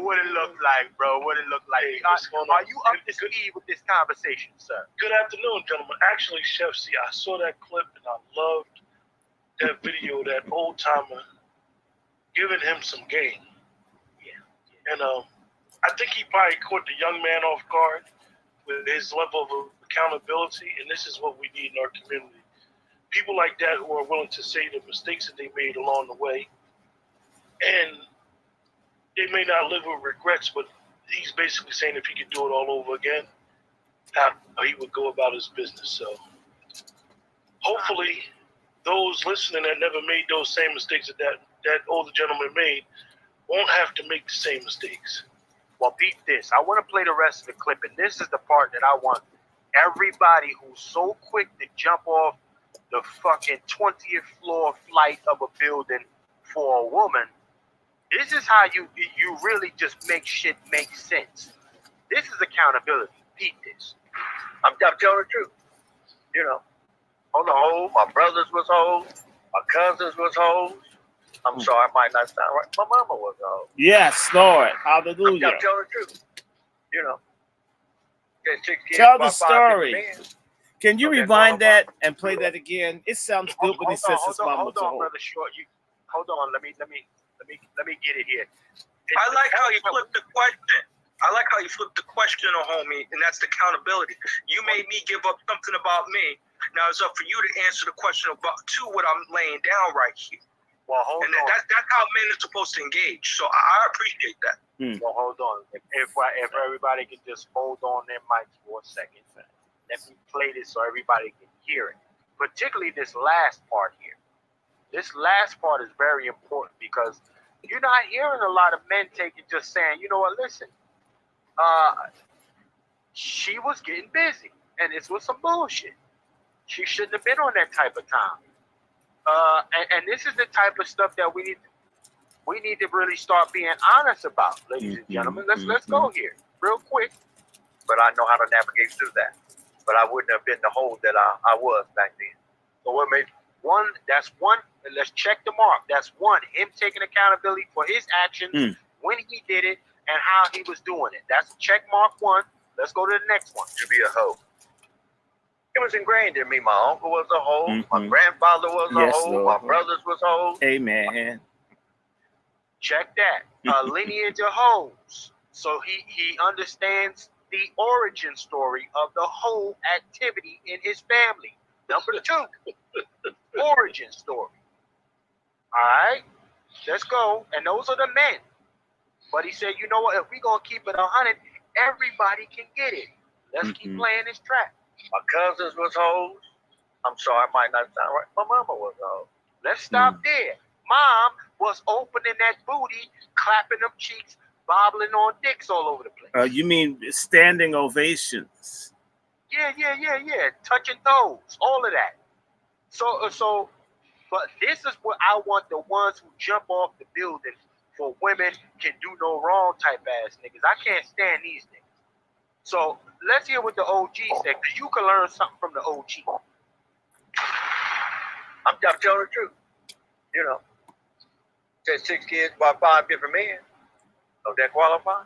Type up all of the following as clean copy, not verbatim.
What it look like, bro? What it look like? Hey, are you up to speed with this conversation, sir? Good afternoon, gentlemen. Actually, Chef C, I saw that clip and I loved that video, that old timer giving him some game. Yeah. And I think he probably caught the young man off guard with his level of accountability, and this is what we need in our community. People like that who are willing to say the mistakes that they made along the way, and they may not live with regrets, but he's basically saying if he could do it all over again, how he would go about his business. So hopefully those listening that never made those same mistakes that older gentleman made won't have to make the same mistakes. Well, beat this. I want to play the rest of the clip, and this is the part that I want everybody who's so quick to jump off the fucking 20th floor flight of a building for a woman. This is how you really just make shit make sense. This is accountability. Beat this. I'm telling the truth. You know, on the whole, my brothers was hoes, my cousins was hoes. I'm sorry, it might not sound right. My mama was a hoe. Yes, Lord. Hallelujah. I'm telling the truth. You know. Tell the story. Can you rewind that and play that again? It sounds good when he says his mama was a hoe. Hold on, brother Short. Hold on. Let me get it here. I like how you flipped the question. I like how you flipped the question, homie, and that's the accountability. You made me give up something about me. Now it's up for you to answer the question about what I'm laying down right here. Well, hold on. That's how men are supposed to engage. So I appreciate that. Well, hold on. If everybody can just hold on their mics for a second, let me play this so everybody can hear it. Particularly this last part here. This last part is very important because you're not hearing a lot of men just saying, you know what, listen, she was getting busy and this was some bullshit. She shouldn't have been on that type of time. And this is the type of stuff that we need to really start being honest about, ladies and gentlemen. Let's go here real quick. But I know how to navigate through that. But I wouldn't have been the hoe that I was back then. So what made one? That's one. Let's check the mark. That's one. Him taking accountability for his actions when he did it and how he was doing it. That's check mark one. Let's go to the next one. To be a hoe. It was ingrained in me. My uncle was a hoe. My grandfather was a hoe. Lord. My brothers was hoes. Amen. Check that. Lineage of hoes. So he understands the origin story of the whole activity in his family. Number 2, origin story. All right, let's go. And those are the men. But he said, you know what? If we're going to keep it 100, everybody can get it. Let's keep playing this track. My cousins was hoes. I'm sorry, it might not sound right. My mama was a hoe. Let's stop there. Mom was opening that booty, clapping them cheeks, bobbling on dicks all over the place. You mean standing ovations? Yeah. Touching toes, all of that. So, but this is what I want the ones who jump off the building for women can do no wrong type ass niggas. I can't stand these niggas. So let's hear what the OG said, because you can learn something from the OG. I'm telling the truth. You know, said 6 kids by 5 different men. Don't that qualify?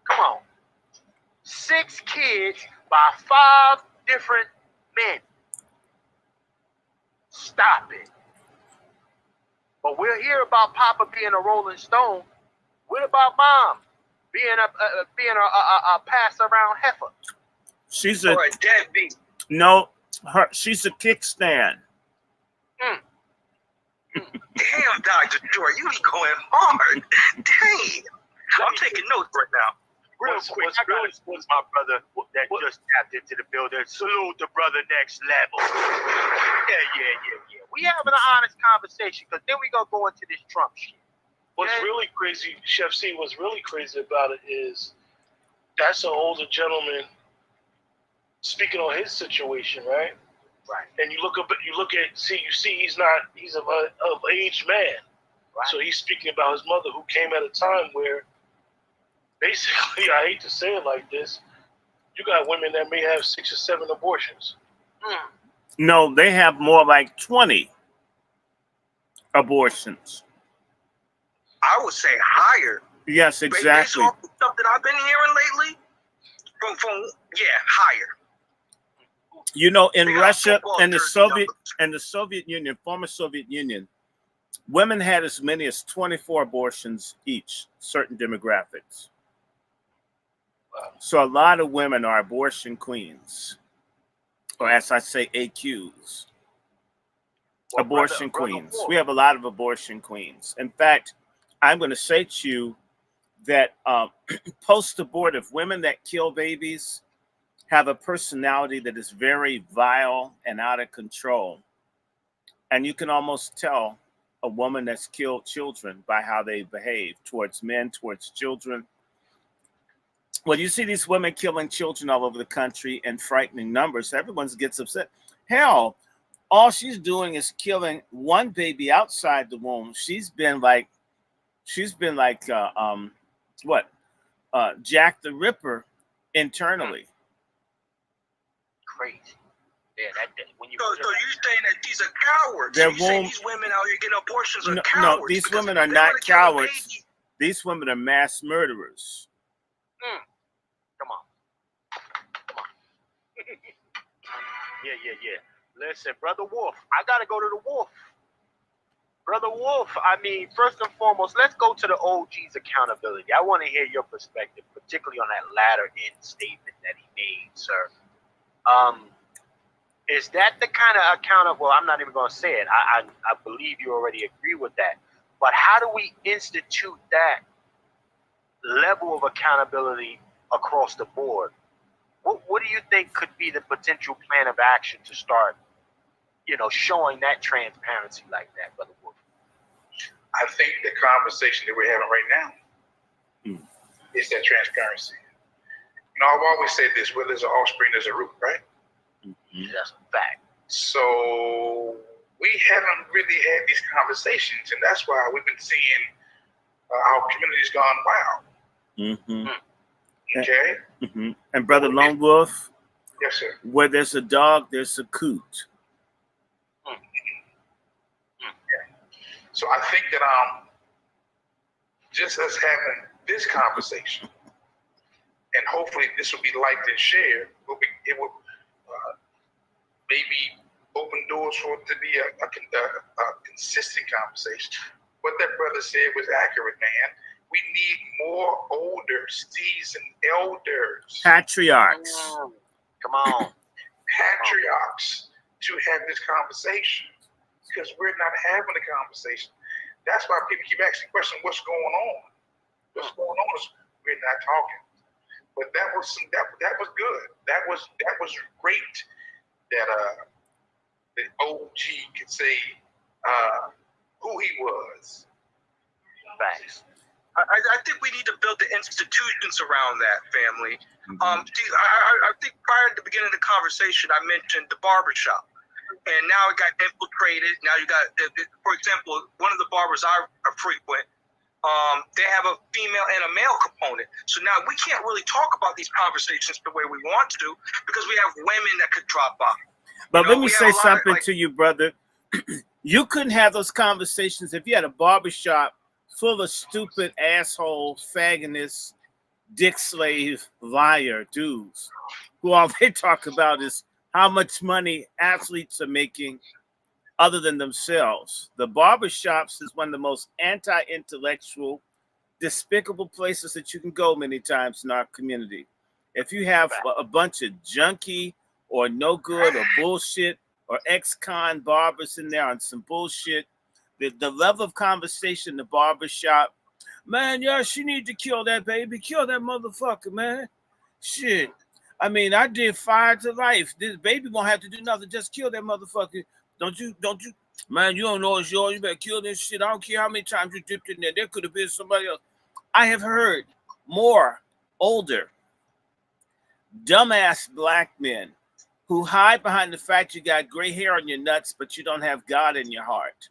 Come on. 6 kids by 5 different men. Stop it. But we'll hear about Papa being a Rolling Stone. What about Mom being a pass around heifer? She's Or a deadbeat. No, she's a kickstand. Damn, Dr. Joy, you be going hard. Dang. I'm taking notes right now. Real quick, I got to support my brother that just tapped into the building. Salute the brother next level. Yeah. We having an honest conversation because then we gonna go into this Trump shit. What's really crazy, Chef C, what's really crazy about it is that's an older gentleman speaking on his situation, right? Right. And you see he's of age man. Right. So he's speaking about his mother who came at a time where basically, I hate to say it like this, you got women that may have 6 or 7 abortions. No, they have more like 20 abortions. I I would say higher. Yes, Based exactly. off the stuff that I've been hearing lately, from higher. You know, in They got Russia football and the jersey Soviet numbers. and the Soviet Union, former Soviet Union, women had as many as 24 abortions each, certain demographics. So a lot of women are abortion queens, or as I say, AQs. Well, Abortion Brother queens. Wolf, We have a lot of abortion queens. In fact, I'm going to say to you that post-abortive women that kill babies have a personality that is very vile and out of control. And you can almost tell a woman that's killed children by how they behave towards men, towards children. Well, you see these women killing children all over the country in frightening numbers. Everyone gets upset. Hell, all she's doing is killing one baby outside the womb. She's been like Jack the Ripper internally. crazy. Yeah, when you So you're saying that these are cowards? Their So you saying womb- these women out here getting abortions are No, cowards? these because women are they not wanna kill a cowards. baby. These women are mass murderers. Come on. Yeah. Listen, Brother Wolf, I gotta go to the Wolf. Brother Wolf, I mean, first and foremost, let's go to the OG's accountability. I want to hear your perspective, particularly on that latter end statement that he made, sir. Is that the kind of accountable? I'm not even going to say it. I believe you already agree with that. But how do we institute that level of accountability across the board? What do you think could be the potential plan of action to start, showing that transparency like that, Brother Wolf? I think the conversation that we're having right now is that transparency. I've always said this: where there's an offspring, there's a root, right? That's a fact. So we haven't really had these conversations, and that's why we've been seeing our community's gone wild. Okay. And Brother Lone Wolf, Yes, sir. where there's a dog, there's a coot. So I think that just us having this conversation, and hopefully this will be liked and shared, it will maybe open doors for it to be a consistent conversation. What that brother said was accurate, man. We need more older, seasoned elders, Patriarchs. Come on. patriarchs to have this conversation, because we're not having a conversation. That's why people keep asking questions, what's going on? What's going on is we're not talking. But that was good. That was great that the OG could say who he was. Facts. I think we need to build the institutions around that, family. I think prior to the beginning of the conversation, I mentioned the barbershop. And now it got infiltrated. Now you got, for example, one of the barbers I frequent, they have a female and a male component. So now we can't really talk about these conversations the way we want to, because we have women that could drop by. But let me say something to you, brother. You couldn't have those conversations if you had a barbershop full of stupid asshole, fagonist, dick slave, liar dudes who all they talk about is how much money athletes are making other than themselves. The barbershops is one of the most anti-intellectual, despicable places that you can go many times in our community. If you have a bunch of junkie or no good or bullshit or ex-con barbers in there on some bullshit, the level of conversation in the barbershop, man, yeah, she need to kill that baby. Kill that motherfucker, man. Shit. I mean, I did 5 to life. This baby won't have to do nothing. Just kill that motherfucker. Don't you, man, you don't know it's yours. You better kill this shit. I don't care how many times you dipped in there. There could have been somebody else. I have heard more older, dumbass black men who hide behind the fact you got gray hair on your nuts, but you don't have God in your heart.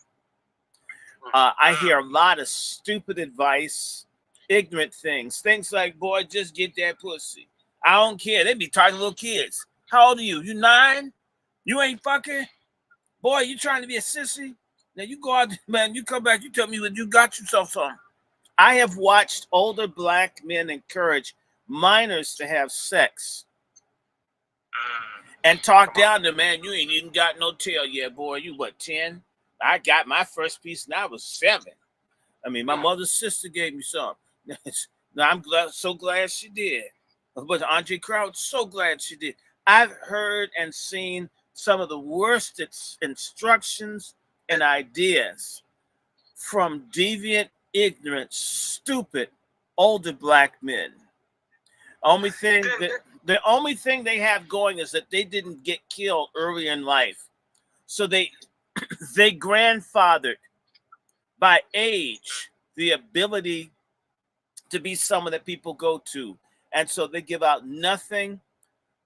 I hear a lot of stupid advice, ignorant things like, boy, just get that pussy. I don't care. They be talking to little kids. How old are you? You 9? You ain't fucking? Boy, you trying to be a sissy? Now you go out, man, you come back, you tell me that you got yourself something. I have watched older black men encourage minors to have sex and talk down to, man, you ain't even got no tail yet, boy. You what, 10? I got my first piece and I was 7. I mean, my mother's sister gave me some. Now I'm so glad she did. But Andre Crouch, so glad she did. I've heard and seen some of the worst instructions and ideas from deviant, ignorant, stupid, older black men. The only thing they have going is that they didn't get killed early in life. So they grandfathered by age the ability to be someone that people go to. And so they give out nothing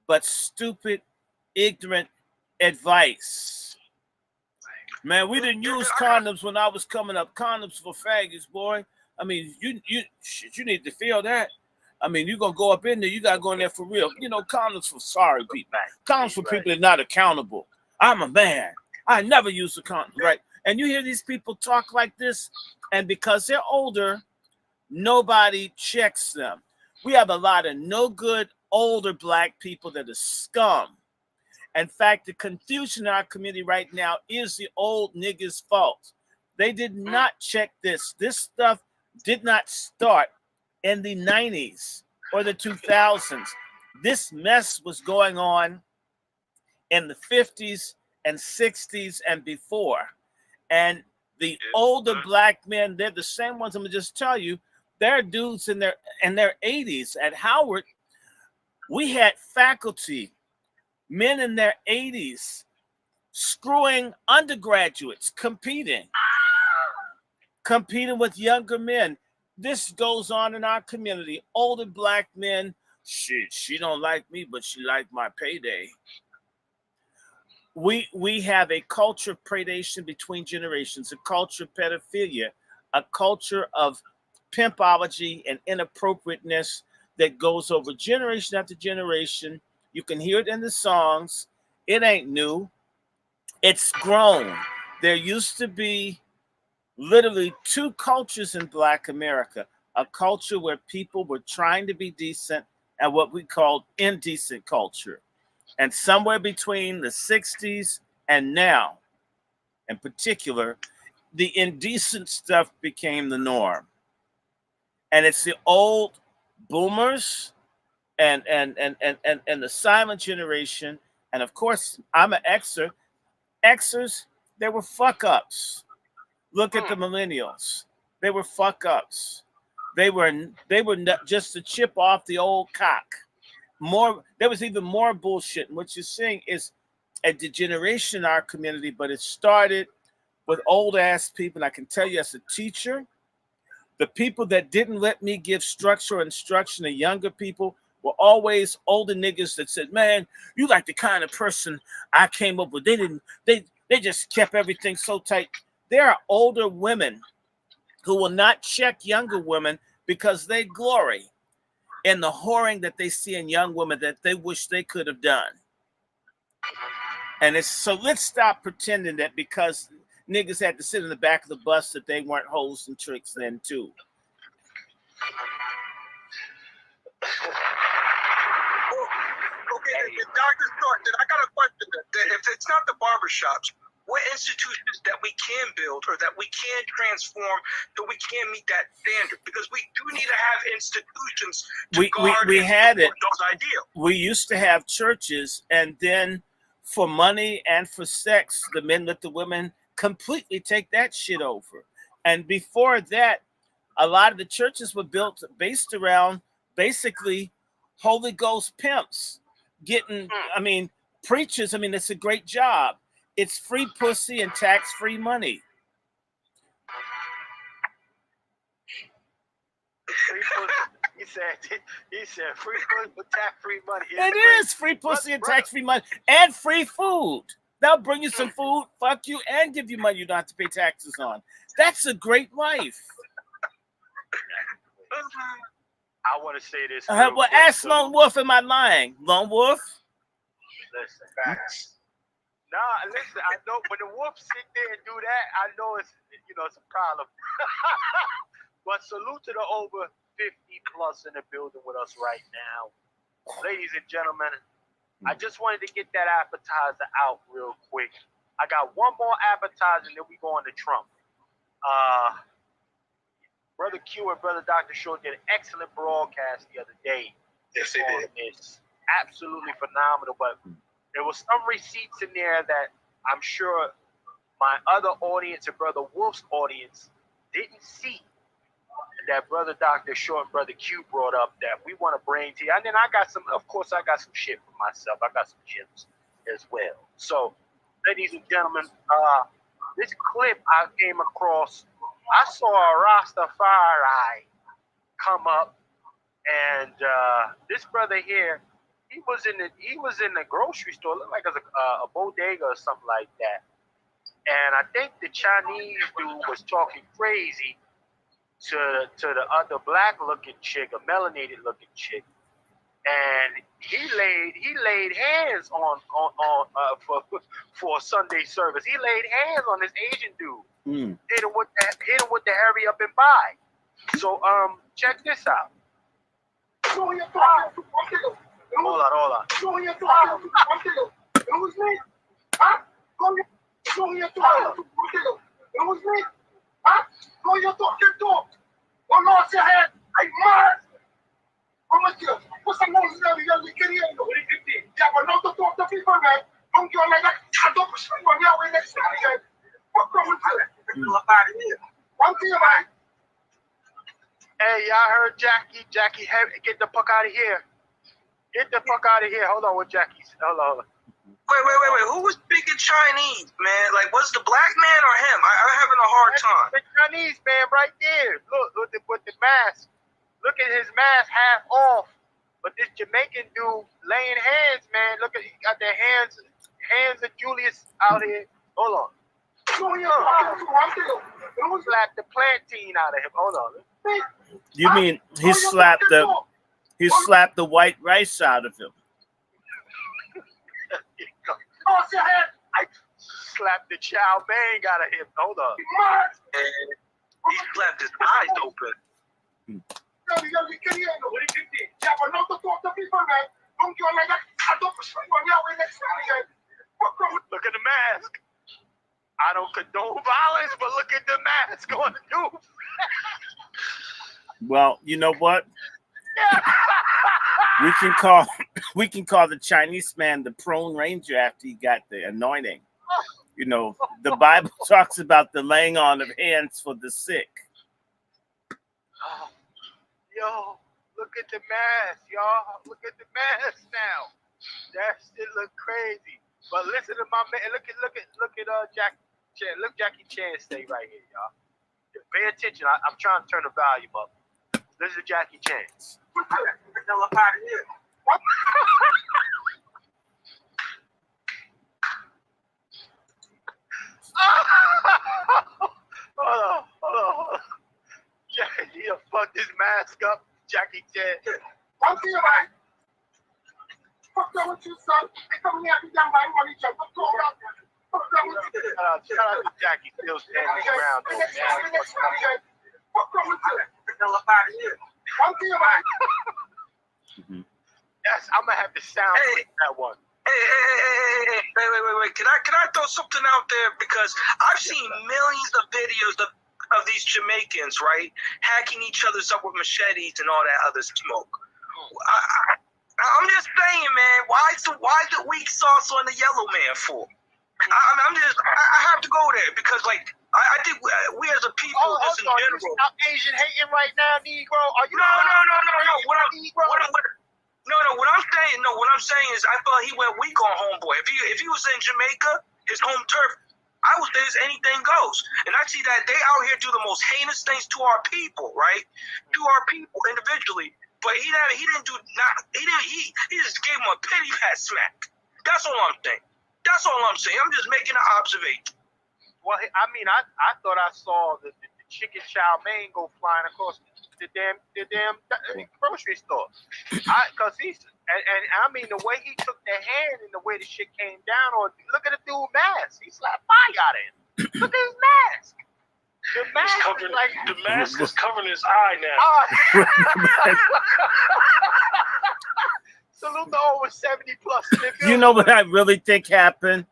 but stupid, ignorant advice. Man, we didn't use condoms when I was coming up. Condoms for faggots, boy. I mean, you need to feel that. I mean, you're going to go up in there. You got to go in there for real. You know, condoms for sorry people. Condoms for people that are not accountable. I'm a man. I never use a condom, right? And you hear these people talk like this, and because they're older, nobody checks them. We have a lot of no good older black people that are scum. In fact, the confusion in our community right now is the old niggas' fault. They did not check this. This stuff did not start in the 90s or the 2000s. This mess was going on in the 50s and 60s and before. And the older black men, they're the same ones. I'm gonna just tell you, they're dudes in their 80s. At Howard, we had faculty, men in their 80s, screwing undergraduates, competing with younger men. This goes on in our community. Older black men, shit, she don't like me, but she like my payday. We have a culture of predation between generations, a culture of pedophilia, a culture of pimpology and inappropriateness that goes over generation after generation. You can hear it in the songs. It ain't new. It's grown. There used to be literally 2 cultures in Black America, a culture where people were trying to be decent and what we called indecent culture. And somewhere between the 60s and now, in particular, the indecent stuff became the norm. And it's the old boomers and the silent generation. And of course, I'm an Xer. Xers, they were fuck ups. Look at the millennials. They were fuck ups. They were not just to chip off the old cock. There was even more bullshit. And what you're seeing is a degeneration in our community, but it started with old ass people. And I can tell you as a teacher, the people that didn't let me give structure or instruction to younger people were always older niggas that said, man, you like the kind of person I came up with. They just kept everything so tight. There are older women who will not check younger women because they glory in the whoring that they see in young women that they wish they could have done. And so let's stop pretending that because niggas had to sit in the back of the bus that they weren't hoes and tricks then too. Okay, Dr. Short, I got a question. If it's not the barbershops, what institutions that we can build or that we can transform so we can meet that standard? Because we do need to have institutions to guard we had it. Those ideals. We used to have churches, and then for money and for sex, the men let the women completely take that shit over. And before that, a lot of the churches were built based around basically Holy Ghost pimps getting, preachers. It's a great job. It's free pussy and tax-free money. He said free pussy with tax-free money. It is free pussy and tax-free money and free food. They'll bring you some food, fuck you, and give you money you don't have to pay taxes on. That's a great life. I want to say this. Well, ask Lone Wolf, am I lying? Lone Wolf? Listen, facts. Nah, listen, I know when the wolf sit there and do that, I know it's a problem. But salute to the over 50 plus in the building with us right now. Ladies and gentlemen, I just wanted to get that appetizer out real quick. I got one more appetizer, and then we go on to Trump. Brother Q and Brother Dr. Short did an excellent broadcast the other day. Yes, they did. It's absolutely phenomenal, but there was some receipts in there that I'm sure my other audience and Brother Wolf's audience didn't see, that Brother Dr. Short and Brother Q brought up that we want to bring to you. And then I got some, of course, I got some shit for myself. I got some gems as well. So, ladies and gentlemen, this clip I came across, I saw a Rastafari come up, and this brother here, he was in the grocery store, looked like it was a bodega or something like that. And I think the Chinese dude was talking crazy to the other black looking chick, a melanated looking chick, and he laid hands on for Sunday service. He laid hands on this Asian dude. Hit him with the hurry up and buy. So check this out. Hold on. Hey, y'all heard Jackie? Jackie, get the fuck out of here. Get the fuck out of here. Hold on with Jackie. Hold on. Wait. Who was speaking Chinese, man? Like, was the black man or him? I'm having a hard time. The Chinese man right there. Look with the mask. Look at his mask half off. But this Jamaican dude laying hands, man. Look at, he got their hands of Julius out here. Hold on. Slap the plantain out of him. Hold on. You mean he slapped the white rice out of him? I slapped the chow mein out of him. Hold on. And he slapped his eyes open. Look at the mask. I don't condone violence, but look at the mask on the dude. Well, you know what? We can call the Chinese man the prone ranger after he got the anointing. You know, the Bible talks about the laying on of hands for the sick. Yo, look at the mask, y'all. Look at the mask now. That shit look crazy. But listen to my man. Look at Jackie Chan. Look Jackie Chan stay right here, y'all. Pay attention. I'm trying to turn the volume up. This is Jackie Chan. What the hell up out of here? Hold on. Jackie, he fucked his mask up. Jackie Chan. I'm here, man. Fuck that with you, son. They come here every damn night on each other. Shout out to Jackie, still standing his ground, though, man. Fuck that with you. Get the hell up out of here. I'm here, man. Yes, I'm gonna have to sound with that one. Hey, wait. Can I throw something out there? Because I've seen millions of videos of these Jamaicans, right, hacking each other's up with machetes and all that other smoke. I'm just saying, man, why the weak sauce on the yellow man for? I have to go there because, like, I think we as a people, just in general. You stop Asian hating right now, Negro? Are you No. What I'm saying is, I thought he went weak on homeboy. If he was in Jamaica, his home turf, I would say anything goes. And I see that they out here do the most heinous things to our people, right? To our people individually. But he just gave him a pity pat smack. That's all I'm saying. I'm just making an observation. Well, I mean, I thought I saw the chicken chow mein go flying across the damn grocery store. Cause I mean, the way he took the hand and the way the shit came down on. Look at the dude mask. He slapped fire out of him. Look at his mask. The mask covering, is like the mask is covering his eye now. Salute the over 70 plus. You know what I really think happened?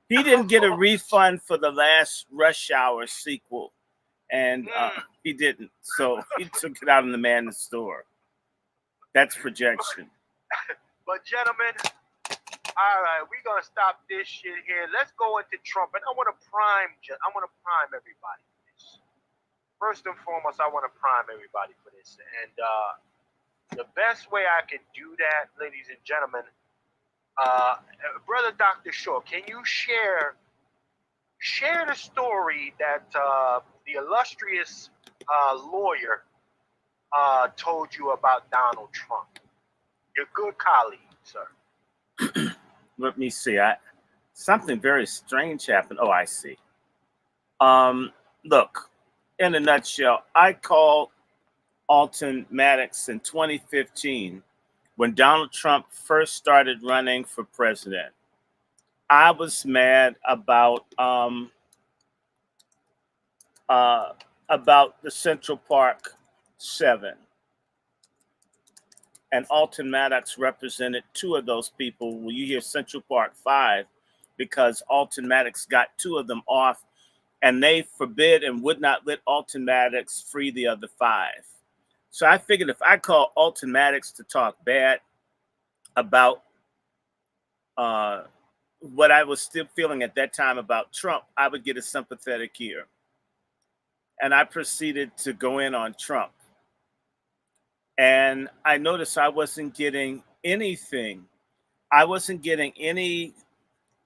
He didn't get a refund for the last Rush Hour sequel, and he didn't. So he took it out in the man in the store. That's projection. But gentlemen, all right, we're gonna stop this shit here. Let's go into Trump, and I want to prime everybody for this. First and foremost, I want to prime everybody for this, and the best way I can do that, ladies and gentlemen, brother Dr. Short, can you share the story that the illustrious lawyer told you about Donald Trump, your good colleague, sir? Let me see. Something very strange happened. Oh, I see. Look, in a nutshell, I called Alton Maddox in 2015 when Donald Trump first started running for president. I was mad about the Central Park 7. And Alton Maddox represented two of those people. When you hear Central Park 5, because Alton Maddox got two of them off, and they forbid and would not let Alton Maddox free the other 5. So I figured if I call Alton Maddox to talk bad about what I was still feeling at that time about Trump, I would get a sympathetic ear. And I proceeded to go in on Trump. And I noticed I wasn't getting anything. I wasn't getting any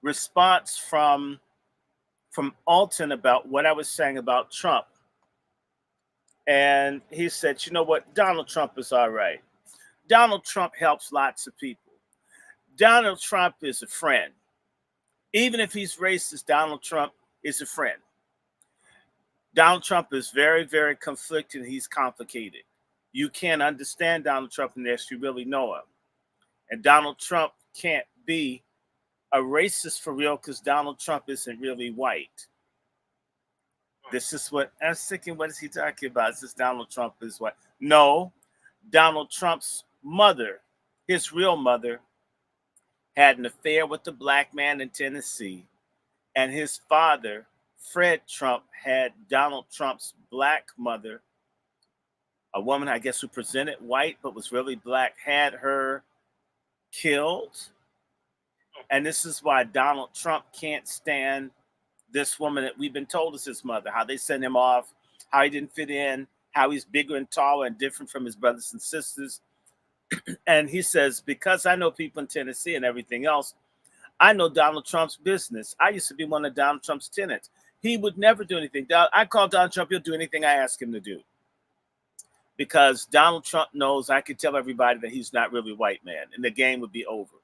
response from Alton about what I was saying about Trump. And he said, you know what? Donald Trump is all right. Donald Trump helps lots of people. Donald Trump is a friend. Even if he's racist, Donald Trump is a friend. Donald Trump is very, very conflicted. He's complicated. You can't understand Donald Trump unless you really know him. And Donald Trump can't be a racist for real because Donald Trump isn't really white. This is what I was thinking. What is he talking about? Is this Donald Trump is white? No, Donald Trump's mother, his real mother, had an affair with a black man in Tennessee. And his father, Fred Trump, had Donald Trump's black mother, a woman, I guess, who presented white but was really black, had her killed. And this is why Donald Trump can't stand this woman that we've been told is his mother, how they sent him off, how he didn't fit in, how he's bigger and taller and different from his brothers and sisters. And he says, because I know people in Tennessee and everything else, I know Donald Trump's business. I used to be one of Donald Trump's tenants. He would never do anything. I call Donald Trump, he'll do anything I ask him to do. Because Donald Trump knows I could tell everybody that he's not really a white man and the game would be over.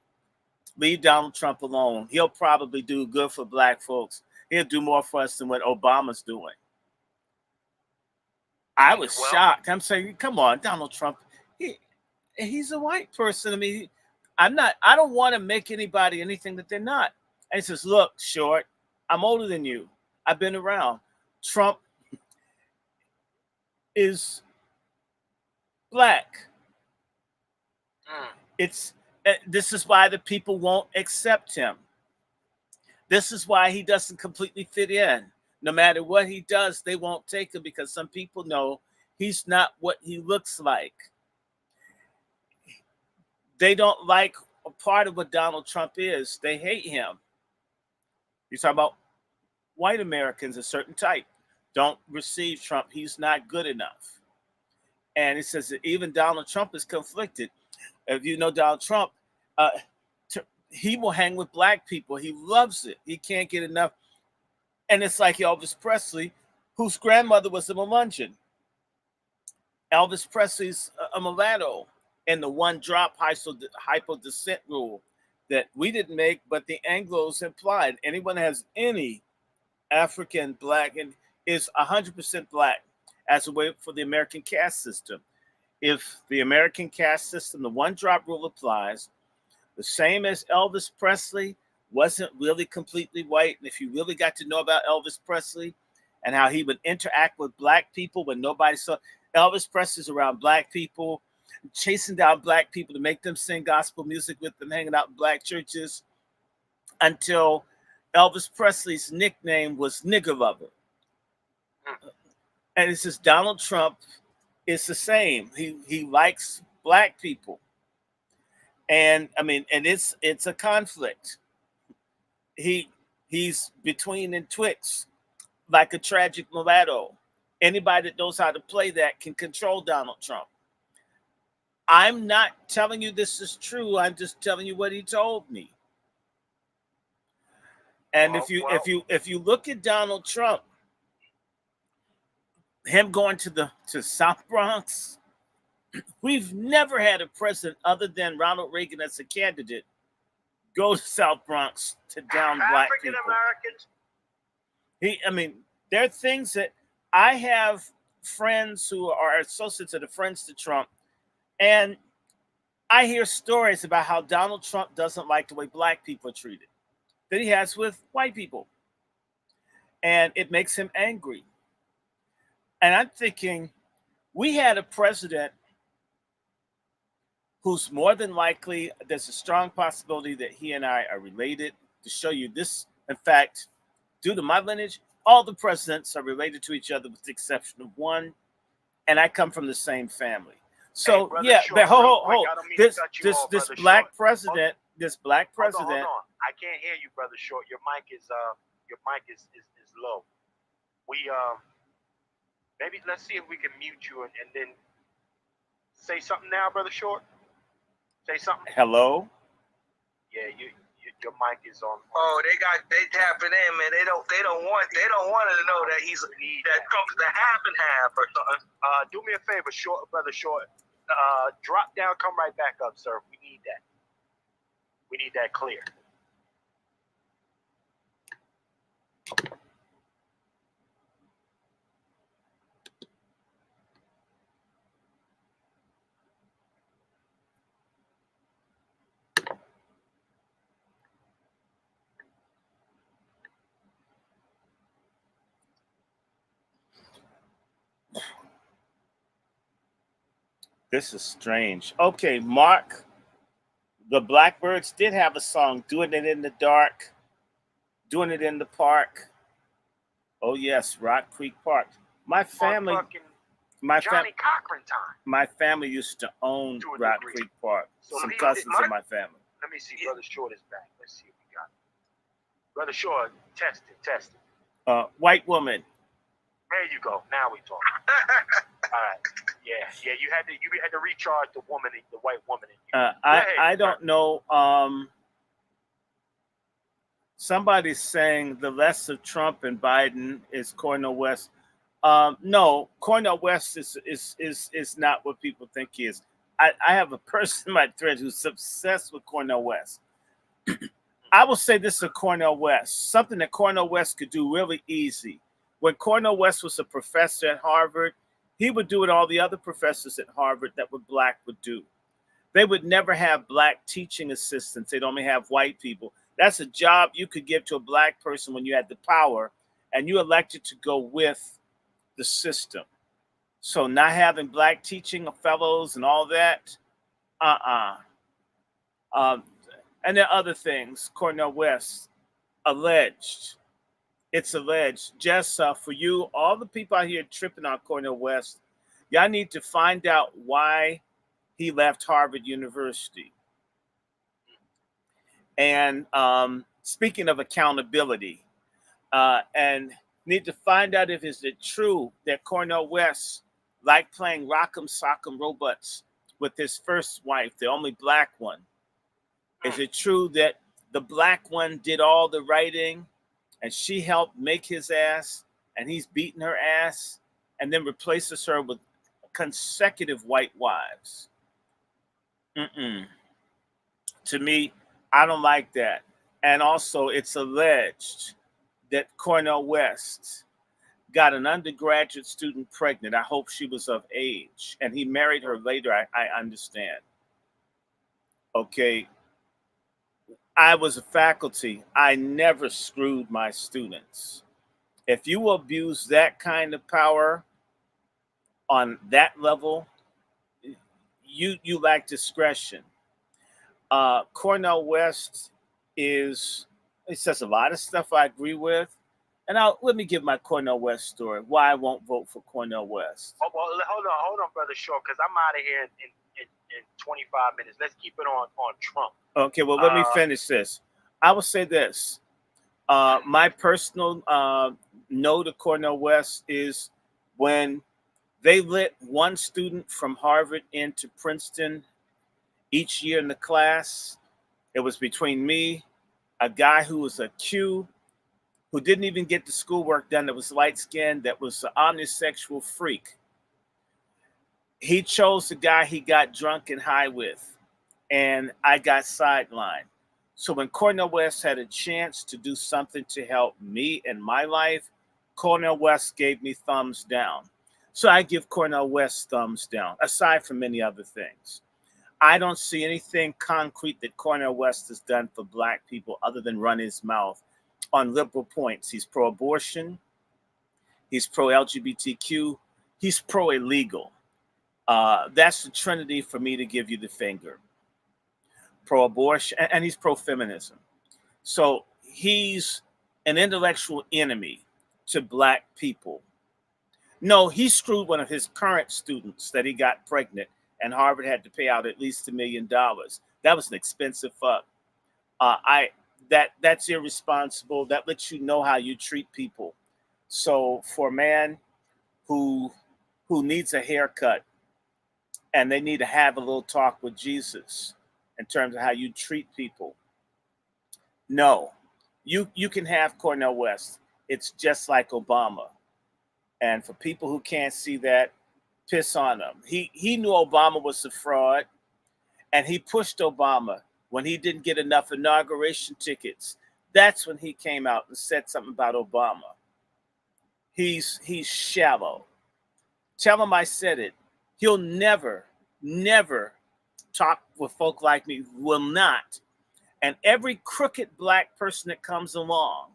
Leave Donald Trump alone. He'll probably do good for black folks. He'll do more for us than what Obama's doing. I was shocked. I'm saying, come on, Donald Trump. He's a white person. I mean, I don't want to make anybody anything that they're not. And he says, look, Short, I'm older than you. I've been around. Trump is black. This is why the people won't accept him. This is why he doesn't completely fit in. No matter what he does, they won't take him because some people know he's not what he looks like. They don't like a part of what Donald Trump is. They hate him. You're talking about white Americans, a certain type, don't receive Trump. He's not good enough. And it says that even Donald Trump is conflicted. If you know Donald Trump, he will hang with black people. He loves it. He can't get enough. And it's like Elvis Presley, whose grandmother was a Melungeon. Elvis Presley's a mulatto. And the one drop hypodescent rule that we didn't make, but the Anglos implied. Anyone has any African black and is 100% black as a way for the American caste system. If the American caste system, the one drop rule applies, the same as Elvis Presley wasn't really completely white. And if you really got to know about Elvis Presley and how he would interact with black people when nobody saw. Elvis Presley's around black people, chasing down black people to make them sing gospel music with them, hanging out in black churches, until Elvis Presley's nickname was Nigger Lover. And it says Donald Trump is the same. He likes black people. And I mean, and it's a conflict. He's between and twixt, like a tragic mulatto. Anybody that knows how to play that can control Donald Trump. I'm not telling you this is true. I'm just telling you what he told me. And if you look at Donald Trump, him going to South Bronx, we've never had a president other than Ronald Reagan as a candidate go to South Bronx to down black people. I mean, there are things that I have friends who are associates of the friends to Trump, and I hear stories about how Donald Trump doesn't like the way black people are treated, that he has with white people. And it makes him angry. And I'm thinking, we had a president who's more than likely, there's a strong possibility that he and I are related. To show you this, in fact, due to my lineage, all the presidents are related to each other with the exception of one. And I come from the same family. So, hey, yeah, Short, but hold. This black Short. president, this black president. Hold on. I can't hear you, brother Short. Your mic is low. We maybe let's see if we can mute you and then say something now, brother Short. Say something. Hello. Yeah, your mic is on. Oh, they tapping in, man. They don't want to know that that Trump's the half and half or something. Do me a favor, brother Short. Drop down, come right back up, sir. We need that. We need that clear. This is strange. Okay, Mark, the Blackbirds did have a song, Doing It in the Dark, Doing It in the Park. Oh, yes, Rock Creek Park. My family, Johnny Cochran time. My family used to own Rock Creek Park. So some cousins of my family. Let me see. Brother Short is back. Let's see if we got it. Brother Short, test it. White woman. There you go. Now we talk. All right. Yeah. You had to recharge the white woman in you. I don't know. Somebody's saying the less of Trump and Biden is Cornel West. No, Cornel West is not what people think he is. I have a person in my thread who's obsessed with Cornel West. I will say this of Cornel West, something that Cornel West could do really easy. When Cornel West was a professor at Harvard, he would do what all the other professors at Harvard that were black would do. They would never have black teaching assistants. They'd only have white people. That's a job you could give to a black person when you had the power and you elected to go with the system. So not having black teaching fellows and all that, and there are other things Cornel West alleged. It's alleged. Just for you, all the people out here tripping on Cornel West, y'all need to find out why he left Harvard University. And speaking of accountability, and need to find out if it's true that Cornel West liked playing Rock'em Sock'em Robots with his first wife, the only black one. Is it true that the black one did all the writing and she helped make his ass and he's beating her ass and then replaces her with consecutive white wives? To me, I don't like that. And also, it's alleged that Cornel West got an undergraduate student pregnant. I hope she was of age. And he married her later, I understand. Okay. I was a faculty. I never screwed my students. If you abuse that kind of power on that level, you lack discretion. Cornell West it says a lot of stuff I agree with. And let me give my Cornell West story, why I won't vote for Cornell West. Oh, well, hold on, brother Shaw, because I'm out of here in 25 minutes. Let's keep it on Trump. Okay, well, let me finish this. I will say this. My personal no to Cornell West is when they let one student from Harvard into Princeton each year in the class. It was between me, a guy who was a Q, who didn't even get the schoolwork done, that was light-skinned, that was an omnisexual freak. He chose the guy he got drunk and high with, and I got sidelined. So when Cornell West had a chance to do something to help me in my life, Cornell West gave me thumbs down. So I give Cornell West thumbs down, aside from many other things. I don't see anything concrete that Cornell West has done for Black people other than run his mouth on liberal points. He's pro-abortion. He's pro-LGBTQ. He's pro-illegal. That's the trinity for me to give you the finger. Pro-abortion, and he's pro-feminism. So he's an intellectual enemy to Black people. No, he screwed one of his current students that he got pregnant, and Harvard had to pay out at least $1 million. That was an expensive fuck. That's irresponsible. That lets you know how you treat people. So for a man who needs a haircut, and they need to have a little talk with Jesus in terms of how you treat people, no, you can have Cornell West. It's just like Obama. And for people who can't see that, piss on him. He knew Obama was a fraud, and he pushed Obama when he didn't get enough inauguration tickets. That's when he came out and said something about Obama. He's shallow. Tell him I said it. He'll never talk with folk like me. Will not. And every crooked Black person that comes along,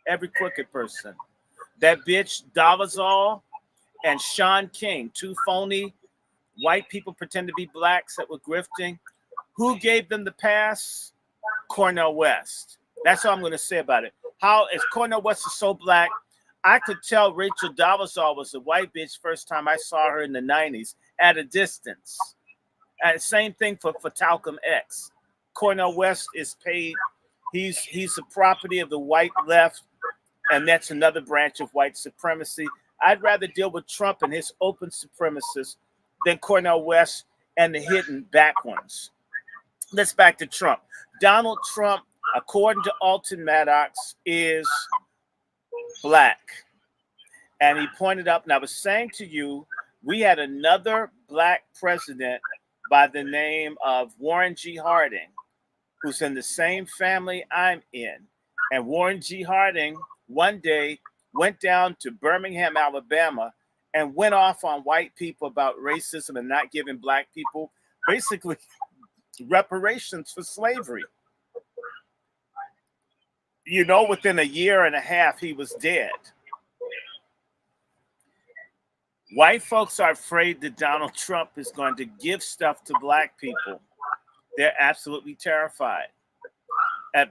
every crooked person, that bitch Dolezal and Sean King, two phony white people pretend to be Blacks that were grifting. Who gave them the pass? Cornell West. That's all I'm going to say about it. How is Cornell West is so Black? I could tell Rachel Dolezal was a white bitch first time I saw her in the 90s at a distance. And same thing for Talcum X. Cornell West is paid. He's the property of the white left, and that's another branch of white supremacy. I'd rather deal with Trump and his open supremacists than Cornell West and the hidden back ones. Let's back to Trump. Donald Trump, according to Alton Maddox, is Black. And he pointed up, and I was saying to you, we had another Black president by the name of Warren G. Harding, who's in the same family I'm in. And Warren G. Harding one day went down to Birmingham, Alabama, and went off on white people about racism and not giving Black people basically reparations for slavery. You know, within a year and a half, he was dead. White folks are afraid that Donald Trump is going to give stuff to Black people. They're absolutely terrified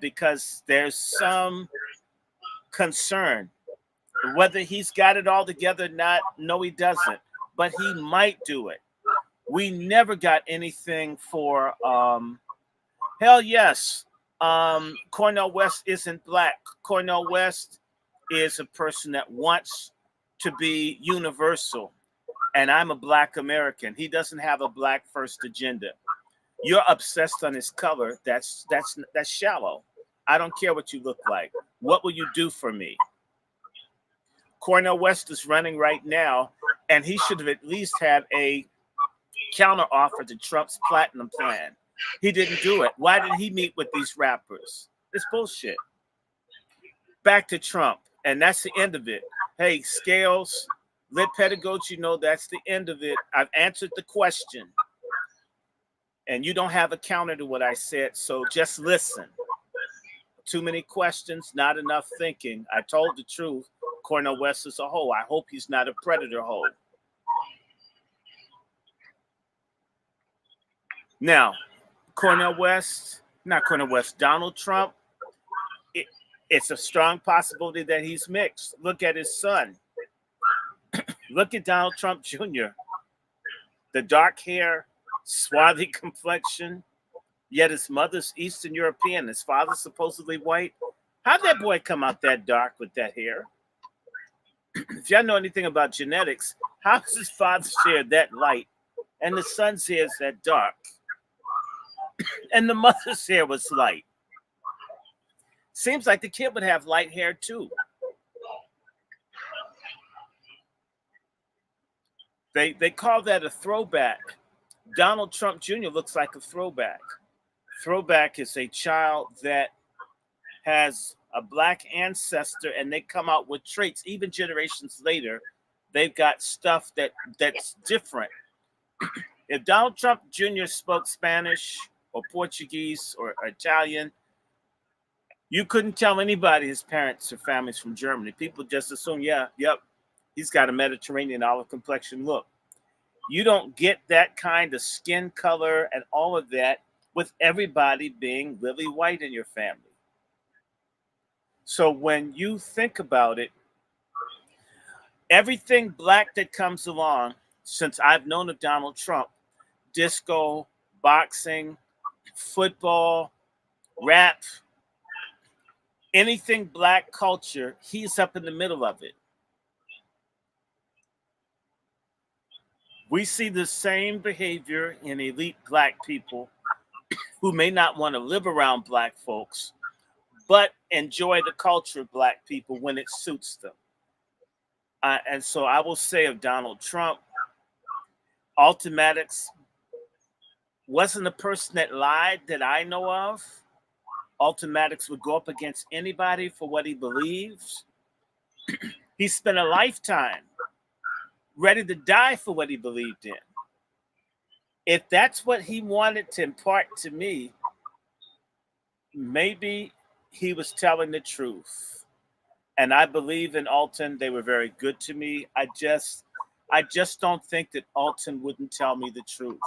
because there's some concern. Whether he's got it all together or not, no, he doesn't. But he might do it. We never got anything for, hell yes, Cornel West isn't Black. Cornel West is a person that wants to be universal. And I'm a Black American. He doesn't have a Black first agenda. You're obsessed on his color. That's shallow. I don't care what you look like. What will you do for me? Cornel West is running right now, and he should have at least had a counter offer to Trump's platinum plan. He didn't do it. Why did he meet with these rappers? It's bullshit. Back to Trump, and that's the end of it. Hey, Scales, Lit Pedagogy, that's the end of it. I've answered the question, and you don't have a counter to what I said, so just listen. Too many questions, not enough thinking. I told the truth. Cornel West is a hoe. I hope he's not a predator hoe. Now, Donald Trump, it's a strong possibility that he's mixed. Look at his son. Look at Donald Trump Jr. The dark hair, swarthy complexion, yet his mother's Eastern European, his father's supposedly white. How'd that boy come out that dark with that hair? If y'all know anything about genetics, how does his father's hair that light and the son's hair is that dark? And the mother's hair was light. Seems like the kid would have light hair too. They call that a throwback. Donald Trump Jr. looks like a throwback. Throwback is a child that has a black ancestor and they come out with traits. Even generations later, they've got stuff that's different. If Donald Trump Jr. spoke Spanish or Portuguese or Italian, you couldn't tell anybody his parents or family's from Germany. People just assume, he's got a Mediterranean olive complexion look. You don't get that kind of skin color and all of that with everybody being lily white in your family. So when you think about it, everything black that comes along since I've known of Donald Trump, disco, boxing, football, rap, anything black culture, he's up in the middle of it. We see the same behavior in elite black people who may not want to live around black folks, but enjoy the culture of black people when it suits them. And so I will say of Donald Trump, Ultimatix wasn't a person that lied that I know of. Ultimatix would go up against anybody for what he believes. He spent a lifetime ready to die for what he believed in. If that's what he wanted to impart to me, maybe he was telling the truth. And I believe in Alton. They were very good to me. I just don't think that Alton wouldn't tell me the truth.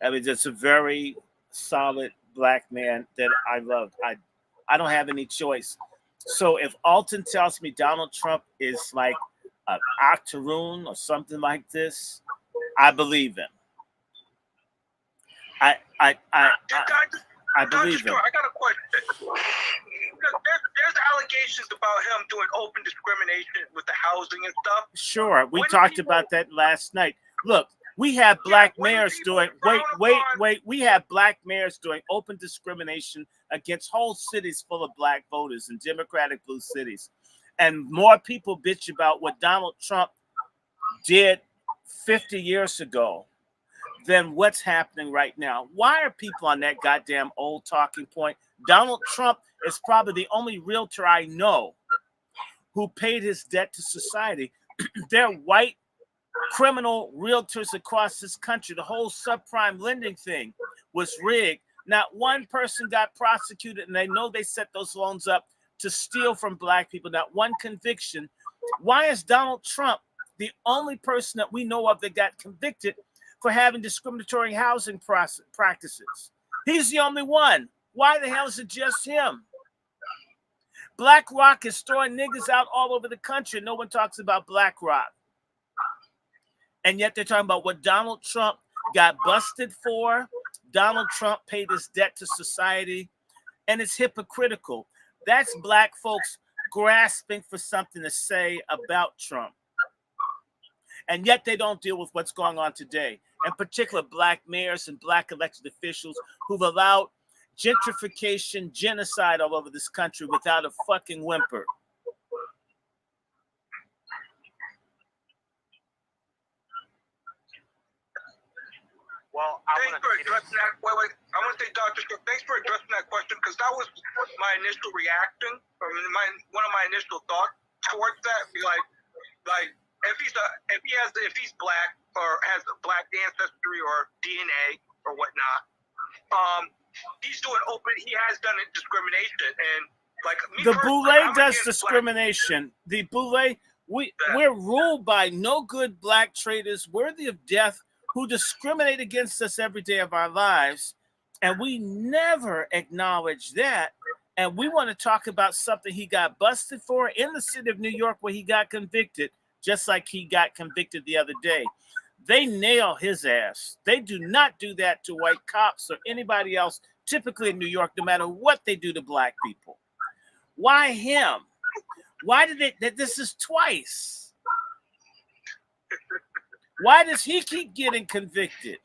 I mean, it's a very solid black man that I love. I don't have any choice. So if Alton tells me Donald Trump is like an octoroon or something like this, I believe him. I believe him. I got a question. There's allegations about him doing open discrimination with the housing and stuff. Sure, we talked about that last night. Look, we have black mayors doing we have black mayors doing open discrimination against whole cities full of black voters in Democratic blue cities. And more people bitch about what Donald Trump did 50 years ago than what's happening right now. Why are people on that goddamn old talking point? Donald Trump is probably the only realtor I know who paid his debt to society. They're white criminal realtors across this country. The whole subprime lending thing was rigged. Not one person got prosecuted, and they know they set those loans up to steal from black people. Not one conviction. Why is Donald Trump the only person that we know of that got convicted for having discriminatory housing practices? He's the only one. Why the hell is it just him? BlackRock is throwing niggas out all over the country. No one talks about BlackRock. And yet they're talking about what Donald Trump got busted for. Donald Trump paid his debt to society. And it's hypocritical. That's black folks grasping for something to say about Trump. And yet they don't deal with what's going on today. In particular, black mayors and black elected officials who've allowed gentrification, genocide all over this country without a fucking whimper. Well, Thanks for addressing that. Wait. I want to say, Dr. Strick, thanks for addressing that question, because that was my initial reaction, or one of my initial thoughts towards that. Be like if he's black or has a black ancestry or DNA or whatnot, he's doing open he has done discrimination, and like me The personally, Boule I'm does against discrimination. The Boule, we're ruled by no good black traitors worthy of death who discriminate against us every day of our lives, and we never acknowledge that. And we want to talk about something he got busted for in the city of New York, where he got convicted, just like he got convicted the other day. They nail his ass. They do not do that to white cops or anybody else, typically in New York, no matter what they do to black people. Why him? Why did they? This is twice. Why does he keep getting convicted?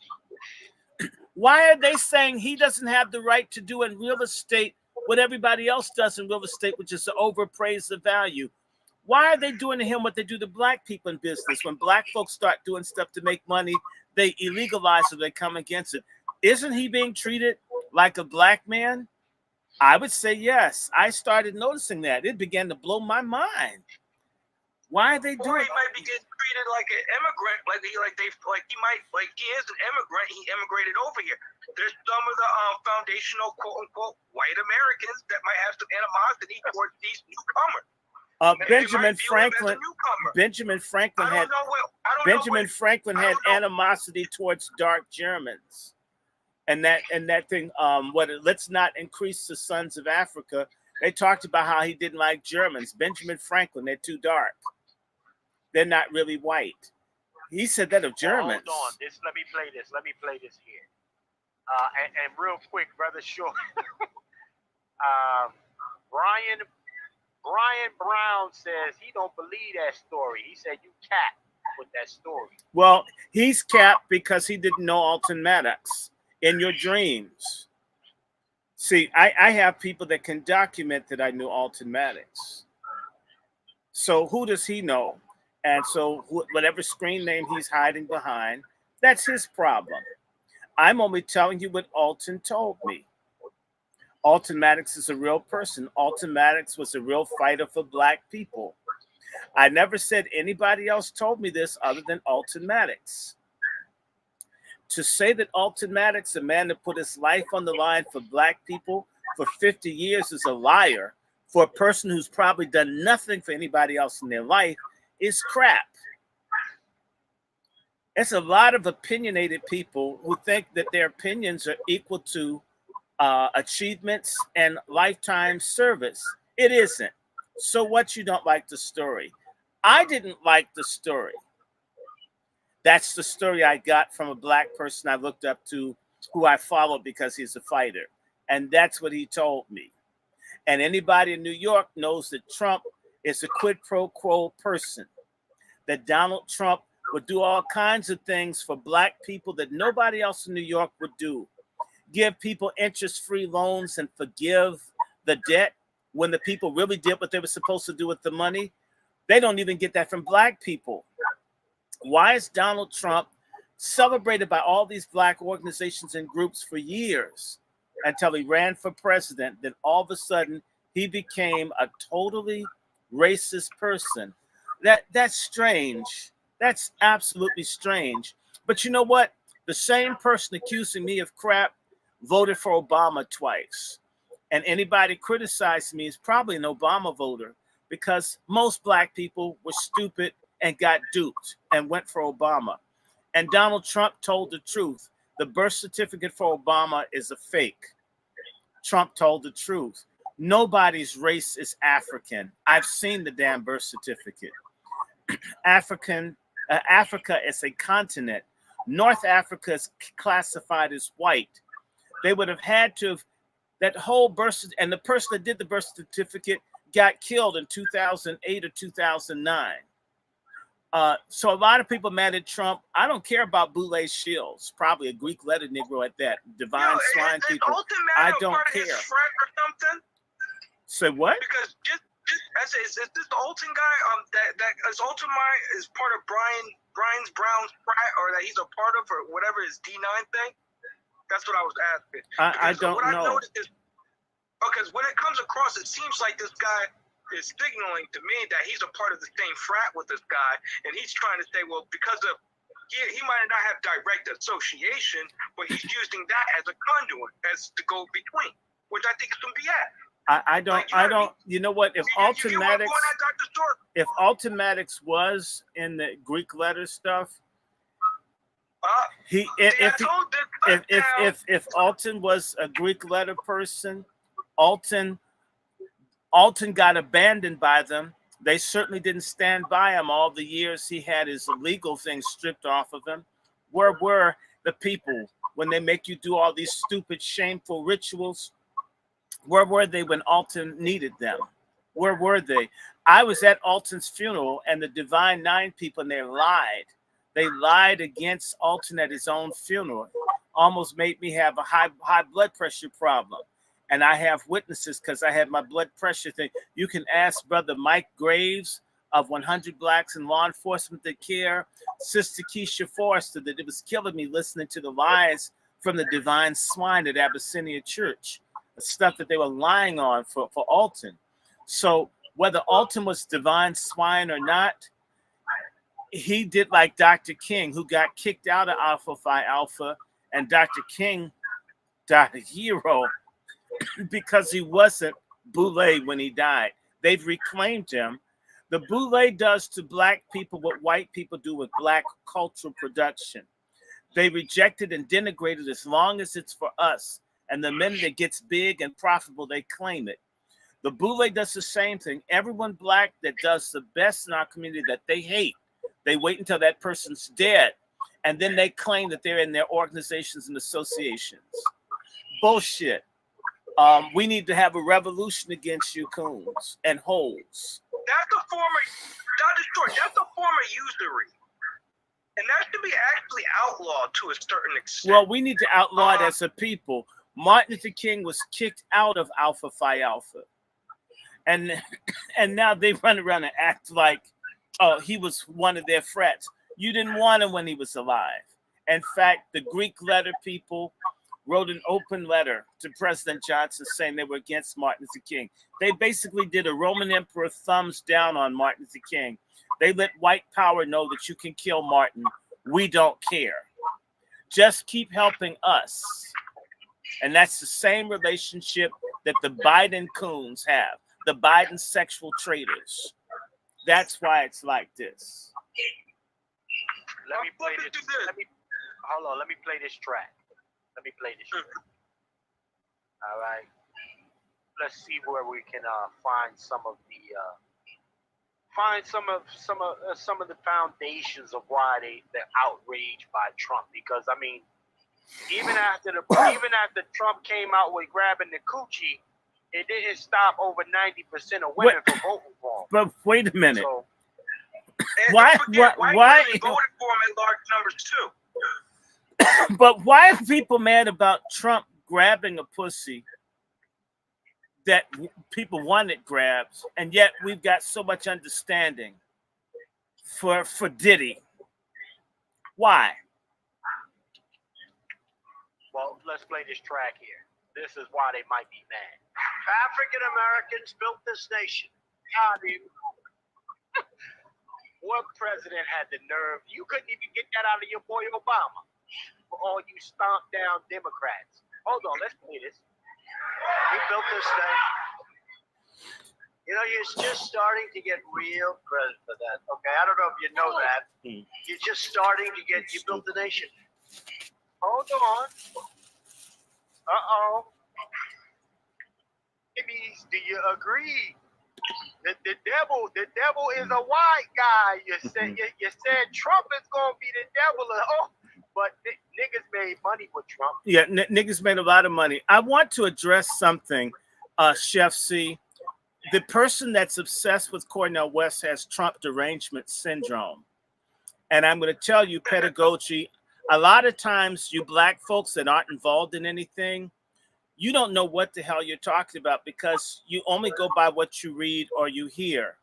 Why are they saying he doesn't have the right to do in real estate what everybody else does in real estate, which is to overpraise the value? Why are they doing to him what they do to black people in business? When black folks start doing stuff to make money, they illegalize it, they come against it. Isn't he being treated like a black man? I would say yes. I started noticing that. It began to blow my mind. Why are they Or doing he might be getting treated like an immigrant, like he is an immigrant. He immigrated over here. There's some of the foundational quote unquote white Americans that might have some animosity towards these newcomers. Benjamin Franklin had animosity towards dark Germans. And that thing, let's not increase the sons of Africa. They talked about how he didn't like Germans. Benjamin Franklin, they're too dark. They're not really white. He said that of Germans. Hold on, let me play this here. And real quick, Brother Short. Brian Brown says he don't believe that story. He said you capped with that story. Well, he's capped because he didn't know Alton Maddox in your dreams. See, I have people that can document that I knew Alton Maddox. So who does he know? And so whatever screen name he's hiding behind, that's his problem. I'm only telling you what Alton told me. Alton Maddox is a real person. Alton Maddox was a real fighter for black people. I never said anybody else told me this other than Alton Maddox. To say that Alton Maddox, a man that put his life on the line for black people for 50 years, is a liar for a person who's probably done nothing for anybody else in their life is crap. It's a lot of opinionated people who think that their opinions are equal to achievements and lifetime service. It isn't. So what, you don't like the story? I didn't like the story. That's the story I got from a black person I looked up to, who I followed because he's a fighter. And that's what he told me. And anybody in New York knows that Trump is a quid pro quo person, that Donald Trump would do all kinds of things for black people that nobody else in New York would do. Give people interest-free loans and forgive the debt when the people really did what they were supposed to do with the money. They don't even get that from black people. Why is Donald Trump celebrated by all these black organizations and groups for years until he ran for president? Then all of a sudden he became a totally racist person. That's strange. That's absolutely strange. But you know what? The same person accusing me of crap voted for Obama twice. And anybody criticizing me is probably an Obama voter, because most black people were stupid and got duped and went for Obama. And Donald Trump told the truth. The birth certificate for Obama is a fake. Trump told the truth. Nobody's race is African. I've seen the damn birth certificate. Africa is a continent. North Africa is classified as white. They would have had to have, that whole birth, and the person that did the birth certificate got killed in 2008 or 2009. So a lot of people mad at Trump. I don't care about Boule Shields, probably a Greek letter Negro at that. Divine swine people. I don't care. Or something? Say what? Because is this the Alton guy? That is Alton is part of Brown's frat, or that he's a part of, or whatever his D9 thing. That's what I was asking. I don't know. I noticed is, because when it comes across, it seems like this guy is signaling to me that he's a part of the same frat with this guy, and he's trying to say, well, because of he might not have direct association, but he's using that as a conduit, as to go between. which I think is some BS. I don't. You know what? If Ultimatics was in the Greek letter stuff, if Alton was a Greek letter person, Alton got abandoned by them. They certainly didn't stand by him all the years he had his illegal things stripped off of him. Where were the people when they make you do all these stupid, shameful rituals? Where were they when Alton needed them? Where were they? I was at Alton's funeral and the Divine Nine people, and they lied. They lied against Alton at his own funeral. Almost made me have a high blood pressure problem. And I have witnesses because I had my blood pressure thing. You can ask Brother Mike Graves of 100 Blacks in Law Enforcement That Care, Sister Keisha Forrester, that it was killing me listening to the lies from the Divine Swine at Abyssinia Church, the stuff that they were lying on for Alton. So whether Alton was Divine Swine or not, he did like Dr. King, who got kicked out of Alpha Phi Alpha, and Dr. King died a hero because he wasn't Boule when he died. They've reclaimed him. The Boule does to black people what white people do with black cultural production. They reject it and denigrate it as long as it's for us. And the minute it gets big and profitable, they claim it. The Boule does the same thing. Everyone black that does the best in our community that they hate, they wait until that person's dead, and then they claim that they're in their organizations and associations. Bullshit. We need to have a revolution against you coons and holes. That's a form of, Dr. Short, that's a form of usury. And that should be actually outlawed to a certain extent. Well, we need to outlaw it as a people. Martin Luther King was kicked out of Alpha Phi Alpha. And now they run around and act like, oh, he was one of their frets. You didn't want him when he was alive. In fact, the Greek letter people wrote an open letter to President Johnson saying they were against Martin Luther King. They basically did a Roman emperor thumbs down on Martin Luther King. They let white power know that you can kill Martin. We don't care. Just keep helping us. And that's the same relationship that the Biden coons have, the Biden sexual traitors. That's why it's like this. Let me play this. Hold on. Let me play this track. All right. Let's see where we can find some of the foundations of why they're outraged by Trump. Because I mean, even after Trump came out with grabbing the coochie, it didn't stop over 90% of women from voting for him. But wait a minute. So, why voted for him in large numbers too. But why are people mad about Trump grabbing a pussy that people wanted grabs, and yet we've got so much understanding for Diddy? Why? Well, let's play this track here. This is why they might be mad. African Americans built this nation. What president had the nerve? You couldn't even get that out of your boy Obama. For all you stomp down Democrats. Hold on, let's play this. We built this thing. You know, you're just starting to get real credit for that. Okay, I don't know if you know that. You're just starting to get, you built the nation. Hold on. Uh-oh. Babies, do you agree? The devil is a white guy. You said Trump is gonna be the devil. But niggas made money with Trump. Yeah, niggas made a lot of money. I want to address something, Chef C. The person that's obsessed with Cornel West has Trump derangement syndrome. And I'm going to tell you, pedagogy, a lot of times you black folks that aren't involved in anything, you don't know what the hell you're talking about because you only go by what you read or you hear.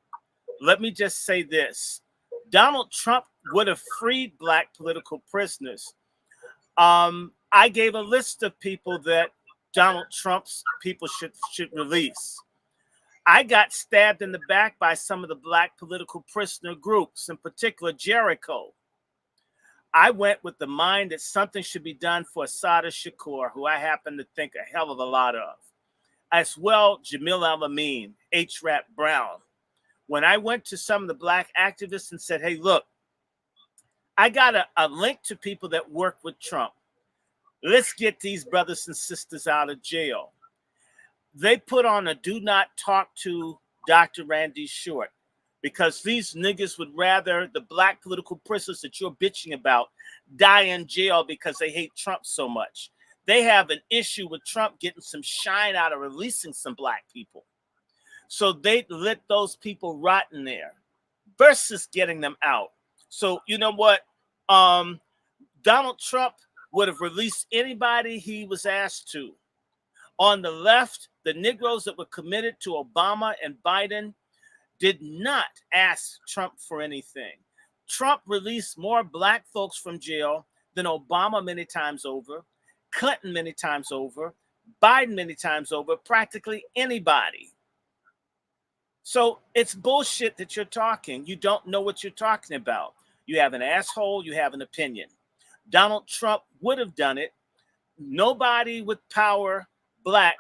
Let me just say this. Donald Trump would have freed black political prisoners. I gave a list of people that Donald Trump's people should release. I got stabbed in the back by some of the black political prisoner groups, in particular Jericho. I went with the mind that something should be done for Assata Shakur, who I happen to think a hell of a lot of. as well Jamil Al-Amin, H. Rap Brown. When I went to some of the black activists and said, hey, look, I got a link to people that work with Trump. Let's get these brothers and sisters out of jail. They put on a do not talk to Dr. Randy Short, because these niggas would rather the black political prisoners that you're bitching about die in jail because they hate Trump so much. They have an issue with Trump getting some shine out of releasing some black people. So they let those people rot in there versus getting them out. So you know what? Donald Trump would have released anybody he was asked to. On the left, the Negroes that were committed to Obama and Biden did not ask Trump for anything. Trump released more black folks from jail than Obama many times over, Clinton many times over, Biden many times over, practically anybody. So it's bullshit that you're talking. You don't know what you're talking about. You have an asshole, you have an opinion. Donald Trump would have done it. Nobody with power, black,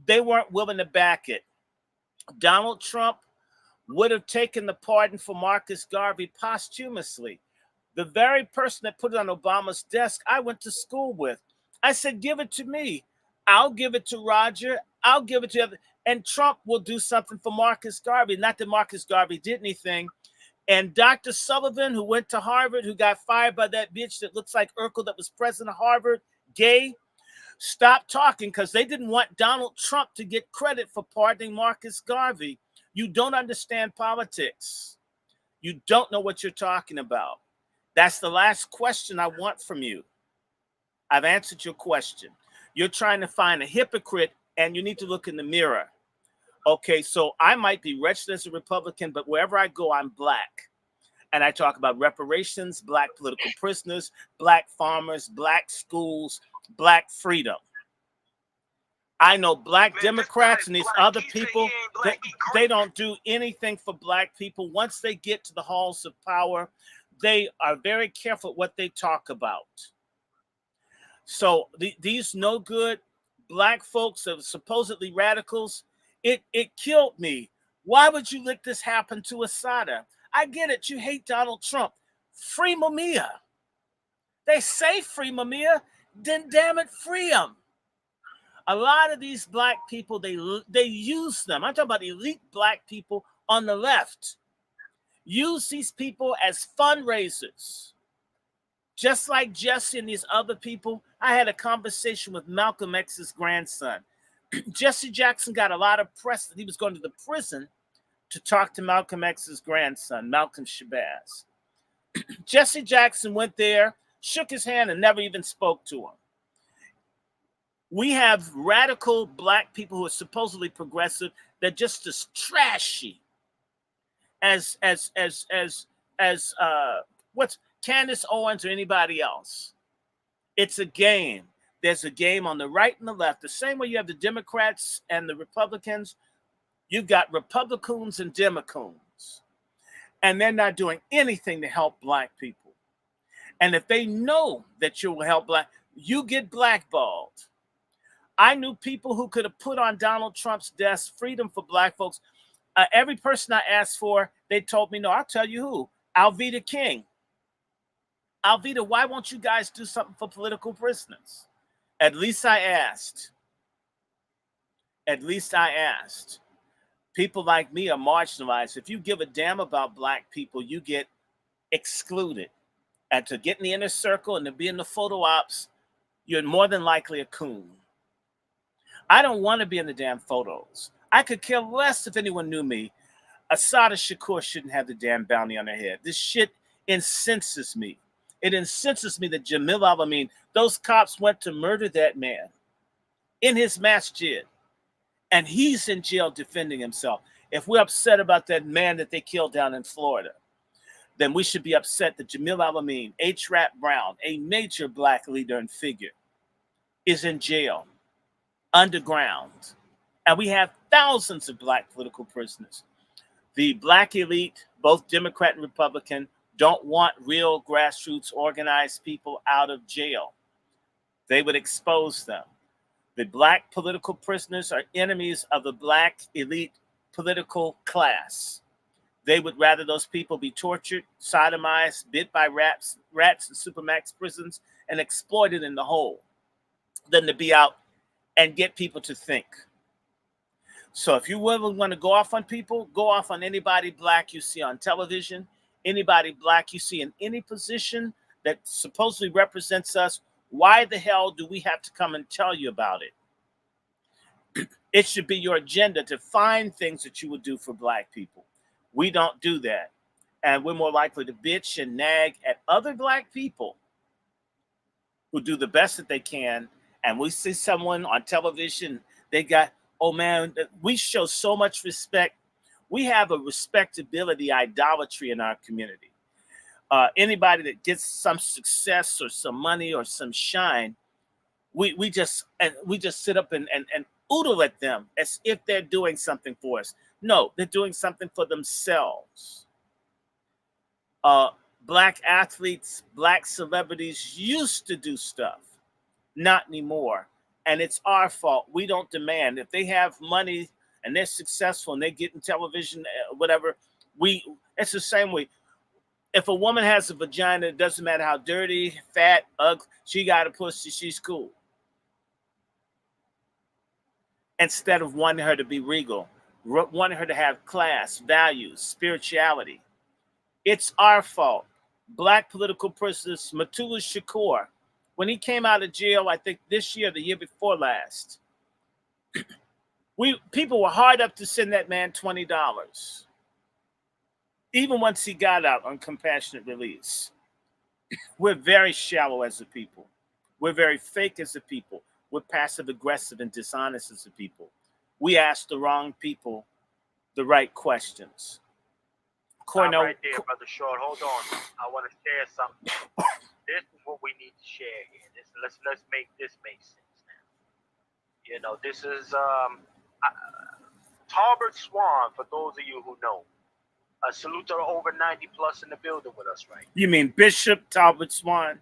they weren't willing to back it. Donald Trump would have taken the pardon for Marcus Garvey posthumously. The very person that put it on Obama's desk, I went to school with. I said, give it to me. I'll give it to Roger. I'll give it to other. And Trump will do something for Marcus Garvey. Not that Marcus Garvey did anything. And Dr. Sullivan, who went to Harvard, who got fired by that bitch that looks like Urkel that was president of Harvard, gay, stopped talking because they didn't want Donald Trump to get credit for pardoning Marcus Garvey. You don't understand politics. You don't know what you're talking about. That's the last question I want from you. I've answered your question. You're trying to find a hypocrite, and you need to look in the mirror. Okay, so I might be registered as a Republican, but wherever I go, I'm black. And I talk about reparations, black political prisoners, black farmers, black schools, black freedom. I know black Democrats and these other people, they don't do anything for black people. Once they get to the halls of power, they are very careful what they talk about. So these no good black folks are supposedly radicals. It killed me. Why would you let this happen to Asada? I get it. You hate Donald Trump. Free Mumia. They say free Mumia. Then damn it, free him. A lot of these black people, they use them. I'm talking about elite black people on the left. Use these people as fundraisers. Just like Jesse and these other people, I had a conversation with Malcolm X's grandson. Jesse Jackson got a lot of press that he was going to the prison to talk to Malcolm X's grandson, Malcolm Shabazz. Jesse Jackson went there, shook his hand, and never even spoke to him. We have radical black people who are supposedly progressive that just as trashy as what's Candace Owens or anybody else. It's a game. There's a game on the right and the left. The same way you have the Democrats and the Republicans, you've got Republicans and Democrats. And they're not doing anything to help black people. And if they know that you will help black, you get blackballed. I knew people who could have put on Donald Trump's desk freedom for black folks. Every person I asked for, they told me, no, I'll tell you who. Alveda King. Alveda, why won't you guys do something for political prisoners? At least I asked. At least I asked. People like me are marginalized. If you give a damn about black people, you get excluded. And to get in the inner circle and to be in the photo ops, you're more than likely a coon. I don't want to be in the damn photos. I could care less if anyone knew me. Assata Shakur shouldn't have the damn bounty on her head. This shit incenses me. It incenses me that Jamil Al-Amin, those cops went to murder that man in his masjid. And he's in jail defending himself. If we're upset about that man that they killed down in Florida, then we should be upset that Jamil Al-Amin, H. Rap Brown, a major black leader and figure, is in jail, underground. And we have thousands of black political prisoners. The black elite, both Democrat and Republican, don't want real grassroots organized people out of jail. They would expose them. The black political prisoners are enemies of the black elite political class. They would rather those people be tortured, sodomized, bit by rats in supermax prisons, and exploited in the hole than to be out and get people to think. So if you really want to go off on people, go off on anybody black you see on television, anybody black you see in any position that supposedly represents us. Why the hell do we have to come and tell you about it? It should be your agenda to find things that you would do for black people. We don't do that. And we're more likely to bitch and nag at other black people who do the best that they can. And we see someone on television, they got, oh man, we show so much respect. We have a respectability idolatry in our community. Anybody that gets some success or some money or some shine, we just sit up and oodle at them as if they're doing something for us. No, they're doing something for themselves. Black athletes, black celebrities used to do stuff, not anymore. And it's our fault. We don't demand. If they have money and they're successful and they get in television, whatever, it's the same way. If a woman has a vagina, it doesn't matter how dirty, fat, ugly, she got a pussy, she's cool. Instead of wanting her to be regal, wanting her to have class, values, spirituality. It's our fault. Black political prisoners, Matula Shakur, when he came out of jail, I think this year, the year before last, people were hard up to send that man $20. Even once he got out on compassionate release. We're very shallow as a people. We're very fake as a people. We're passive aggressive and dishonest as a people. We ask the wrong people the right questions. Cornell, right there, Brother Short. Hold on. I want to share something. This is what we need to share here. Let's make this make sense now. You know, this is Talbert Swan, for those of you who know. A salute to over 90 plus in the building with us, right? You mean Bishop Talbot Swan?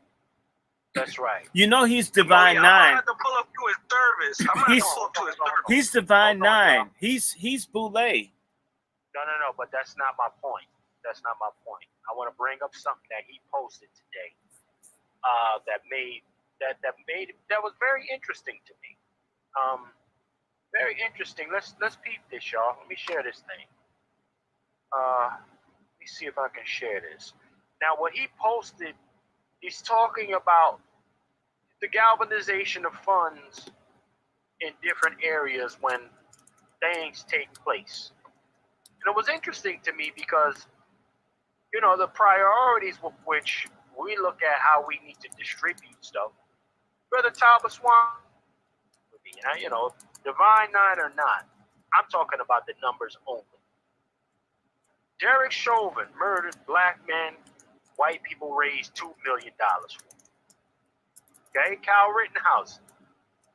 That's right. You know he's Divine Nine. I'm gonna have to pull up to his service. He's Divine Nine. He's Boulay. No, but that's not my point. That's not my point. I want to bring up something that he posted today. That was very interesting to me. Very interesting. Let's peep this, y'all. Let me share this thing. Let me see if I can share this. Now, what he posted, he's talking about the galvanization of funds in different areas when things take place. And it was interesting to me because, you know, the priorities with which we look at how we need to distribute stuff, whether Talbot Swan, you know, Divine Nine or not, I'm talking about the numbers only. Derek Chauvin murdered black men, white people raised $2 million for. Okay, Kyle Rittenhouse,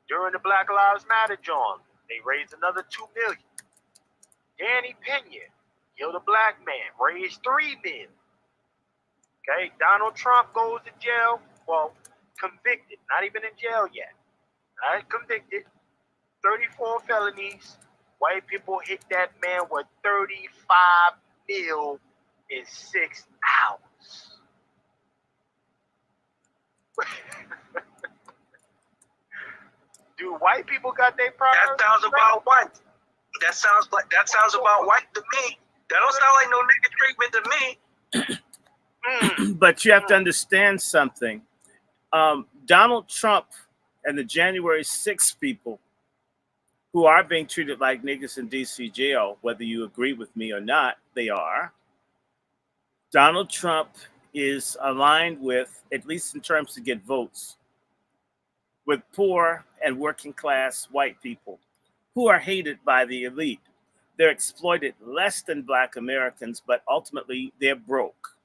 during the Black Lives Matter John, they raised another $2 million. Danny Pena killed a black man, raised $3 million. Okay, Donald Trump goes to jail, well, convicted, not even in jail yet. All right, convicted, 34 felonies. White people hit that man with 35 mil in 6 hours. Do white people got their priorities? That sounds about white. That sounds about white to me. That don't sound like no nigga treatment to me. But you have to understand something. Donald Trump and the January 6th people who are being treated like niggas in DC jail, whether you agree with me or not, they are. Donald Trump is aligned with, at least in terms to get votes, with poor and working class white people who are hated by the elite. They're exploited less than black Americans, but ultimately they're broke.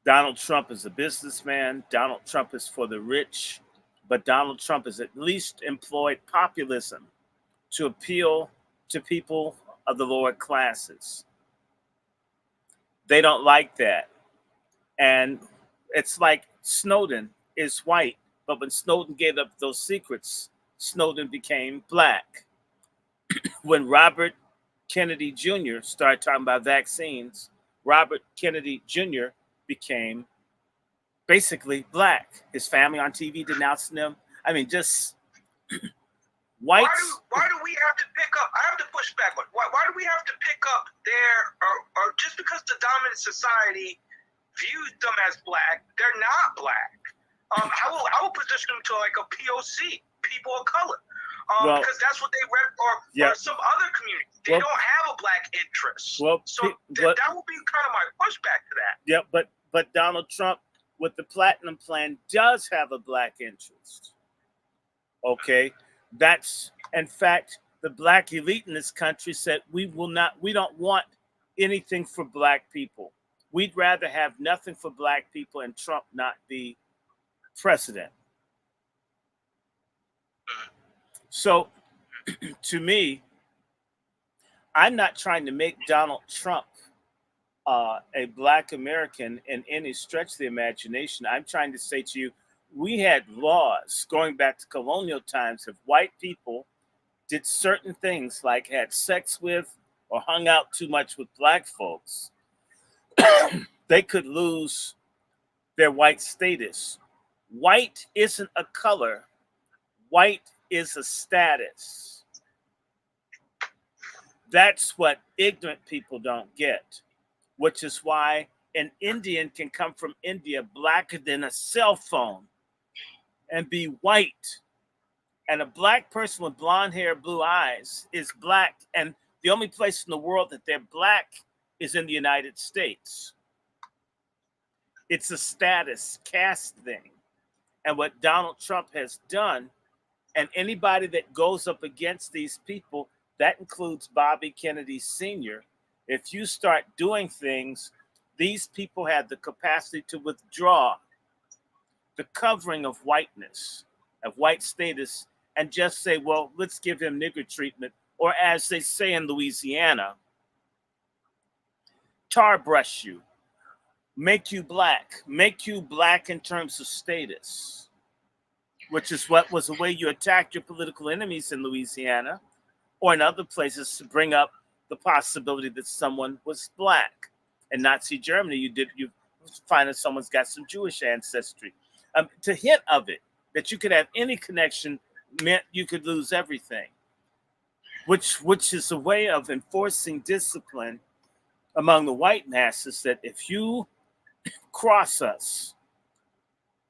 Donald Trump is a businessman. Donald Trump is for the rich, but Donald Trump has at least employed populism to appeal to people of the lower classes. They don't like that. And it's like Snowden is white, But when Snowden gave up those secrets, Snowden became black. When Robert Kennedy Jr. started talking about vaccines, Robert Kennedy Jr. became basically black. His family on TV denouncing him. I mean, just whites. Why do we have to pick up? I have to push back. Why do we have to pick up or just because the dominant society views them as black, they're not black. I will position them to like a POC, people of color. Because that's what they read, or some other community. They don't have a black interest. Well, so that will be kind of my pushback to that. Yeah, but Donald Trump with the Platinum Plan does have a black interest. Okay, that's in fact the black elite in this country said we don't want anything for black people. We'd rather have nothing for black people and Trump not be president. So, to me, I'm not trying to make Donald Trump a black American in any stretch of the imagination. I'm trying to say to you, we had laws going back to colonial times. If white people did certain things like had sex with or hung out too much with black folks, they could lose their white status. White isn't a color. White is a status. That's what ignorant people don't get, which is why an Indian can come from India blacker than a cell phone and be white. And a black person with blonde hair, blue eyes is black. And the only place in the world that they're black is in the United States. It's a status caste thing. And what Donald Trump has done, and anybody that goes up against these people, that includes Bobby Kennedy Sr., if you start doing things, these people have the capacity to withdraw the covering of whiteness, of white status, and just say, well, let's give him nigger treatment, or as they say in Louisiana, tar brush you, make you black in terms of status, which is what was the way you attacked your political enemies in Louisiana or in other places to bring up the possibility that someone was black. In Nazi Germany, you find that someone's got some Jewish ancestry. To hint of it, that you could have any connection meant you could lose everything, which is a way of enforcing discipline among the white masses that if you cross us,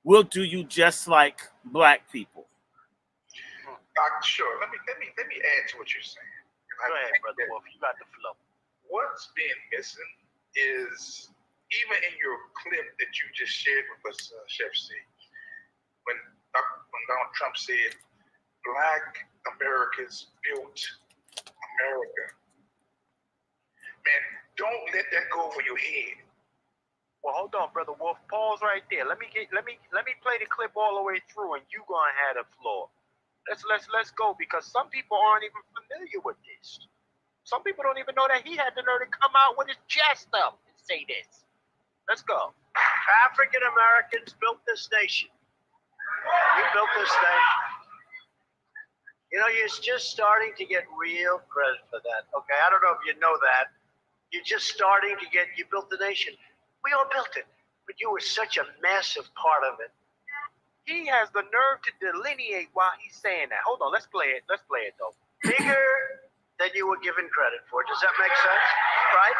we'll do you just like black people. Sure. Let me add to what you're saying. Go ahead, Brother Wolf. You got the flow. What's being missing is, even in your clip that you just shared with us, Chef C, when Donald Trump said, Black Americans built America. Man, don't let that go over your head. Well, hold on, Brother Wolf. Pause right there. Let me play the clip all the way through, and you gonna have the floor. Let's go, because some people aren't even familiar with this. Some people don't even know that he had the nerve to come out with his chest up and say this. Let's go. African Americans built this nation. You built this nation. You know, you're just starting to get real credit for that. Okay, I don't know if you know that. You're just starting to get, you built the nation. We all built it, but you were such a massive part of it. He has the nerve to delineate while he's saying that. Hold on, let's play it. Let's play it, though. Bigger than you were given credit for. Does that make sense? Right?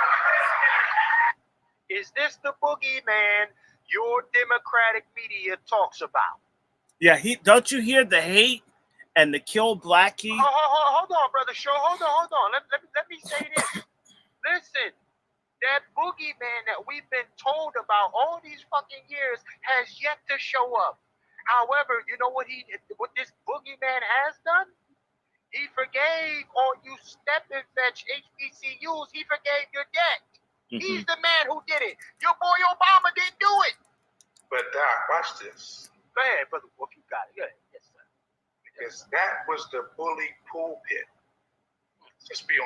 Is this the boogeyman your Democratic media talks about? Yeah, don't you hear the hate and the kill Blackie? Hold on, Brother Shaw. Hold on. Let me say this. Listen, that boogeyman that we've been told about all these fucking years has yet to show up. However, you know what this boogeyman has done? He forgave all you step and fetch HBCUs. He forgave your debt. Mm-hmm. He's the man who did it. Your boy Obama didn't do it. But Doc, watch this. Go ahead, Brother Wolf. You got it. Go ahead. Yes, sir. Because that was the bully pulpit. Since we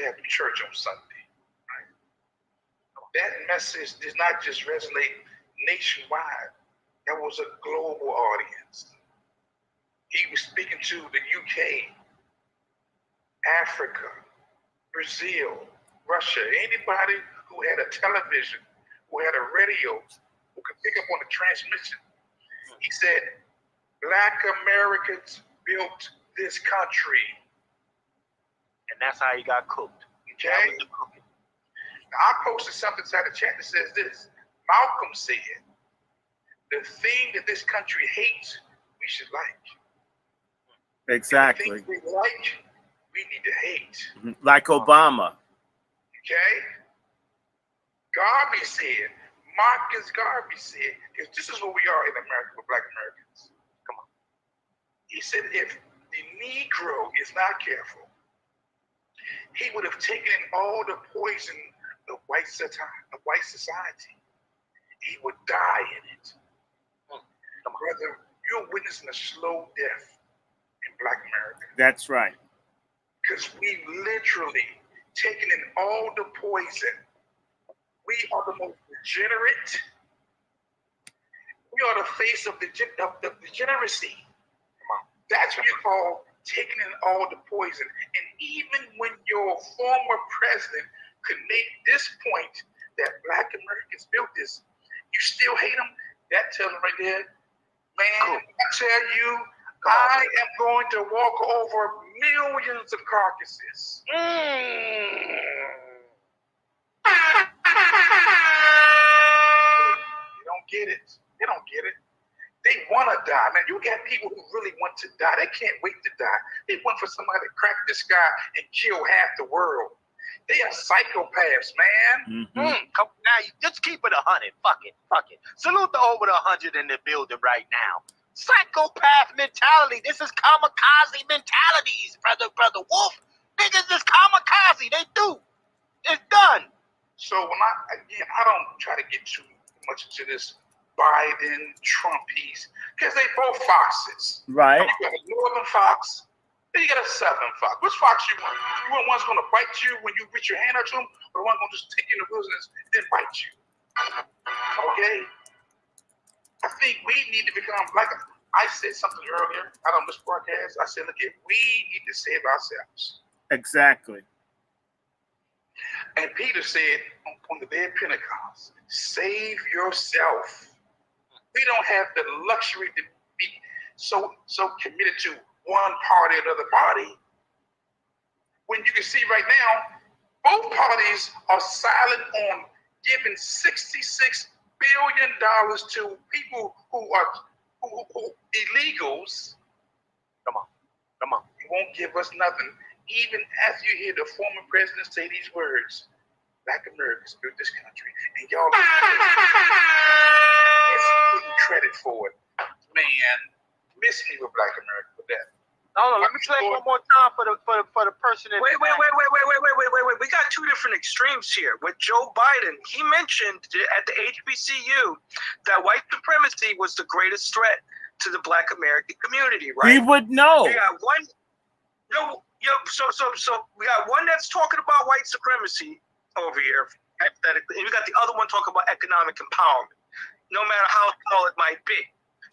have the church on Sunday, right? That message does not just resonate nationwide. That was a global audience. He was speaking to the UK, Africa, Brazil, Russia, anybody who had a television, who had a radio, who could pick up on the transmission. He said, Black Americans built this country. And that's how he got cooked. Okay? That was the cooking. Now, I posted something inside the chat that says this. Malcolm said, the thing that this country hates, we should like. Exactly. The thing we like, we need to hate. Like Obama. Okay? Garvey said, Marcus Garvey said, because this is what we are in America with Black Americans. Come on. He said, if the Negro is not careful, he would have taken in all the poison of white society. He would die in it. Brother, you're witnessing a slow death in Black America. That's right. Because we literally taken in all the poison. We are the most degenerate. We are the face of the degeneracy. That's what you call taking in all the poison. And even when your former president could make this point that Black Americans built this, you still hate them? That tells them right there, man, I tell you, I am going to walk over millions of carcasses. They don't get it. They don't get it. They want to die, man. You got people who really want to die. They can't wait to die. They want for somebody to crack the sky and kill half the world. They are psychopaths, man. Now, you just keep it 100. Fuck it. Salute the over the 100 in the building right now. Psychopath mentality. This is kamikaze mentalities, brother Wolf. Niggas is kamikaze. They do. It's done. So when I don't try to get too much into this Biden, Trump piece, because they both foxes. Right. You got a northern fox, then you got a southern fox. Which fox you want? You want one's going to bite you when you reach your hand out to them, or the one's going to just take you in the wilderness and then bite you? Okay? I think we need to become, like I said something earlier out on this broadcast, I said, look, we need to save ourselves. Exactly. And Peter said on the day of Pentecost, save yourself. We don't have the luxury to be so committed to one party or another party. When you can see right now, both parties are silent on giving $66 billion to people who are illegals. Come on. He won't give us nothing. Even after you hear the former president say these words, Black Americans built this country, and y'all getting credit for it. Man, miss me with Black America for that. Hold on, let me play one more time for the person. Wait. We got two different extremes here. With Joe Biden, he mentioned at the HBCU that white supremacy was the greatest threat to the Black American community, right? He would know. We got one. So we got one that's talking about white supremacy over here, hypothetically, and we got the other one talking about economic empowerment, no matter how small it might be.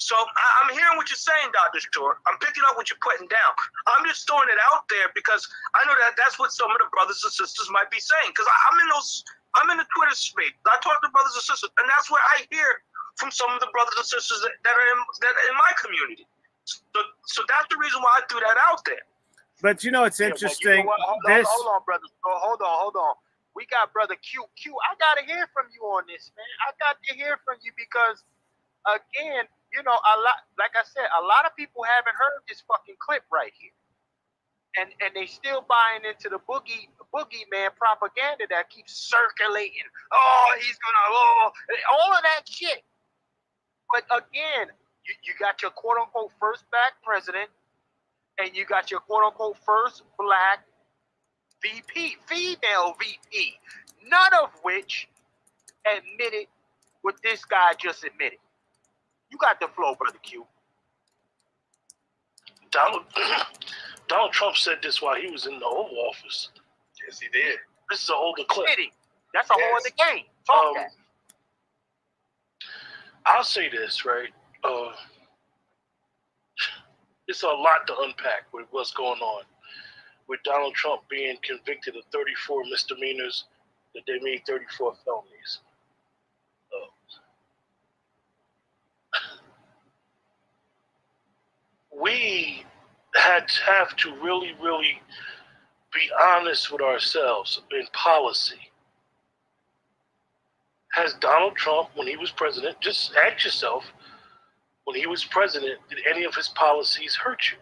So I'm hearing what you're saying, Dr. Short. I'm picking up what you're putting down. I'm just throwing it out there because I know that's what some of the brothers and sisters might be saying. Because I'm in the Twitter space. I talk to brothers and sisters, and that's what I hear from some of the brothers and sisters that are in my community. So that's the reason why I threw that out there. But you know, it's interesting. Hold on, brother. Hold on. We got brother Q. I gotta hear from you on this, man. I got to hear from you because, again, you know, a lot. Like I said, a lot of people haven't heard this fucking clip right here, and they still buying into the boogeyman propaganda that keeps circulating. Oh, he's gonna all of that shit. But again, you got your quote unquote first black president. And you got your quote-unquote first black VP, female VP, none of which admitted what this guy just admitted. You got the flow, Brother Q. Donald Trump said this while he was in the Oval Office. Yes, he did. This is an older clip. That's a whole other game. Talk that. I'll say this, right? it's a lot to unpack with what's going on with Donald Trump being convicted of 34 misdemeanors that they made 34 felonies. We have to really, really be honest with ourselves in policy. Has Donald Trump, when he was president, just ask yourself, when he was president, did any of his policies hurt you?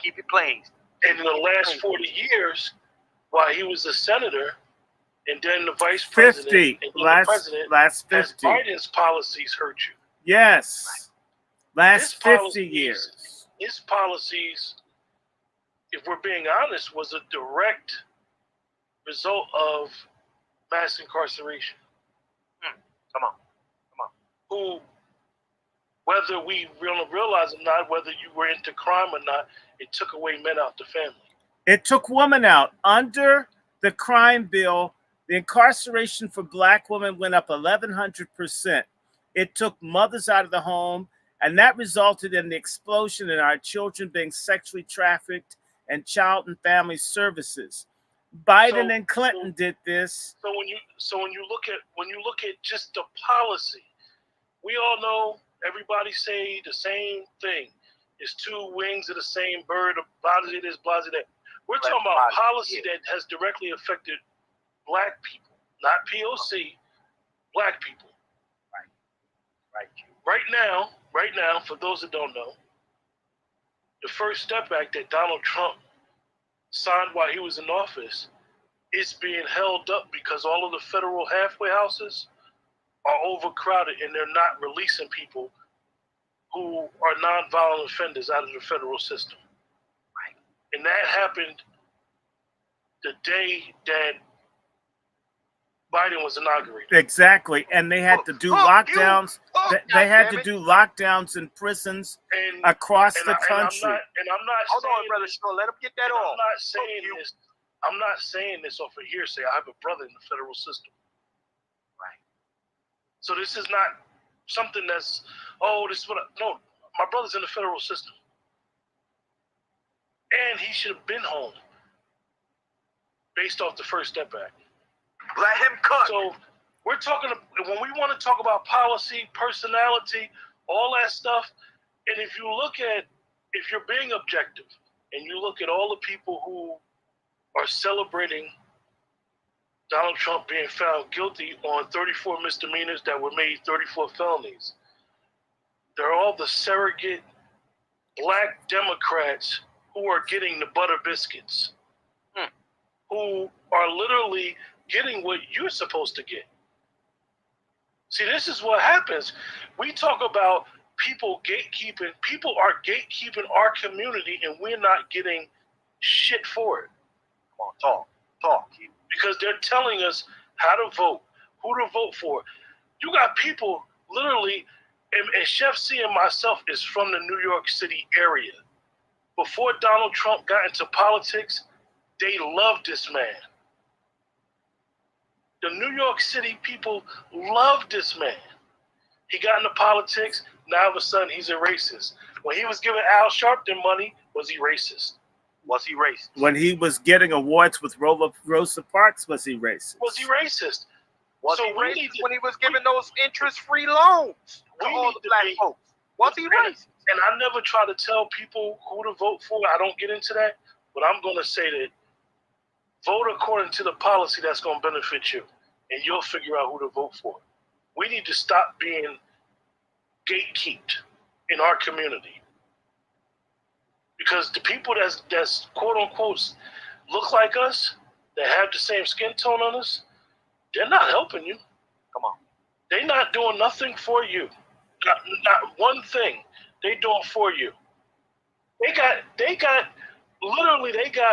Keep it plain. And in the last 40 years, while he was a senator and then the vice president, 50. and then the president, last has 50. Biden's policies hurt you? Yes. Last His 50 policies- years. His policies, if we're being honest, was a direct result of mass incarceration. Come on. Who, whether we realize or not, whether you were into crime or not, it took away men out the family. It took women out. Under the crime bill, the incarceration for black women went up 1,100%. It took mothers out of the home, and that resulted in the explosion in our children being sexually trafficked and child and family services. Biden and Clinton did this. So when you look at just the policy, we all know, everybody say the same thing. It's two wings of the same bird, blah this, blah that. We're talking about policy that has directly affected black people, not POC, black people. Right now, for those that don't know, the First Step Act that Donald Trump signed while he was in office is being held up because all of the federal halfway houses are overcrowded and they're not releasing people who are nonviolent offenders out of the federal system. Right. And that happened the day that Biden was inaugurated. Exactly. And they had to do lockdowns. They had to do lockdowns in prisons across the country. I'm not Hold saying on, brother Shaw. Let him get that off. I'm not saying this off of hearsay. I have a brother in the federal system. Right. So this is not something that's, no, my brother's in the federal system. And he should have been home based off the First Step Act. Let him cook. So we're talking, when we want to talk about policy, personality, all that stuff, and if you're being objective, and you look at all the people who are celebrating Donald Trump being found guilty on 34 misdemeanors that were made 34 felonies, they're all the surrogate black Democrats who are getting the butter biscuits, who are literally getting what you're supposed to get. See, this is what happens. We talk about people gatekeeping. People are gatekeeping our community, and we're not getting shit for it. Come on, talk. Because they're telling us how to vote, who to vote for. You got people literally, and Chef C and myself is from the New York City area. Before Donald Trump got into politics, they loved this man. The New York City people loved this man. He got into politics, now all of a sudden he's a racist. When he was giving Al Sharpton money, was he racist? Was he racist? When he was getting awards with Rosa Parks, was he racist? Was he racist? Was he racist when he was giving those interest-free loans to all the black folks? Was he racist? And I never try to tell people who to vote for. I don't get into that. But I'm going to say that vote according to the policy that's going to benefit you, and you'll figure out who to vote for. We need to stop being gatekeeped in our community. Because the people that's quote unquote look like us, that have the same skin tone on us, they're not helping you. Come on. They're not doing nothing for you. Not one thing they doing for you. They got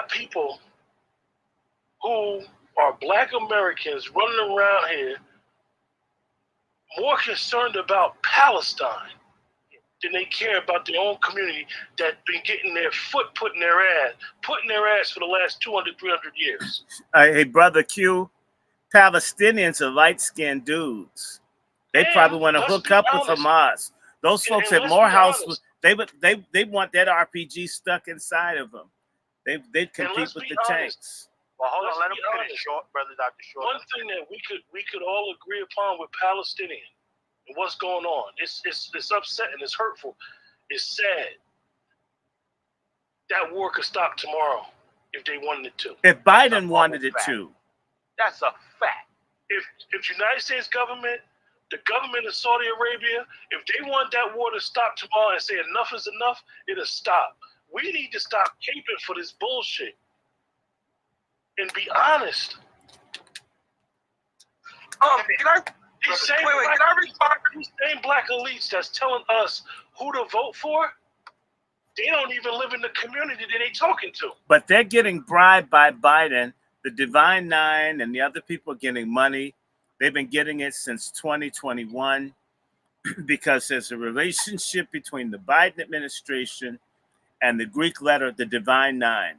people who are black Americans running around here more concerned about Palestine than they care about their own community that been getting their foot put in their ass for the last 200, 300 years. Hey, Brother Q, Palestinians are light-skinned dudes. They probably want to hook up with Hamas. Those folks And at let's be Morehouse, honest. they want that RPG stuck inside of them. They'd compete let's with be the honest. tanks. Well, hold Let's on. Let him be finish, honest. Short, brother Dr. Short. One thing that we could all agree upon with Palestinian and what's going on, it's upsetting, it's hurtful, it's sad. That war could stop tomorrow if they wanted it to. If Biden wanted it to. That's a fact. If United States government, the government of Saudi Arabia, if they want that war to stop tomorrow and say enough is enough, it'll stop. We need to stop caping for this bullshit and be honest. These same black elites that's telling us who to vote for, they don't even live in the community that they talking to. But they're getting bribed by Biden. The Divine Nine and the other people are getting money. They've been getting it since 2021 because there's a relationship between the Biden administration and the Greek letter, the Divine Nine.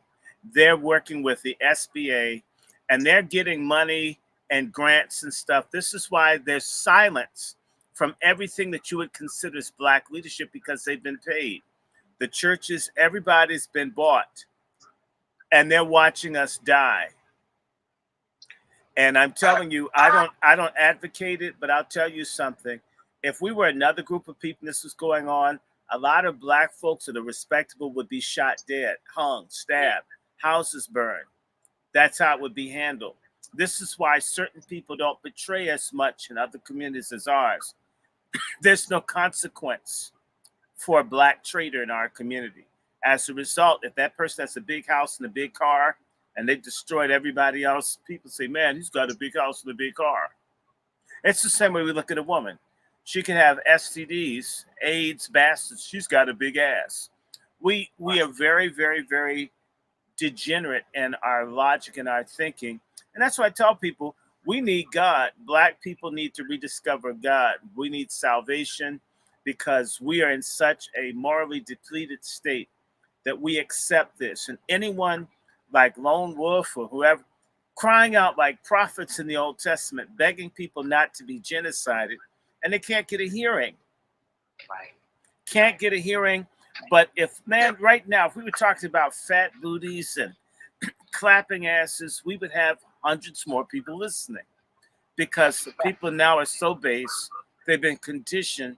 They're working with the SBA and they're getting money and grants and stuff. This is why there's silence from everything that you would consider as black leadership because they've been paid. The churches, everybody's been bought and they're watching us die. And I'm telling you, I don't advocate it, but I'll tell you something. If we were another group of people and this was going on, a lot of black folks that are respectable would be shot dead, hung, stabbed, houses burned. That's how it would be handled. This is why certain people don't betray as much in other communities as ours. There's no consequence for a black traitor in our community. As a result, if that person has a big house and a big car and they've destroyed everybody else, people say, man, he's got a big house and a big car. It's the same way we look at a woman. She can have STDs, AIDS, bastards. She's got a big ass. We are very, very, very degenerate in our logic and our thinking. And that's why I tell people, we need God. Black people need to rediscover God. We need salvation because we are in such a morally depleted state that we accept this. And anyone like Lone Wolf or whoever, crying out like prophets in the Old Testament, begging people not to be genocided, and they can't get a hearing. Right. Can't get a hearing. But if, man, right now, if we were talking about fat booties and clapping asses, we would have hundreds more people listening because the people now are so base, they've been conditioned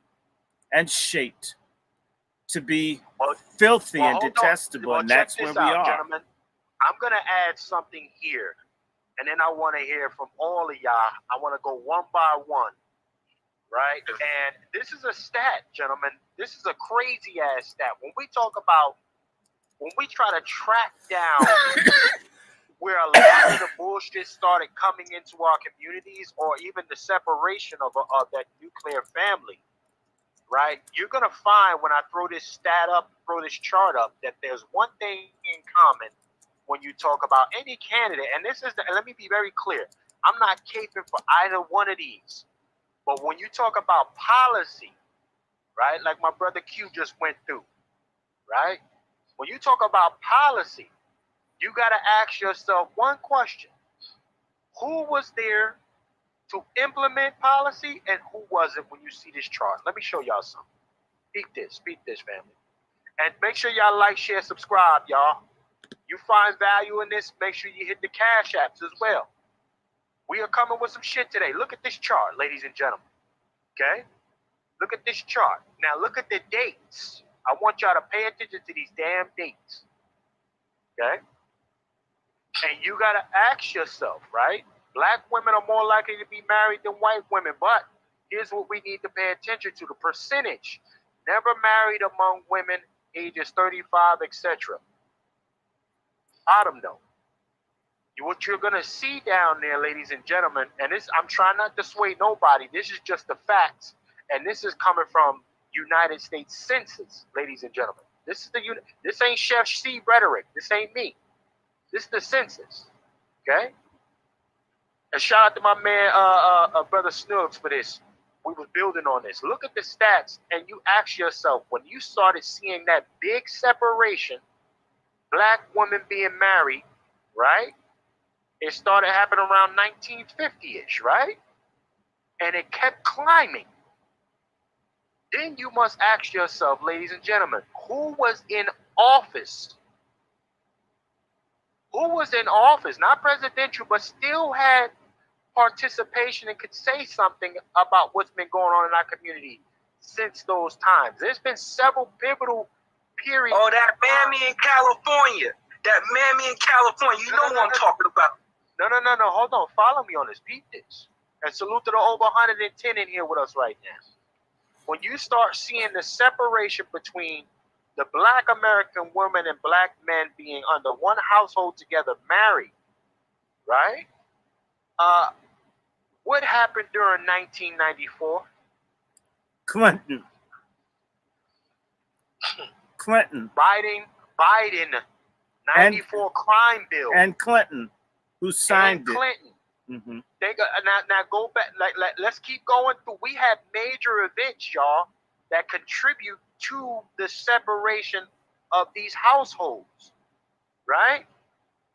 and shaped to be filthy and detestable, and that's where we are. Gentlemen. I'm going to add something here, and then I want to hear from all of y'all. I want to go one by one, right? And this is a stat, gentlemen. This is a crazy-ass stat. When we try to track down where a lot of the bullshit started coming into our communities or even the separation of that nuclear family, right? You're going to find when I throw this stat up, throw this chart up, that there's one thing in common when you talk about any candidate. And let me be very clear. I'm not caping for either one of these. But when you talk about policy, right, like my brother Q just went through, right? When you talk about policy, you got to ask yourself one question. Who was there to implement policy and who wasn't when you see this chart? Let me show y'all something. Speak this, family. And make sure y'all like, share, subscribe, y'all. You find value in this, make sure you hit the cash apps as well. We are coming with some shit today. Look at this chart, ladies and gentlemen. Okay? Look at this chart. Now look at the dates. I want y'all to pay attention to these damn dates. Okay? And you got to ask yourself, right? Black women are more likely to be married than white women, but here's what we need to pay attention to. The percentage. Never married among women ages 35, etc. Bottom though. What you're going to see down there, ladies and gentlemen, and this, I'm trying not to sway nobody. This is just the facts. And this is coming from United States Census, ladies and gentlemen. This ain't Chef C rhetoric. This ain't me. This is the census. Okay? And shout out to my man, Brother Snooks for this. We was building on this. Look at the stats and you ask yourself, when you started seeing that big separation, black women being married, right? It started happening around 1950-ish, right? And it kept climbing. then you must ask yourself, ladies and gentlemen, who was in office? Who was in office, not presidential, but still had participation and could say something about what's been going on in our community since those times? There's been several pivotal periods. Oh, that mammy in California. That mammy in California. You know what I'm talking about. No. Hold on. Follow me on this. Beat this. And salute to the over 110 in here with us right now. When you start seeing the separation between the black American woman and black men being under one household together, married, right? What happened during 1994? Clinton. Biden, 94 crime bill. And Clinton, who signed it. Clinton. Mm-hmm. They go, now go back. Let's keep going through. We have major events, y'all, that contribute to the separation of these households, right?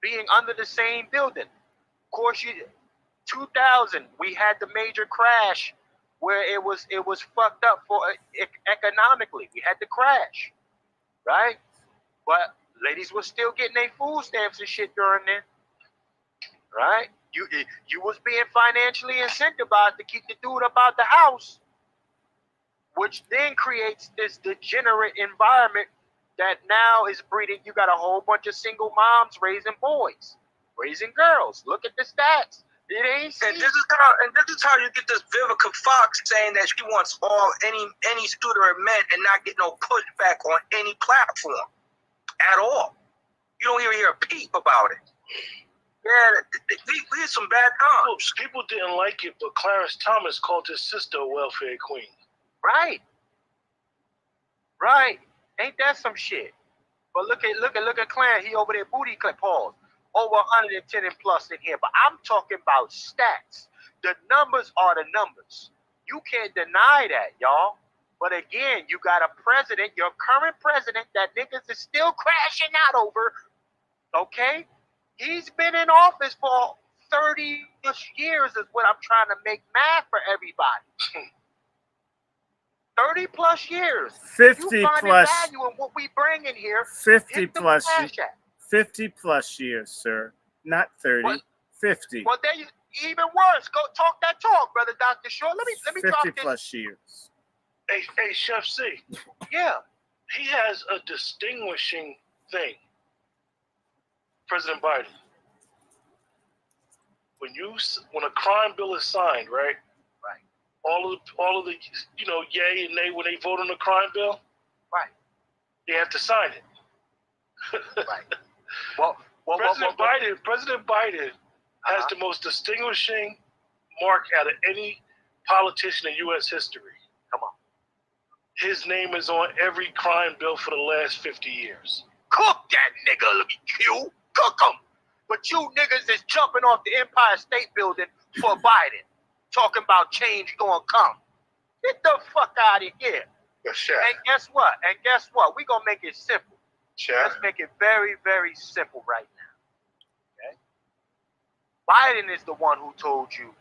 Being under the same building. Of course, 2000, we had the major crash where it was fucked up for economically. We had the crash, right? But ladies were still getting their food stamps and shit during then, right? You was being financially incentivized to keep the dude up out the house, which then creates this degenerate environment that now is breeding. You got a whole bunch of single moms raising boys, raising girls. Look at the stats. It ain't. And this is how you get this Vivica Fox saying that she wants any scooter men and not get no pushback on any platform at all. You don't even hear a peep about it. Yeah, we had some bad times. People didn't like it, but Clarence Thomas called his sister a welfare queen. Right. Ain't that some shit? But look at Clarence. He over there booty clip pause. Over 110 and plus in here. But I'm talking about stats. The numbers are the numbers. You can't deny that, y'all. But again, you got a president, your current president, that niggas is still crashing out over. Okay? He's been in office for 30 years is what I'm trying to make math for everybody. 30 plus years. 50 you plus. Value in what we bring in here. 50 plus. 50 plus years, sir. Not 30. What? 50. Well, there you even worse. Go talk that talk, brother Dr. Short. Let me 50 drop this. plus years. Hey, Chef C. Yeah. He has a distinguishing thing. President Biden. When a crime bill is signed, right? Right. All of the yay and nay when they vote on the crime bill, right? They have to sign it. Right. Well, President Biden has the most distinguishing mark out of any politician in U.S. history. Come on. His name is on every crime bill for the last 50 years. Cook that nigga, let me kill. Cook him. But you niggas is jumping off the Empire State Building for Biden. Talking about change gonna come. Get the fuck out of here. And guess what? We're gonna make it simple. Let's make it very, very simple right now. Okay? Biden is the one who told you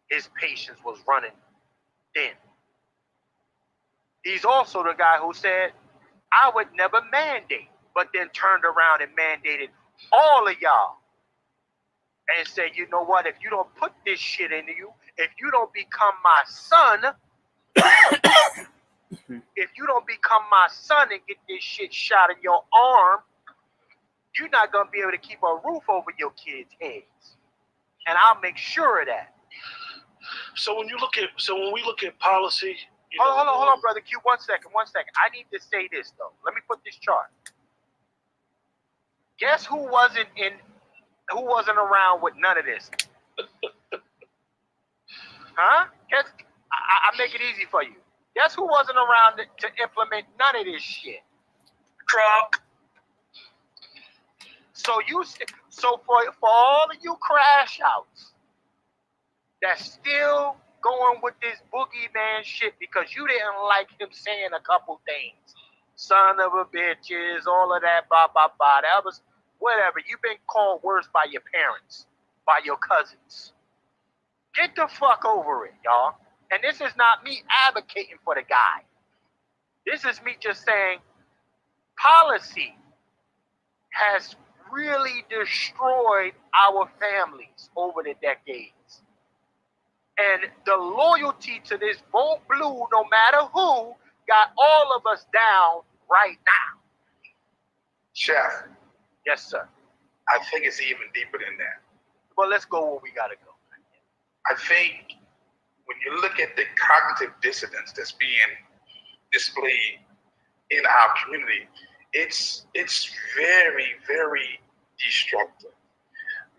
his patience was running thin. He's also the guy who said, I would never mandate, but then turned around and mandated all of y'all and said, you know what, if you don't put this shit into you, if you don't become my son, if you don't become my son and get this shit shot in your arm, you're not going to be able to keep a roof over your kids' heads. And I'll make sure of that. So when we look at policy, hold on, brother Q. One second. I need to say this though. Let me put this chart. Guess who wasn't around with none of this? Huh? Guess I make it easy for you. Guess who wasn't around to implement none of this shit? Trump. So for all of you crash outs that's still going with this boogeyman shit because you didn't like him saying a couple things. Son of a bitches, all of that, blah, blah, blah. That was whatever. You've been called worse by your parents, by your cousins. Get the fuck over it, y'all. And this is not me advocating for the guy. This is me just saying policy has really destroyed our families over the decades. And the loyalty to this vote blue, no matter who, got all of us down right now. Chef, Yes, sir. I think it's even deeper than that. Well, let's go where we gotta go. I think when you look at the cognitive dissonance that's being displayed in our community, it's very, very destructive.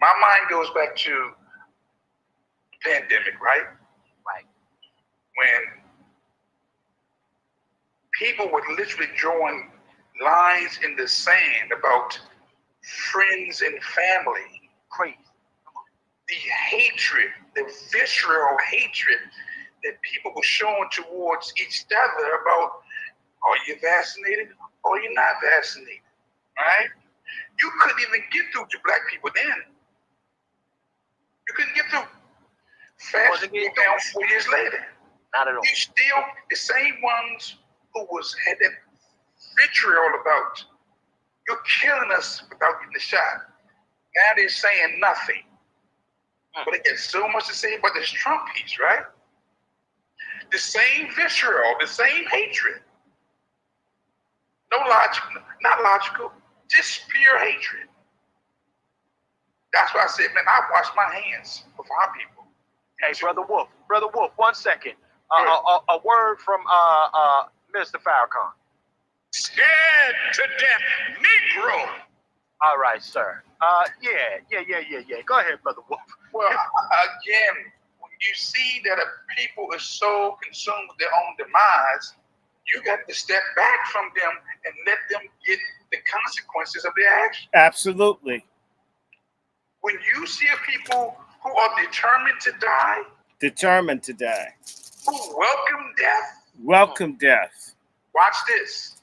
My mind goes back to the pandemic, right? Right. When people were literally drawing lines in the sand about friends and family. Crazy. The hatred, the visceral hatred that people were showing towards each other about, are you vaccinated or you're not vaccinated, right? You couldn't even get through to black people then. You couldn't get through. Fast forward down 4 years later. Not at all. You still, the same ones who had that vitriol about, you're killing us without getting the shot. Now they're saying nothing. But they got so much to say about this Trump piece, right? The same vitriol, the same hatred. No logic, not logical, just pure hatred. That's why I said, man, I wash my hands before our people. Hey, Brother Wolf, 1 second. A word from Mr. Falcon. Scared to death, Negro. All right, sir. Yeah. Go ahead, Brother Wolf. Well, again, when you see that a people is so consumed with their own demise, you got to step back from them and let them get the consequences of their actions. Absolutely. When you see a people who are determined to die, who welcome death, watch this.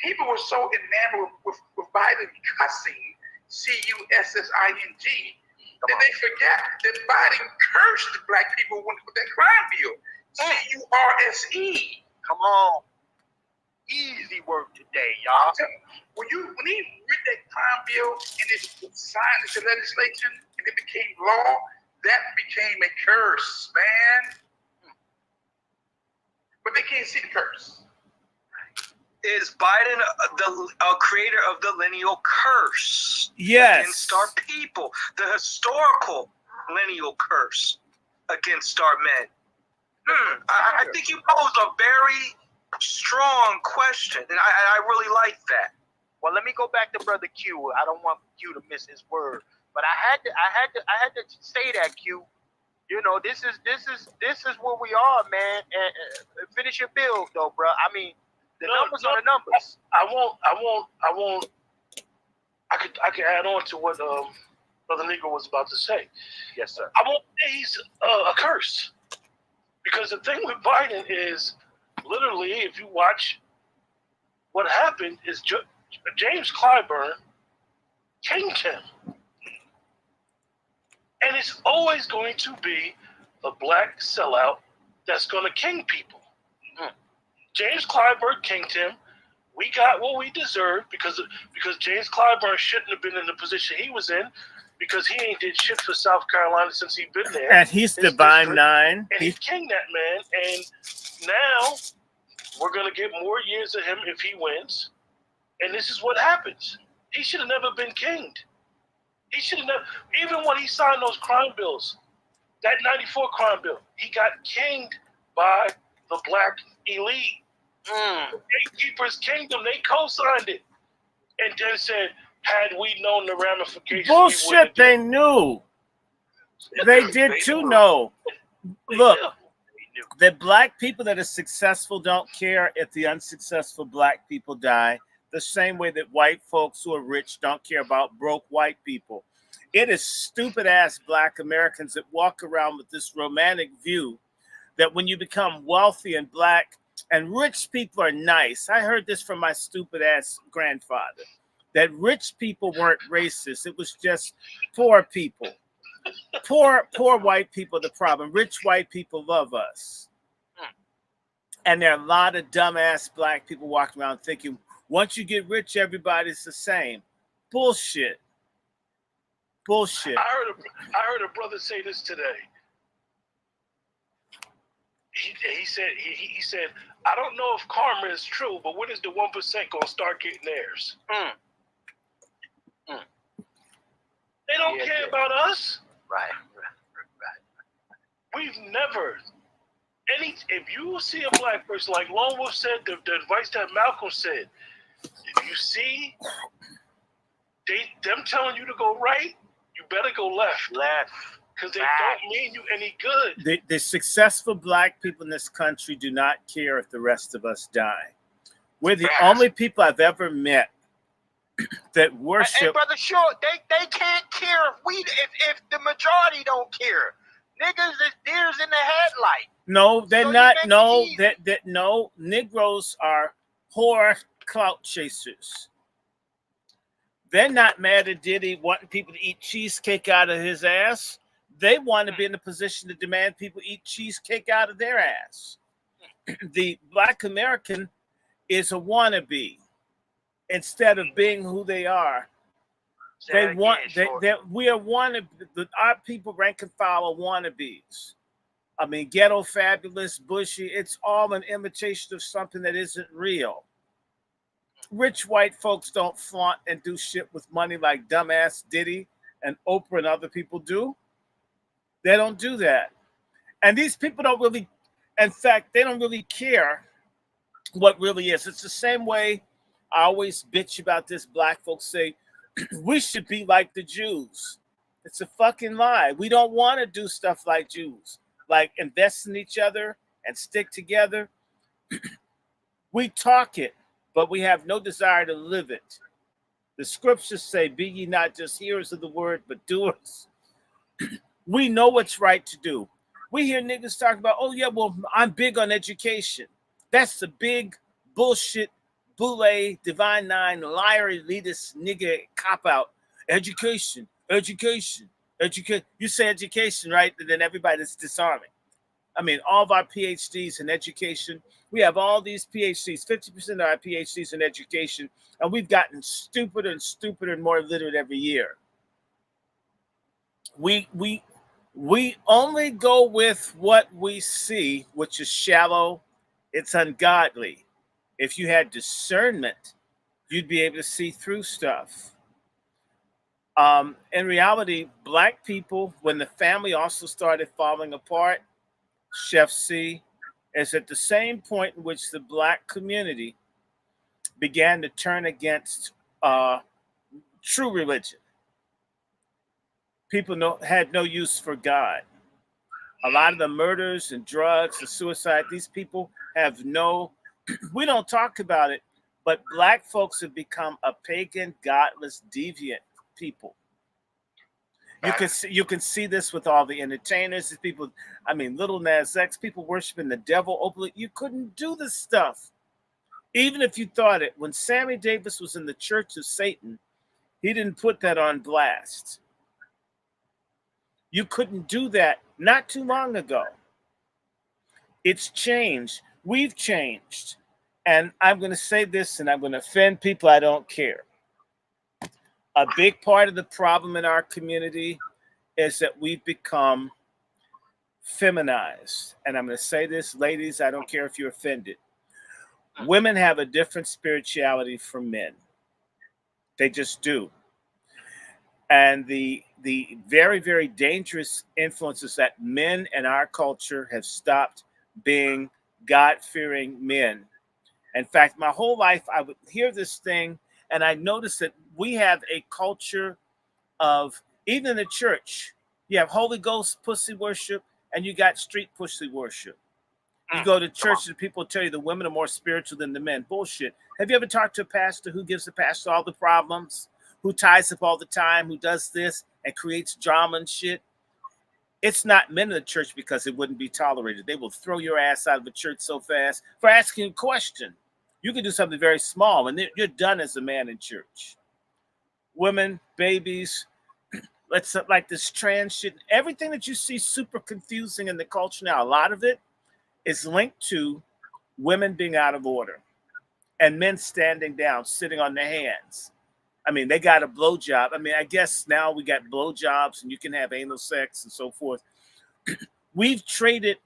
People were so enamored with Biden cussing, C-U-S-S-I-N-G, that they forgot that Biden cursed the black people with that crime bill, C-U-R-S-E. Come on. Easy work today, y'all. When he read that crime bill and it was signed into legislation and it became law, that became a curse, man. But they can't see the curse. Is Biden the creator of the lineal curse? Yes. Against our people, the historical lineal curse against our men. I think you posed a very strong question, and I really like that. Well, let me go back to Brother Q. I don't want Q to miss his word, but I had to say that, Q. You know, this is where we are, man. And finish your build, though, bro. I mean, the numbers are the numbers. I won't. I can add on to what Brother Negro was about to say. Yes, sir. I won't say he's a curse, because the thing with Biden is, literally, if you watch what happened, is James Clyburn came to him. And it's always going to be a black sellout that's going to king people. James Clyburn kinged him. We got what we deserved because James Clyburn shouldn't have been in the position he was in, because he ain't did shit for South Carolina since he's been there. And he's Divine Nine. And he kinged that man. And now we're going to get more years of him if he wins. And this is what happens. He should have never been kinged. He should have never, even when he signed those crime bills, that 94 crime bill, he got kinged by the black elite. The gatekeepers kingdom, they co-signed it. And then said, had we known the ramifications, bullshit, they knew. They did too know. Look, the black people that are successful don't care if the unsuccessful black people die, the same way that white folks who are rich don't care about broke white people. It is stupid ass black Americans that walk around with this romantic view that when you become wealthy and black, and rich people are nice. I heard this from my stupid ass grandfather, that rich people weren't racist. It was just poor people. Poor white people are the problem. Rich white people love us. And there are a lot of dumbass black people walking around thinking, once you get rich, everybody's the same. Bullshit. Bullshit. I heard a brother say this today. He said, I don't know if karma is true, but when is the 1% gonna start getting theirs? They don't care about us. Right. We've never if you see a black person, like Lone Wolf said, the advice that Malcolm said, if you see them telling you to go right, you better go left. Because they don't mean you any good. The successful black people in this country do not care if the rest of us die. We're the only people I've ever met that worship. Hey, Brother Short, they can't care if the majority don't care. Niggas is deers in the headlight. No, they're So not. No, no. Negroes are whore clout chasers. They're not mad at Diddy wanting people to eat cheesecake out of his ass. They want to be in a position to demand people eat cheesecake out of their ass. The black American is a wannabe instead of being who they are. We are wannabe. Our people rank and file are wannabes. I mean, ghetto, fabulous, bushy. It's all an imitation of something that isn't real. Rich white folks don't flaunt and do shit with money like dumbass Diddy and Oprah and other people do. They don't do that. And these people don't really, in fact, they don't really care what really is. It's the same way I always bitch about this. Black folks say, we should be like the Jews. It's a fucking lie. We don't want to do stuff like Jews, like invest in each other and stick together. We talk it, but we have no desire to live it. The scriptures say, be ye not just hearers of the word, but doers. We know what's right to do. We hear niggas talk about, oh yeah, well, I'm big on education. That's the big bullshit, boule, divine nine, liar, elitist, nigga cop-out. Education. You say education, right? And then everybody's disarming. I mean, all of our PhDs in education, we have all these PhDs, 50% of our PhDs in education, and we've gotten stupider and stupider and more illiterate every year. We only go with what we see, which is shallow. It's ungodly. If you had discernment, you'd be able to see through stuff. In reality, black people, when the family also started falling apart, Chef C, is at the same point in which the black community began to turn against true religion. People had no use for God. A lot of the murders and drugs and suicide, these people have no, we don't talk about it, but black folks have become a pagan, godless, deviant people. You can see this with all the entertainers, these people, I mean, Little Nas X, people worshiping the devil openly. You couldn't do this stuff. Even if you thought it, when Sammy Davis was in the Church of Satan, he didn't put that on blast. You couldn't do that not too long ago. It's changed. We've changed. And I'm going to say this, and I'm going to offend people. I don't care. A big part of the problem in our community is that we've become feminized. And I'm going to say this, ladies, I don't care if you're offended. Women have a different spirituality from men. They just do. And the very, very dangerous influences that men in our culture have stopped being God-fearing men. In fact, my whole life, I would hear this thing, and I noticed that we have a culture of, even in the church, you have Holy Ghost pussy worship, and you got street pussy worship. You go to church and people tell you the women are more spiritual than the men. Bullshit. Have you ever talked to a pastor who gives the pastor all the problems, who ties up all the time, who does this and creates drama and shit? It's not men in the church because it wouldn't be tolerated. They will throw your ass out of the church so fast for asking a question. You can do something very small and you're done as a man in church. Women, babies, let's like this trans shit. Everything that you see super confusing in the culture now, a lot of it is linked to women being out of order, and men standing down, sitting on their hands. I mean, they got a blowjob. I mean, I guess now we got blowjobs and you can have anal sex and so forth. We've traded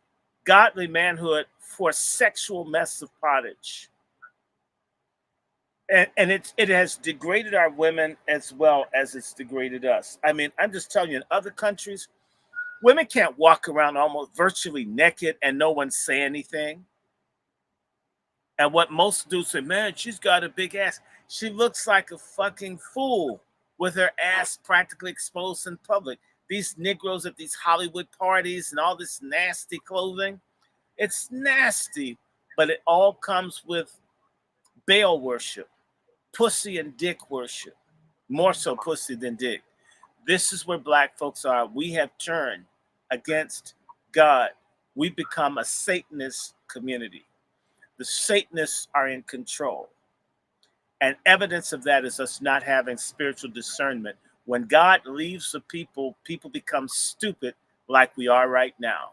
godly manhood for sexual mess of pottage. And it has degraded our women as well as it's degraded us. I mean, I'm just telling you, in other countries, women can't walk around almost virtually naked and no one say anything. And what most do say, man, she's got a big ass. She looks like a fucking fool with her ass practically exposed in public. These Negroes at these Hollywood parties and all this nasty clothing, it's nasty, but it all comes with Baal worship, pussy and dick worship, more so pussy than dick. This is where black folks are. We have turned against God. We become a Satanist community. The Satanists are in control. And evidence of that is us not having spiritual discernment. When God leaves the people, people become stupid like we are right now.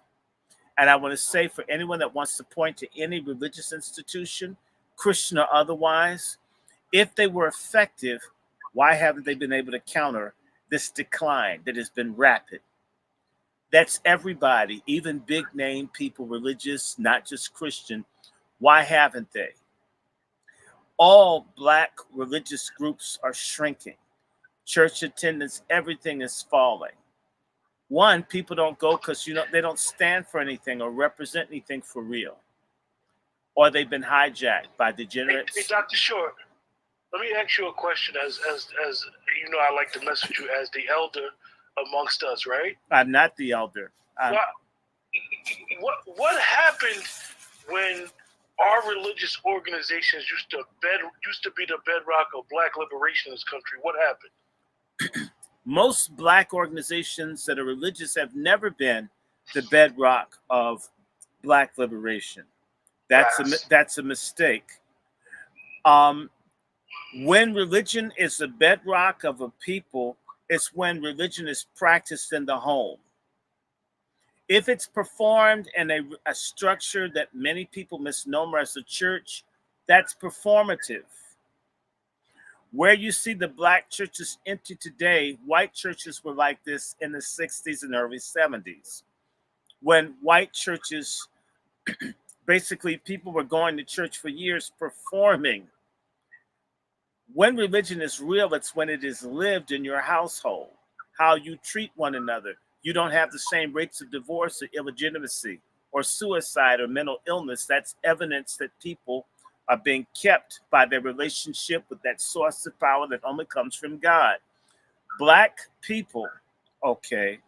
And I want to say for anyone that wants to point to any religious institution, Christian or otherwise, if they were effective, why haven't they been able to counter this decline that has been rapid? That's everybody, even big name people, religious, not just Christian. Why haven't they? All black religious groups are shrinking. Church attendance, everything is falling. One, people don't go because they don't stand for anything or represent anything for real. Or they've been hijacked by degenerates. Hey, Dr. Short, let me ask you a question as you know, I like to message you as the elder amongst us, right? I'm not the elder. What happened when our religious organizations used to be the bedrock of black liberation in this country? What happened? Most black organizations that are religious have never been the bedrock of black liberation. That's a mistake. When religion is the bedrock of a people, it's when religion is practiced in the home. If it's performed in a structure that many people misnomer as a church, that's performative. Where you see the black churches empty today, white churches were like this in the 60s and early 70s. When white churches, basically people were going to church for years performing. When religion is real, it's when it is lived in your household, how you treat one another. You don't have the same rates of divorce or illegitimacy or suicide or mental illness. That's evidence that people are being kept by their relationship with that source of power that only comes from God. Black people, okay,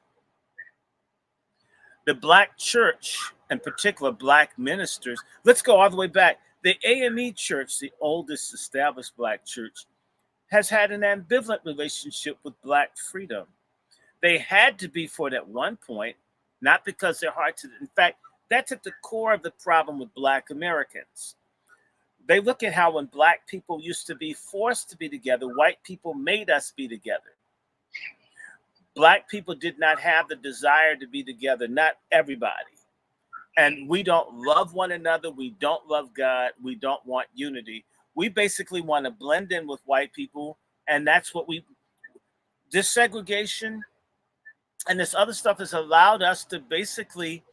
the black church, in particular black ministers, let's go all the way back. The AME Church, the oldest established black church, has had an ambivalent relationship with black freedom. They had to be for it at one point, not because they're hard to. In fact, that's at the core of the problem with black Americans. They look at how when black people used to be forced to be together, white people made us be together. Black people did not have the desire to be together, not everybody. And we don't love one another. We don't love God. We don't want unity. We basically want to blend in with white people. And that's what this segregation and this other stuff has allowed us to basically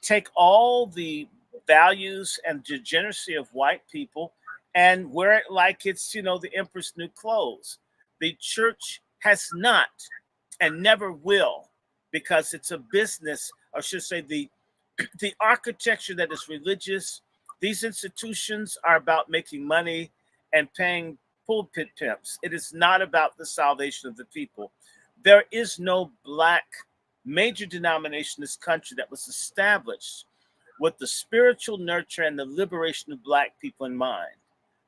take all the values and degeneracy of white people and wear it like it's, the emperor's new clothes. The church has not and never will, because it's a business, or I should say the architecture that is religious. These institutions are about making money and paying pulpit pimps. It is not about the salvation of the people. There is no black major denomination in this country that was established with the spiritual nurture and the liberation of black people in mind.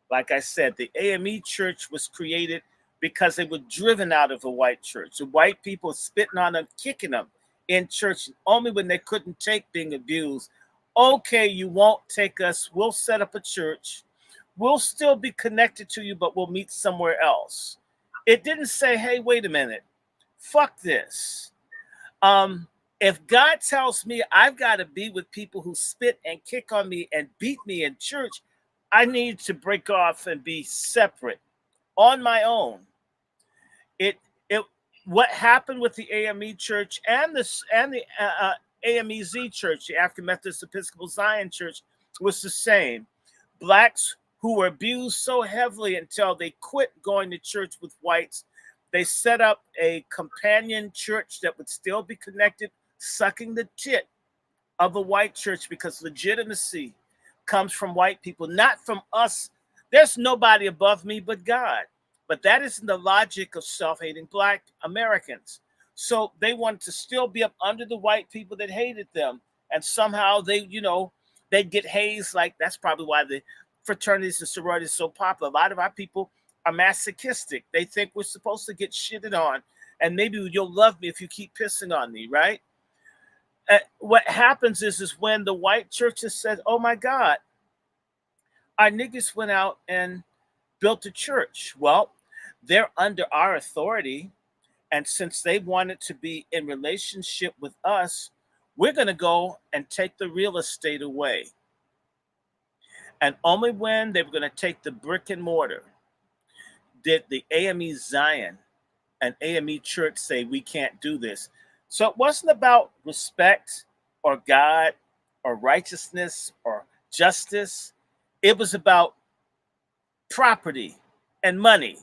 Like I said, the AME Church was created because they were driven out of a white church. The white people spitting on them, kicking them in church, only when they couldn't take being abused. Okay, you won't take us. We'll set up a church. We'll still be connected to you, but we'll meet somewhere else. It didn't say, hey, wait a minute. Fuck this. If God tells me I've got to be with people who spit and kick on me and beat me in church, I need to break off and be separate on my own. It what happened with the AME Church and the AMEZ Church, the African Methodist Episcopal Zion Church, was the same. Blacks who were abused so heavily until they quit going to church with whites, they set up a companion church that would still be connected, sucking the tit of a white church, because legitimacy comes from white people, not from us. There's nobody above me but God. But that isn't the logic of self-hating Black Americans. So they wanted to still be up under the white people that hated them. And somehow they get hazed. Like, that's probably why the fraternities and sororities are so popular. A lot of our people are masochistic. They think we're supposed to get shitted on. And maybe you'll love me if you keep pissing on me, right? What happens is when the white churches said, oh my God, our niggas went out and built a church. Well, they're under our authority. And since they wanted to be in relationship with us, we're going to go and take the real estate away. And only when they were going to take the brick and mortar did the AME Zion and AME Church say, we can't do this. So it wasn't about respect or God or righteousness or justice. It was about property and money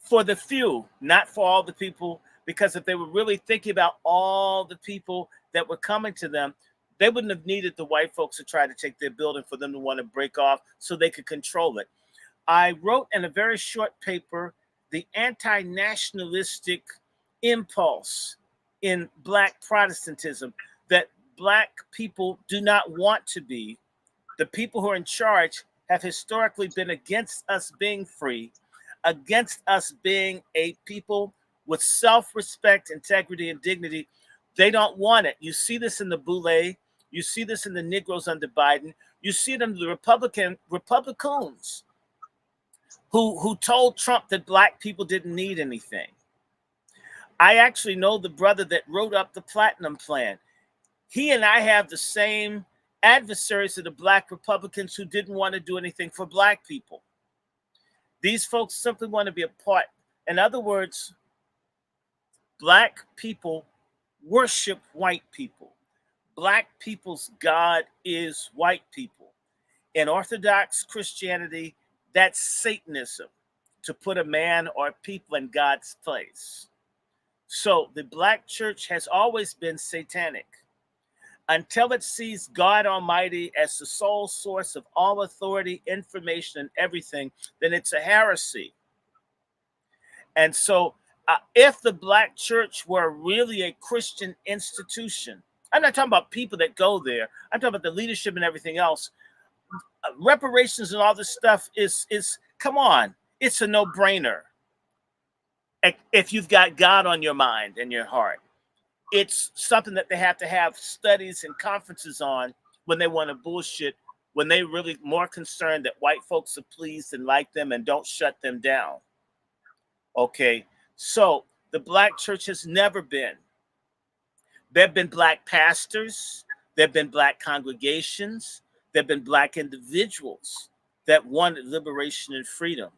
for the few, not for all the people. Because if they were really thinking about all the people that were coming to them, they wouldn't have needed the white folks to try to take their building for them to want to break off so they could control it. I wrote in a very short paper the anti-nationalistic impulse in Black Protestantism, that Black people do not want to be. The people who are in charge have historically been against us being free, against us being a people with self-respect, integrity, and dignity. They don't want it. You see this in the Boule. You see this in the Negroes under Biden. You see it in the Republicans who told Trump that Black people didn't need anything. I actually know the brother that wrote up the Platinum Plan. He and I have the same adversaries of the Black Republicans who didn't want to do anything for Black people. These folks simply want to be a part. In other words, Black people worship white people. Black people's God is white people. In Orthodox Christianity, that's Satanism, to put a man or people in God's place. So the Black church has always been satanic. Until it sees God Almighty as the sole source of all authority, information, and everything, then it's a heresy. And so if the Black church were really a Christian institution, I'm not talking about people that go there, I'm talking about the leadership and everything else. Reparations and all this stuff is come on, it's a no-brainer. If you've got God on your mind and your heart, it's something that they have to have studies and conferences on when they want to bullshit, when they really more concerned that white folks are pleased and like them and don't shut them down. Okay, so the Black church has never been. There have been Black pastors, there have been Black congregations, there have been Black individuals that wanted liberation and freedom,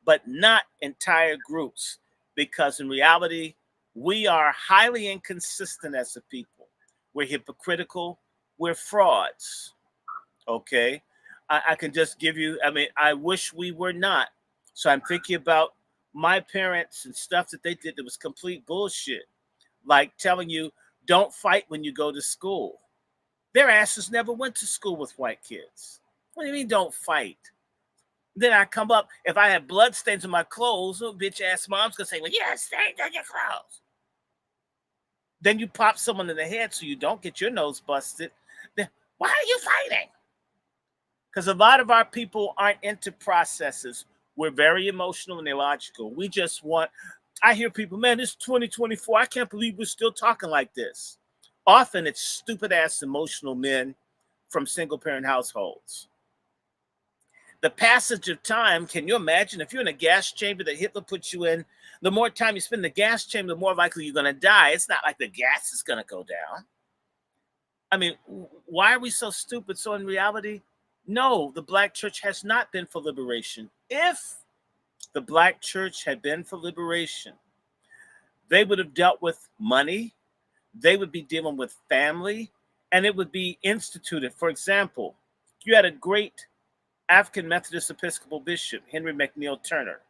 but not entire groups, because in reality, we are highly inconsistent as a people. We're hypocritical, we're frauds, okay? I can just give you, I wish we were not. So I'm thinking about my parents and stuff that they did that was complete bullshit, like telling you, don't fight when you go to school. Their asses never went to school with white kids. What do you mean don't fight? Then I come up, if I have blood stains on my clothes, little bitch ass mom's gonna say, well, you have stains on your clothes. Then you pop someone in the head so you don't get your nose busted. Then why are you fighting? Because a lot of our people aren't into processes. We're very emotional and illogical. We just want, I hear people, man, it's 2024. I can't believe we're still talking like this. Often it's stupid ass emotional men from single parent households. the passage of time, can you imagine if you're in a gas chamber that Hitler puts you in, the more time you spend in the gas chamber, the more likely you're going to die. It's not like the gas is going to go down. I mean, why are we so stupid? So in reality, no, the black church has not been for liberation. If the black church had been for liberation, they would have dealt with money, they would be dealing with family, and it would be instituted. For example, you had a great African Methodist Episcopal bishop, Henry McNeil Turner.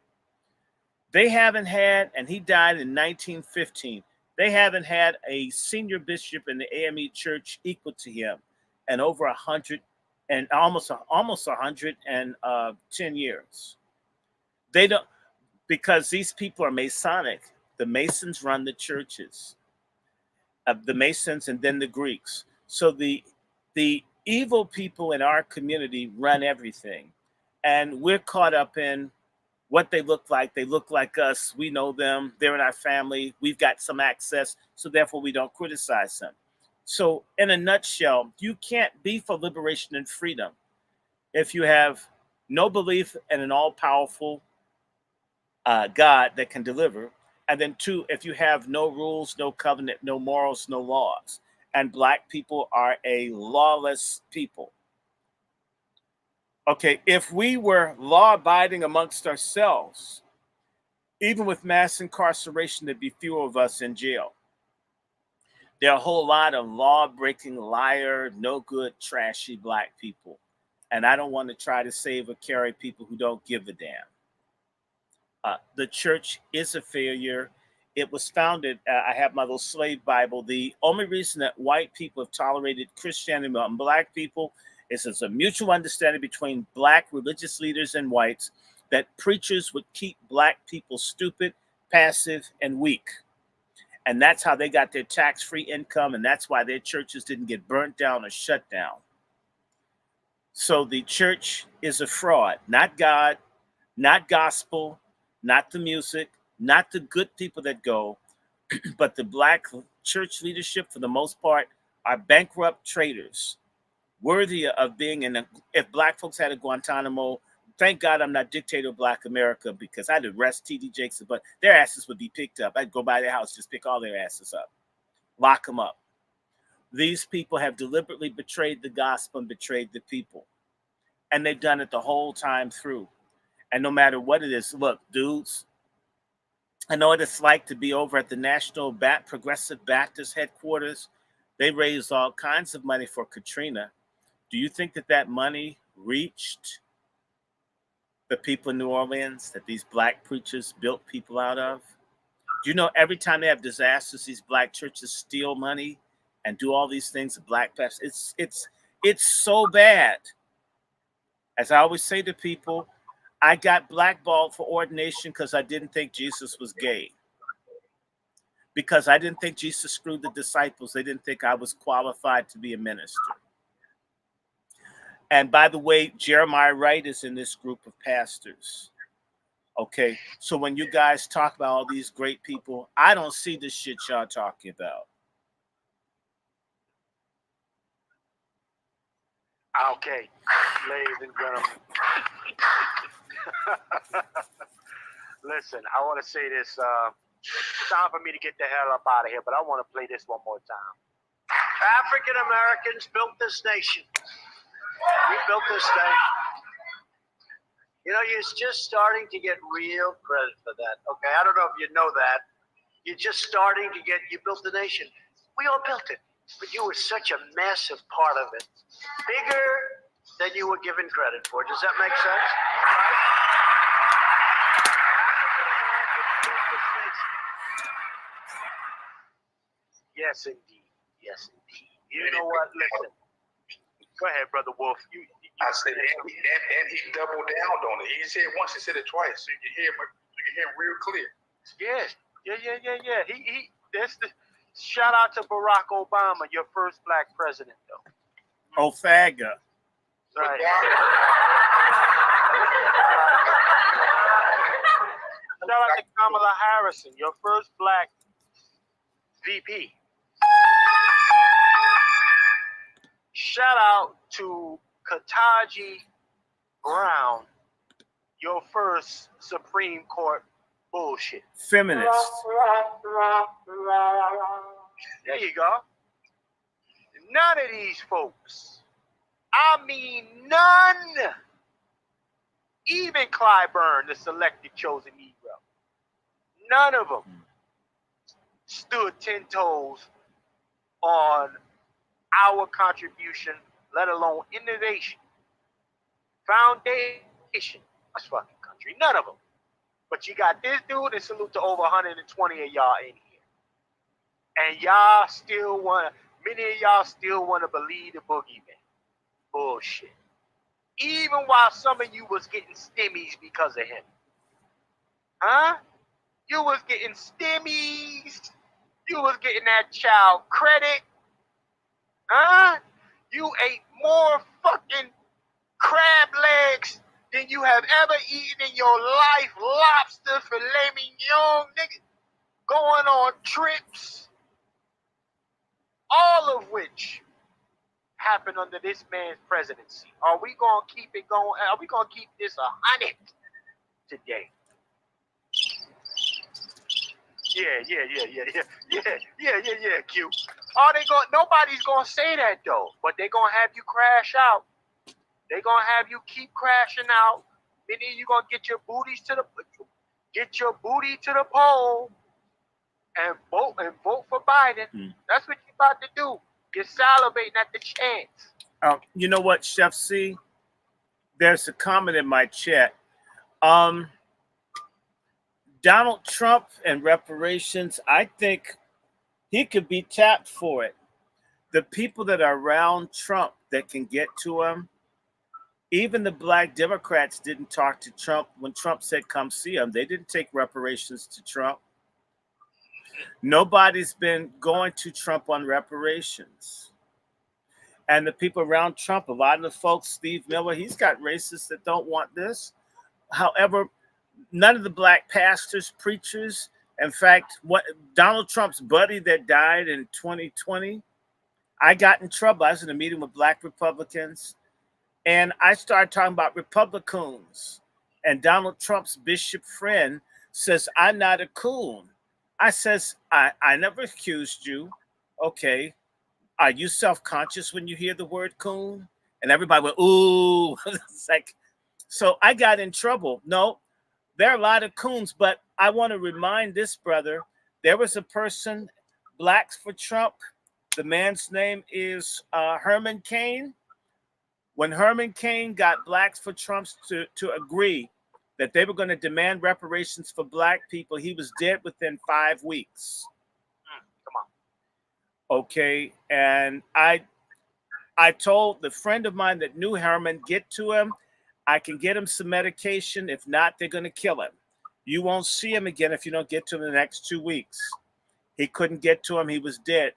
They haven't had, and he died in 1915, they haven't had a senior bishop in the AME church equal to him in over 100 and almost 110 years. They don't, because these people are Masonic. The Masons run the churches, the Masons and then the Greeks. So the evil people in our community run everything, and we're caught up in what they look like. They look like us. We know them. They're in our family. We've got some access, so therefore we don't criticize them. So in a nutshell, you can't be for liberation and freedom if you have no belief in an all-powerful God that can deliver. And then two, if you have no rules, no covenant, no morals, no laws. And black people are a lawless people. Okay, if we were law-abiding amongst ourselves, even with mass incarceration, there'd be fewer of us in jail. There are a whole lot of law-breaking, liar, no good, trashy black people. And I don't want to try to save or carry people who don't give a damn. The church is a failure. It was founded, I have my little slave Bible. The only reason that white people have tolerated Christianity and black people is there's a mutual understanding between black religious leaders and whites that preachers would keep black people stupid, passive, and weak. And that's how they got their tax-free income, and that's why their churches didn't get burnt down or shut down. So the church is a fraud, not God, not gospel, not the music, not the good people that go, but the black church leadership, for the most part, are bankrupt traitors, worthy of being in a, if black folks had a Guantanamo, thank God I'm not dictator of black America, because I'd arrest T.D. Jakes, but their asses would be picked up. I'd go by their house, just pick all their asses up, lock them up. These people have deliberately betrayed the gospel and betrayed the people. And they've done it the whole time through. And no matter what it is, look, dudes, I know what it's like to be over at the National Progressive Baptist headquarters. They raised all kinds of money for Katrina. Do you think that that money reached the people in New Orleans that these black preachers built people out of? Do you know every time they have disasters, these black churches steal money and do all these things to black pastors? It's so bad. As I always say to people, I got blackballed for ordination because I didn't think Jesus was gay. Because I didn't think Jesus screwed the disciples. They didn't think I was qualified to be a minister. And by the way, Jeremiah Wright is in this group of pastors. Okay, so when you guys talk about all these great people, I don't see the shit y'all talking about. Okay, ladies and gentlemen. Listen, I want to say this. Time for me to get the hell up out of here, but I want to play this one more time. African Americans built this nation. We built this thing. You know, you're just starting to get real credit for that. Okay, I don't know if you know that. You're just starting to get, you built the nation. We all built it, but you were such a massive part of it. Bigger than you were given credit for. Does that make sense? Yes, indeed. Yes, indeed. You know what? Listen. Go ahead, Brother Wolf. I said, and he doubled down on it. He said it once, he said it twice, so you can hear him real clear. Yeah. He that's the shout out to Barack Obama, your first black president, though. Ofaga. Right. Shout out to Kamala Harris, your first black VP. Shout out to Kataji ground your first Supreme Court bullshit. Feminists. There you go. None of these folks, I mean none, even Clyburn, the selected chosen Negro, none of them stood 10 toes on our contribution, let alone innovation, foundation of this fucking country. None of them. But you got this dude, and salute to over 120 of y'all in here. And y'all still want to, many of y'all still want to believe the boogeyman. Bullshit. Even while some of you was getting stimmies because of him. Huh? You was getting stimmies. You was getting that child credit. Huh? You ate more fucking crab legs than you have ever eaten in your life. Lobster, filet mignon, nigga. Going on trips. All of which happened under this man's presidency. Are we going to keep it going? Are we going to keep this 100 today? Yeah, Q. Are they going? Nobody's going to say that though, but they're going to have you crash out. They're going to have you keep crashing out. Meaning you're going to get your booty to the poll and vote for Biden. That's what you're about to do. You're salivating at the chance. You know what, Chef C? There's a comment in my chat. Donald Trump and reparations, I think he could be tapped for it. The people that are around Trump that can get to him, even the black Democrats didn't talk to Trump when Trump said, come see him. They didn't take reparations to Trump. Nobody's been going to Trump on reparations. And the people around Trump, a lot of the folks, Steve Miller, he's got racists that don't want this. However, none of the black pastors, preachers, in fact, what Donald Trump's buddy that died in 2020, I got in trouble. I was in a meeting with black Republicans, and I started talking about Republicans. And Donald Trump's bishop friend says, I'm not a coon. I says, I never accused you. Okay. Are you self-conscious when you hear the word coon? And everybody went, ooh. It's like, so I got in trouble. No, there are a lot of coons, but I want to remind this brother, there was a person, Blacks for Trump. The man's name is Herman Cain. When Herman Cain got Blacks for Trump to agree that they were going to demand reparations for black people, he was dead within 5 weeks. Come on. Okay, and I told the friend of mine that knew Herman, get to him. I can get him some medication. If not, they're going to kill him. You won't see him again if you don't get to him in the next 2 weeks. He couldn't get to him. He was dead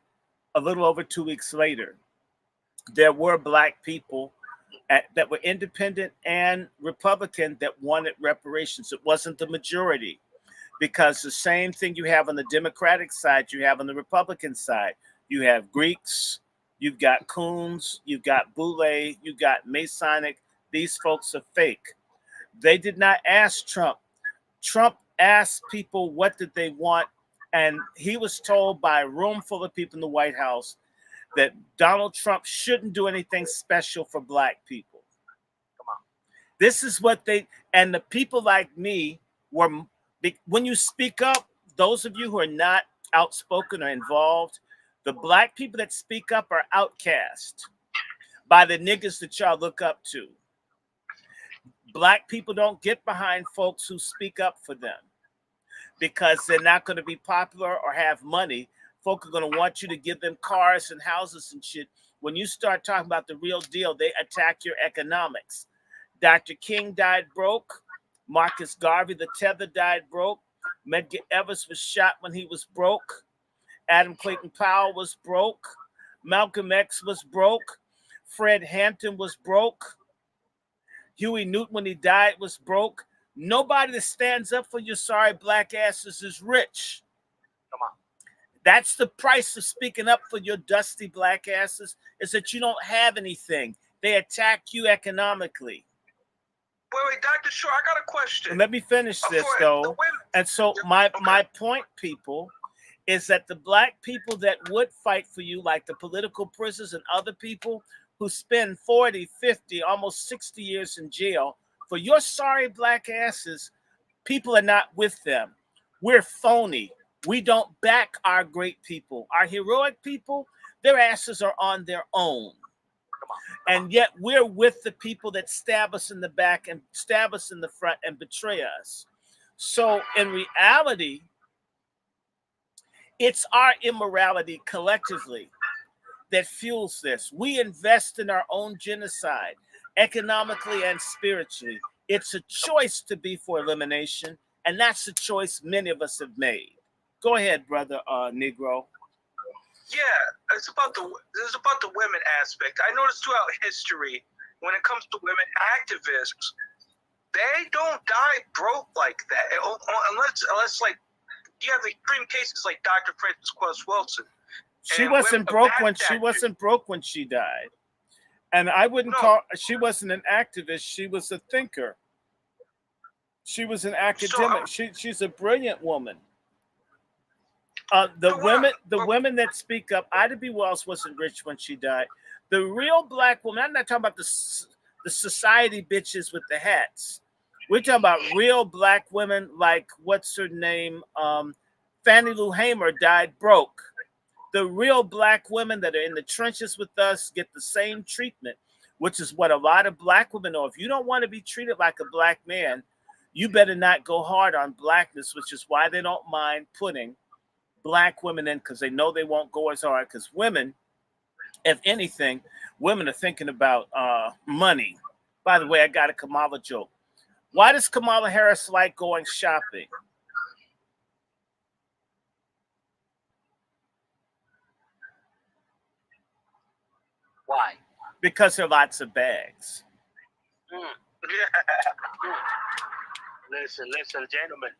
a little over 2 weeks later. There were black people that were independent and Republican that wanted reparations. It wasn't the majority, because the same thing you have on the Democratic side, you have on the Republican side. You have Greeks, you've got Coons, you've got Boule, you've got Masonic. These folks are fake. They did not ask Trump. Trump asked people what did they want, and he was told by a room full of people in the White House that Donald Trump shouldn't do anything special for black people. Come on. This is what and the people like me were, when you speak up, those of you who are not outspoken or involved, the black people that speak up are outcast by the niggas that y'all look up to. Black people don't get behind folks who speak up for them because they're not going to be popular or have money. Folk are going to want you to give them cars and houses and shit. When you start talking about the real deal, they attack your economics. Dr. King died broke. Marcus Garvey, the tether, died broke. Medgar Evers was shot when he was broke. Adam Clayton Powell was broke. Malcolm X was broke. Fred Hampton was broke. Huey Newton, when he died, was broke. Nobody that stands up for your sorry black asses is rich. Come on. That's the price of speaking up for your dusty black asses, is that you don't have anything. They attack you economically. Wait, Dr. Short, I got a question. And let me finish this For the though. women- And so my point, people, is that the black people that would fight for you, like the political prisoners and other people who spend 40, 50, almost 60 years in jail for your sorry black asses, people are not with them. We're phony. We don't back our great people. Our heroic people, their asses are on their own. And yet we're with the people that stab us in the back and stab us in the front and betray us. So in reality, it's our immorality collectively that fuels this. We invest in our own genocide, economically and spiritually. It's a choice to be for elimination, and that's a choice many of us have made. Go ahead, brother Negro. Yeah, it's about the women aspect. I noticed throughout history, when it comes to women activists, they don't die broke like that, unless like you have extreme cases like Dr. Frances Cress Wilson. She wasn't broke when she died, and I wouldn't call. She wasn't an activist. She was a thinker. She was an academic. She's a brilliant woman. The women that speak up. Ida B. Wells wasn't rich when she died. The real black woman. I'm not talking about the society bitches with the hats. We're talking about real black women like what's her name? Fannie Lou Hamer died broke. The real black women that are in the trenches with us get the same treatment, which is what a lot of black women know. If you don't want to be treated like a black man, you better not go hard on blackness, which is why they don't mind putting black women in, because they know they won't go as hard. Because women, if anything, women are thinking about money. By the way, I got a Kamala joke. Why does Kamala Harris like going shopping? Why? Because there are lots of bags. Listen, gentlemen.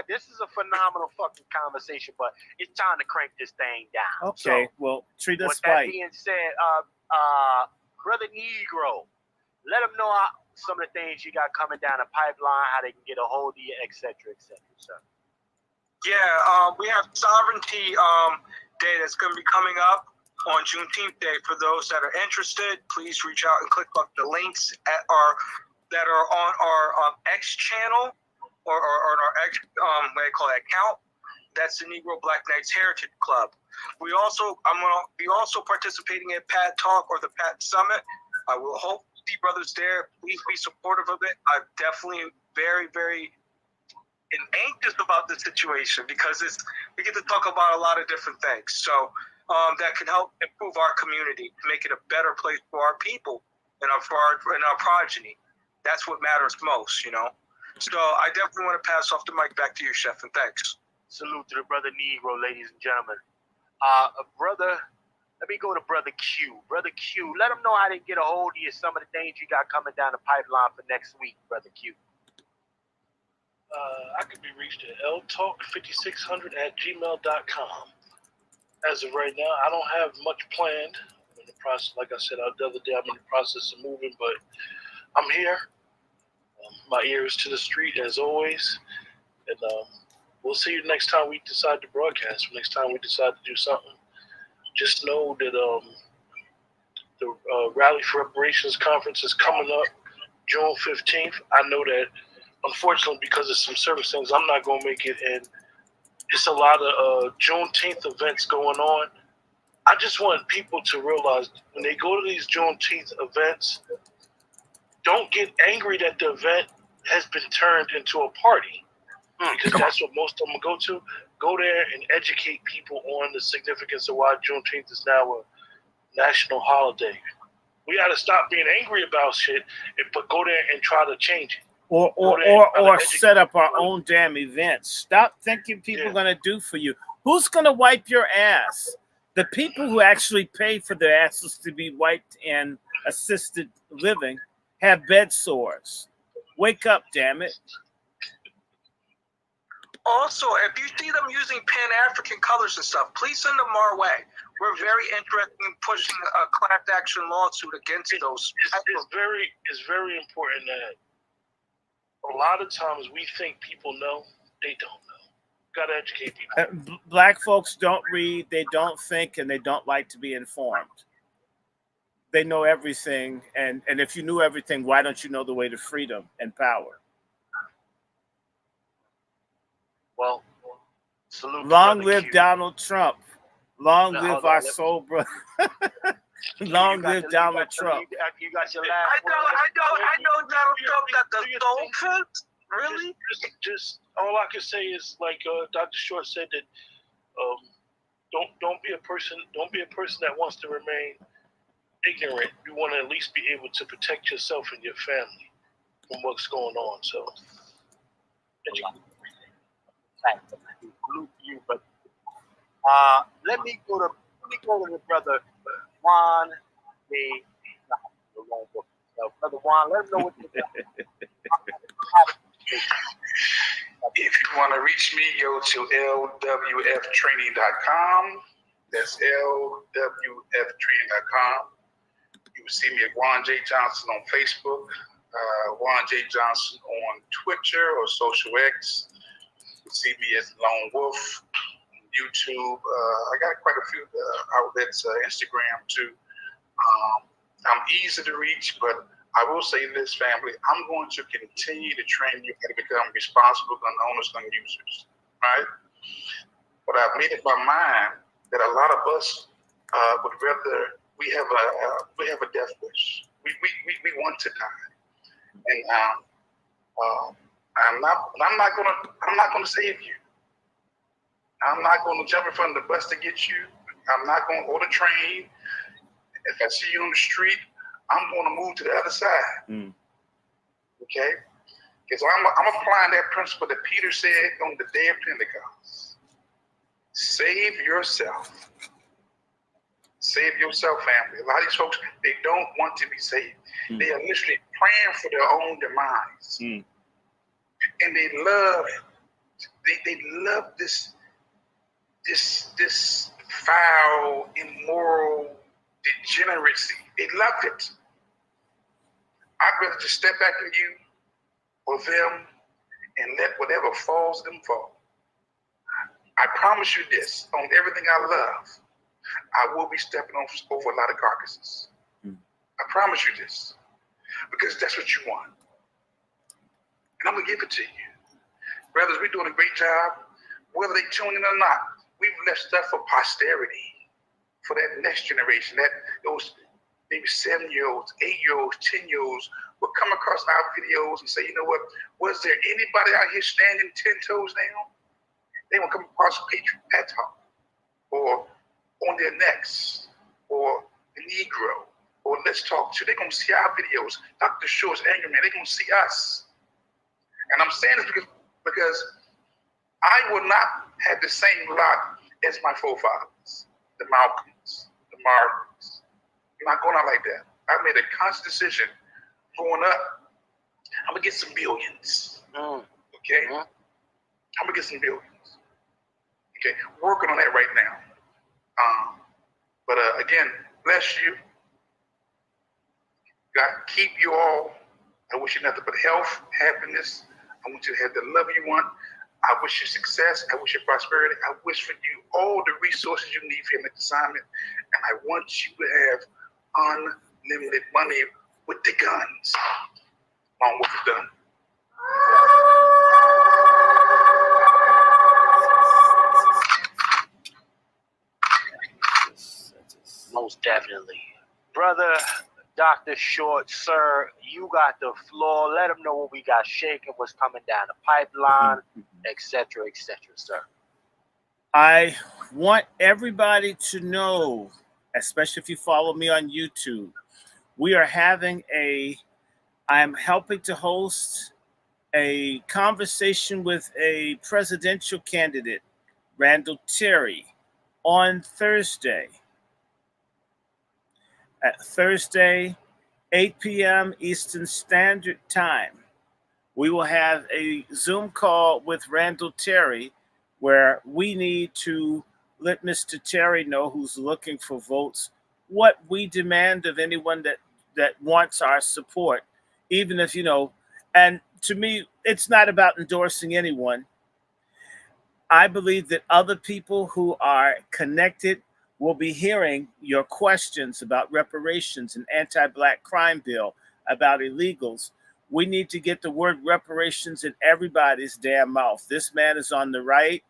This is a phenomenal fucking conversation, but it's time to crank this thing down. Okay, so, well, treat us with that right. being said, Brother Negro, let them know some of the things you got coming down the pipeline, how they can get a hold of you, etc., sir. Yeah, we have Sovereignty Day that's going to be coming up on Juneteenth Day. For those that are interested, please reach out and click on the links that are on our X channel or on our X what do you call it, account. That's the Negro Black Knights Heritage Club. I'm gonna be also participating in Pat Talk or the Pat Summit. I will hope to see brothers there. Please be supportive of it. I'm definitely very, very anxious about this situation because we get to talk about a lot of different things. So that can help improve our community, make it a better place for our people and our progeny. That's what matters most, you know. So I definitely want to pass off the mic back to you, Chef, and thanks. Salute to the Brother Negro, ladies and gentlemen. Let me go to Brother Q. Brother Q, let them know how they can get a hold of you, some of the things you got coming down the pipeline for next week, Brother Q. I can be reached at ltalk5600@gmail.com. As of right now, I don't have much planned. I'm in the process, like I said the other day, I'm in the process of moving, but I'm here. My ear is to the street as always, and we'll see you next time we decide to broadcast. Next time we decide to do something, just know that the Rally for Reparations Conference is coming up June 15th. I know that, unfortunately, because of some service things, I'm not going to make it, and it's a lot of Juneteenth events going on. I just want people to realize when they go to these Juneteenth events, don't get angry that the event has been turned into a party, because that's what most of them go to. Go there and educate people on the significance of why Juneteenth is now a national holiday. We got to stop being angry about shit, but go there and try to change it. Or set up our own damn events. Stop thinking people are going to do for you. Who's going to wipe your ass? The people who actually pay for their asses to be wiped in assisted living have bed sores. Wake up, damn it. Also, if you see them using Pan-African colors and stuff, please send them our way. We're very interested in pushing a class action lawsuit against those. It's very important that A lot of times we think people know, they don't know. Got to educate people. Black folks don't read, they don't think, and they don't like to be informed. They know everything, and if you knew everything, why don't you know the way to freedom and power? Well, salute. Long Brother live Q. Donald Trump. Long Now, live hold on, our let- soul brother. You Long got live your- Donald you Trump. You got your last I know Donald Trump got the soul food. Really? Just all I can say is like Dr. Short said that don't be a person that wants to remain ignorant. You want to at least be able to protect yourself and your family from what's going on. So salute you, but let me go to the brother Juan. Brother Juan, let him know what you're If you want to reach me, go to lwftraining.com. That's lwftraining.com. You will see me at Juan J. Johnson on Facebook, Juan J. Johnson on Twitter or Social X. You will see me as Lone Wolf on YouTube. I got quite a few outlets, Instagram too. I'm easy to reach, but I will say this, family, I'm going to continue to train you how to become responsible gun owners, gun users, right? But I've made up my mind that a lot of us would rather, we have a death wish. We want to die. And I'm not gonna save you. I'm not gonna jump in front of the bus to get you. I'm not gonna order the train. If I see you on the street, I'm going to move to the other side. Okay? Because I'm applying that principle that Peter said on the day of Pentecost. Save yourself. Save yourself, family. A lot of these folks, they don't want to be saved. They are literally praying for their own demise. And they love this foul, immoral degeneracy. They love it. I'd rather just step back in you or them and let whatever falls them fall. I promise you this, on everything I love, I will be stepping over a lot of carcasses. I promise you this, because that's what you want. And I'm going to give it to you. Brothers, we're doing a great job. Whether they tune in or not, we've left stuff for posterity, for that next generation, those maybe 7-year-olds, 8-year-olds, 10-year-olds will come across our videos and say, you know what, was there anybody out here standing 10 toes down? They will come across Patriot Pat Talk, or On Their Necks, or The Negro, or Let's Talk To. They're going to see our videos. Dr. Short's Anger Man, they're going to see us. And I'm saying this because I will not have the same lot as my forefathers, the Malcolms, the Martins. I'm not going out like that. I made a conscious decision growing up. I'm going to get some billions. Okay? I'm going to get some billions. Okay? Working on that right now. But again, bless you. God keep you all. I wish you nothing but health, happiness. I want you to have the love you want. I wish you success. I wish you prosperity. I wish for you all the resources you need for your next assignment. And I want you to have unlimited money with the guns. Long work is done. Most definitely. Brother Dr. Short, sir, you got the floor. Let them know what we got shaking, what's coming down the pipeline, etc., sir. I want everybody to know, especially if you follow me on YouTube, we are having I'm helping to host a conversation with a presidential candidate, Randall Terry, on Thursday. At Thursday, 8 p.m. Eastern Standard Time. We will have a Zoom call with Randall Terry where we need to let Mr. Terry know, who's looking for votes, what we demand of anyone that wants our support, even if, and to me, it's not about endorsing anyone. I believe that other people who are connected will be hearing your questions about reparations and anti-black crime bill, about illegals. We need to get the word reparations in everybody's damn mouth. This man is on the right,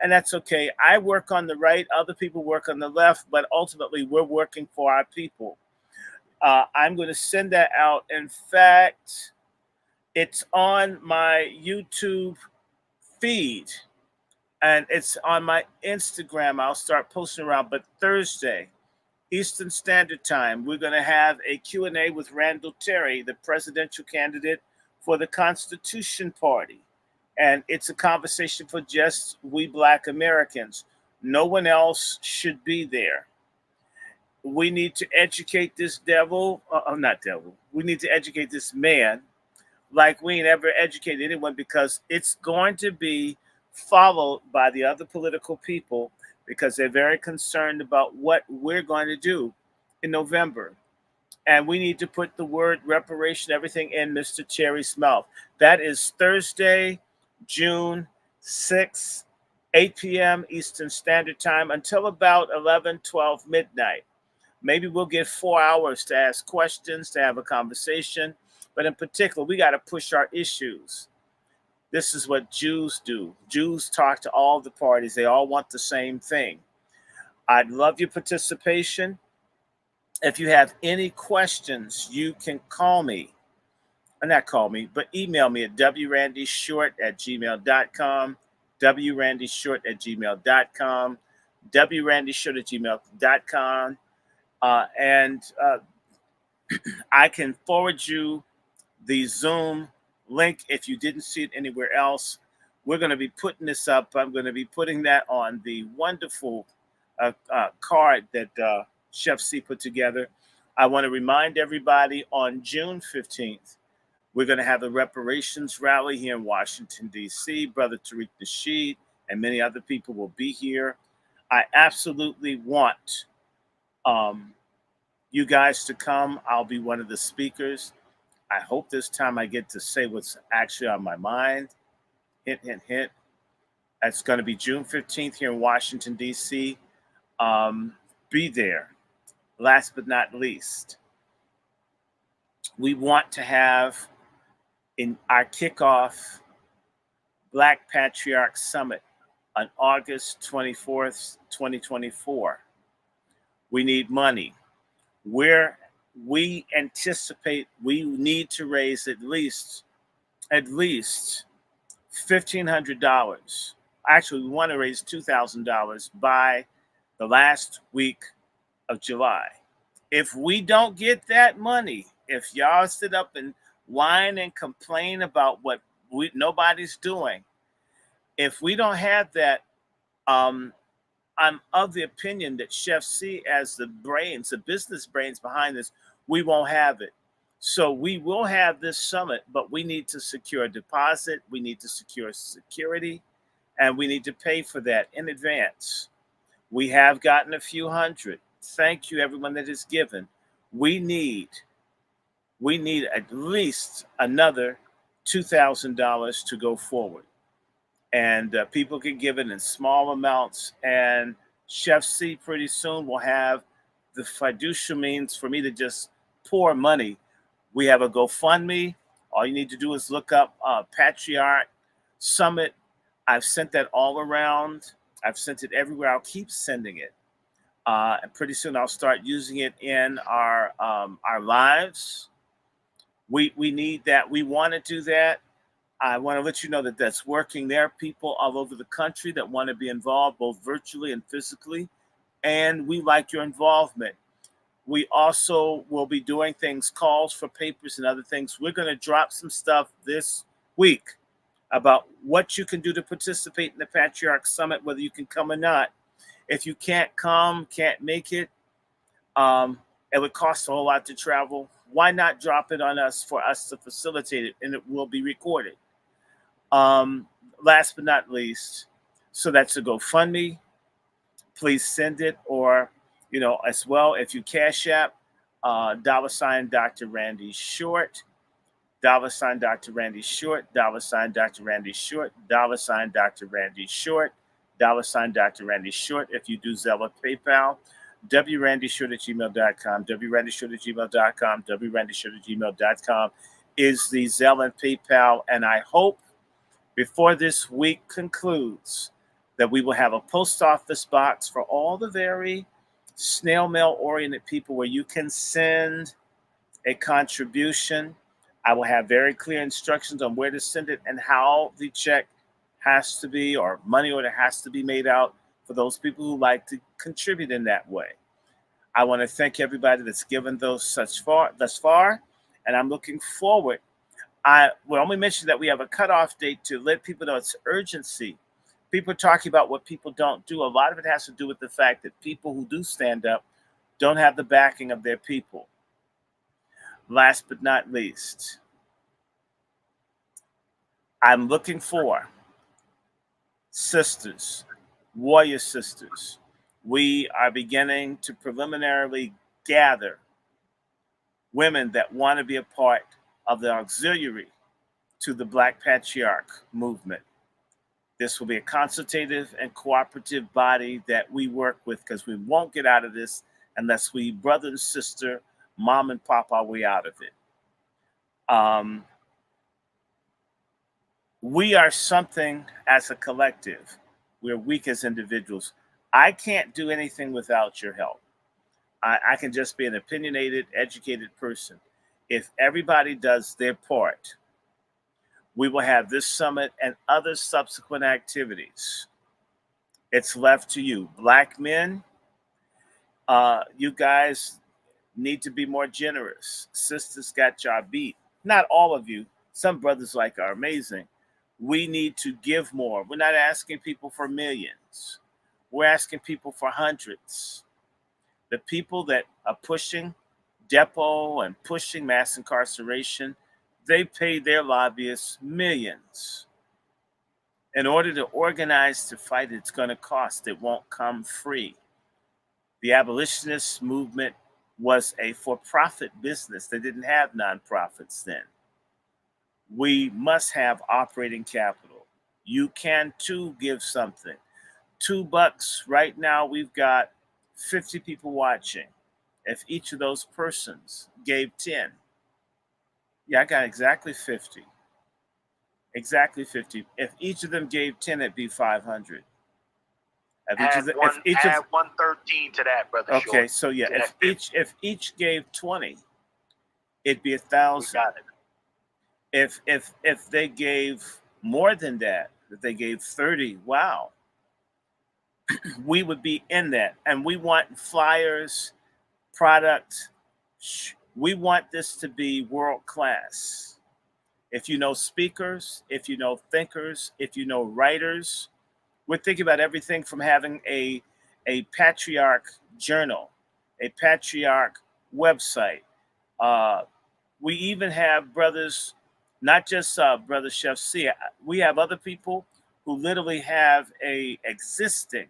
and that's okay. I work on the right, other people work on the left, but ultimately we're working for our people. I'm going to send that out. In fact, it's on my YouTube feed and it's on my Instagram. I'll start posting around. But Thursday, Eastern Standard Time, we're going to have a Q&A with Randall Terry, the presidential candidate for the Constitution Party. And it's a conversation for just we Black Americans. No one else should be there. We need to educate this devil, not devil. We need to educate this man like we ain't ever educated anyone, because it's going to be followed by the other political people because they're very concerned about what we're going to do in November. And we need to put the word reparation, everything in Mr. Cherry's mouth. That is Thursday, June 6th, 8 p.m. Eastern Standard Time until about 11, 12 midnight. Maybe we'll get 4 hours to ask questions, to have a conversation. But in particular, we got to push our issues. This is what Jews do. Jews talk to all the parties. They all want the same thing. I'd love your participation. If you have any questions, you can call me. Or not call me, but email me at wrandyshort@gmail.com, wrandyshort@gmail.com, wrandyshort@gmail.com. And I can forward you the Zoom link if you didn't see it anywhere else. We're going to be putting this up. I'm going to be putting that on the wonderful card that Chef C put together. I want to remind everybody on June 15th, we're going to have a reparations rally here in Washington, D.C. Brother Tariq Nasheed and many other people will be here. I absolutely want you guys to come. I'll be one of the speakers. I hope this time I get to say what's actually on my mind. Hint, hint, hint. It's going to be June 15th here in Washington, D.C. Be there. Last but not least, we want to have in our kickoff Black Patriarch Summit on August 24th, 2024. We need money. We anticipate we need to raise at least $1,500. Actually, we want to raise $2,000 by the last week of July. If we don't get that money, if y'all sit up and whine and complain about what nobody's doing, if we don't have that, I'm of the opinion that Chef C, as the business brains behind this, we won't have it. So we will have this summit, but we need to secure a deposit, we need to secure security, and we need to pay for that in advance. We have gotten a few hundred. Thank you, everyone that has given. We need at least another $2,000 to go forward. And people can give it in small amounts. And Chef C pretty soon will have the fiducial means for me to just pour money. We have a GoFundMe. All you need to do is look up Patriarch Summit. I've sent that all around. I've sent it everywhere. I'll keep sending it. And pretty soon I'll start using it in our lives. We need that. We want to do that. I want to let you know that that's working. There are people all over the country that want to be involved, both virtually and physically, and we like your involvement. We also will be doing things, calls for papers and other things. We're going to drop some stuff this week about what you can do to participate in the Patriarch Summit, whether you can come or not. If you can't come, can't make it, it would cost a whole lot to travel. Why not drop it on us for us to facilitate it, and it will be recorded. Last but not least, so that's a GoFundMe. Please send it, or as well, if you Cash App, $ Dr. Randy Short, $ Dr. Randy Short, $ Dr. Randy Short, $ Dr. Randy Short, $ Dr. Randy Short. If you do Zelle or PayPal, wrandyshort@gmail.com, wrandyshort@gmail.com, wrandyshort@gmail.com is the Zelle and PayPal. And I hope before this week concludes that we will have a post office box for all the very snail mail oriented people where you can send a contribution. I will have very clear instructions on where to send it and how the check has to be, or money order has to be made out for those people who like to contribute in that way. I want to thank everybody that's given thus far, and I'm looking forward. I will only mention that we have a cutoff date to let people know it's urgency. People are talking about what people don't do. A lot of it has to do with the fact that people who do stand up don't have the backing of their people. Last but not least, I'm looking for sisters, warrior sisters. We are beginning to preliminarily gather women that want to be a part of the auxiliary to the Black Patriarch movement. This will be a consultative and cooperative body that we work with, because we won't get out of this unless we brother and sister, mom and pop our way out of it. We are something as a collective. We're weak as individuals. I can't do anything without your help. I can just be an opinionated, educated person. If everybody does their part, we will have this summit and other subsequent activities. It's left to you. Black men, you guys need to be more generous. Sisters got y'all beat. Not all of you. Some brothers like are amazing. We need to give more. We're not asking people for millions. We're asking people for hundreds. The people that are pushing depot and pushing mass incarceration, they pay their lobbyists millions. In order to organize to fight, it's going to cost. It won't come free. The abolitionist movement was a for-profit business. They didn't have nonprofits then. We must have operating capital. You can too give something. $2 right now, we've got 50 people watching. If each of those persons gave 10, yeah, I got exactly 50. Exactly 50. If each of them gave 10, it'd be 500. Add 113 to that, brother. Okay, Short. so yeah, if each gave 20, it'd be 1,000. Got it. If they gave more than that, if they gave 30, wow, we would be in that. And we want flyers, product. We want this to be world class. If you know speakers, if you know thinkers, if you know writers, we're thinking about everything from having a patriarch journal, a patriarch website. We even have brothers, not just Brother Chef C. We have other people who literally have a existing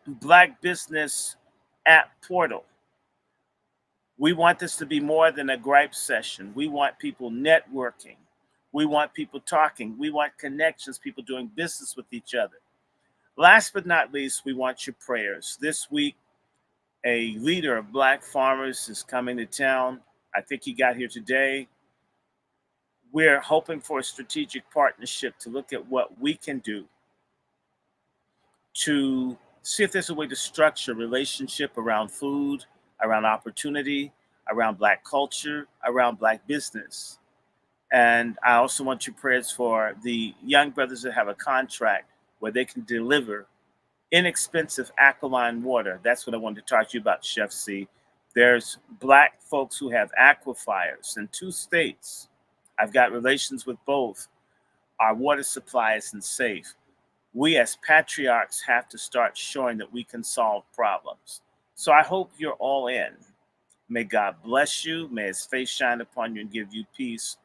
Black business app portal. We want this to be more than a gripe session. We want people networking. We want people talking. We want connections, people doing business with each other. Last but not least, we want your prayers. This week, a leader of Black farmers is coming to town. I think he got here today. We're hoping for a strategic partnership to look at what we can do to see if there's a way to structure a relationship around food, around opportunity, around Black culture, around Black business. And I also want your prayers for the young brothers that have a contract where they can deliver inexpensive alkaline water. That's what I wanted to talk to you about, Chef C. There's Black folks who have aquifers in 2 states. I've got relations with both. Our water supply isn't safe. We as patriarchs have to start showing that we can solve problems. So I hope you're all in. May God bless you. May his face shine upon you and give you peace.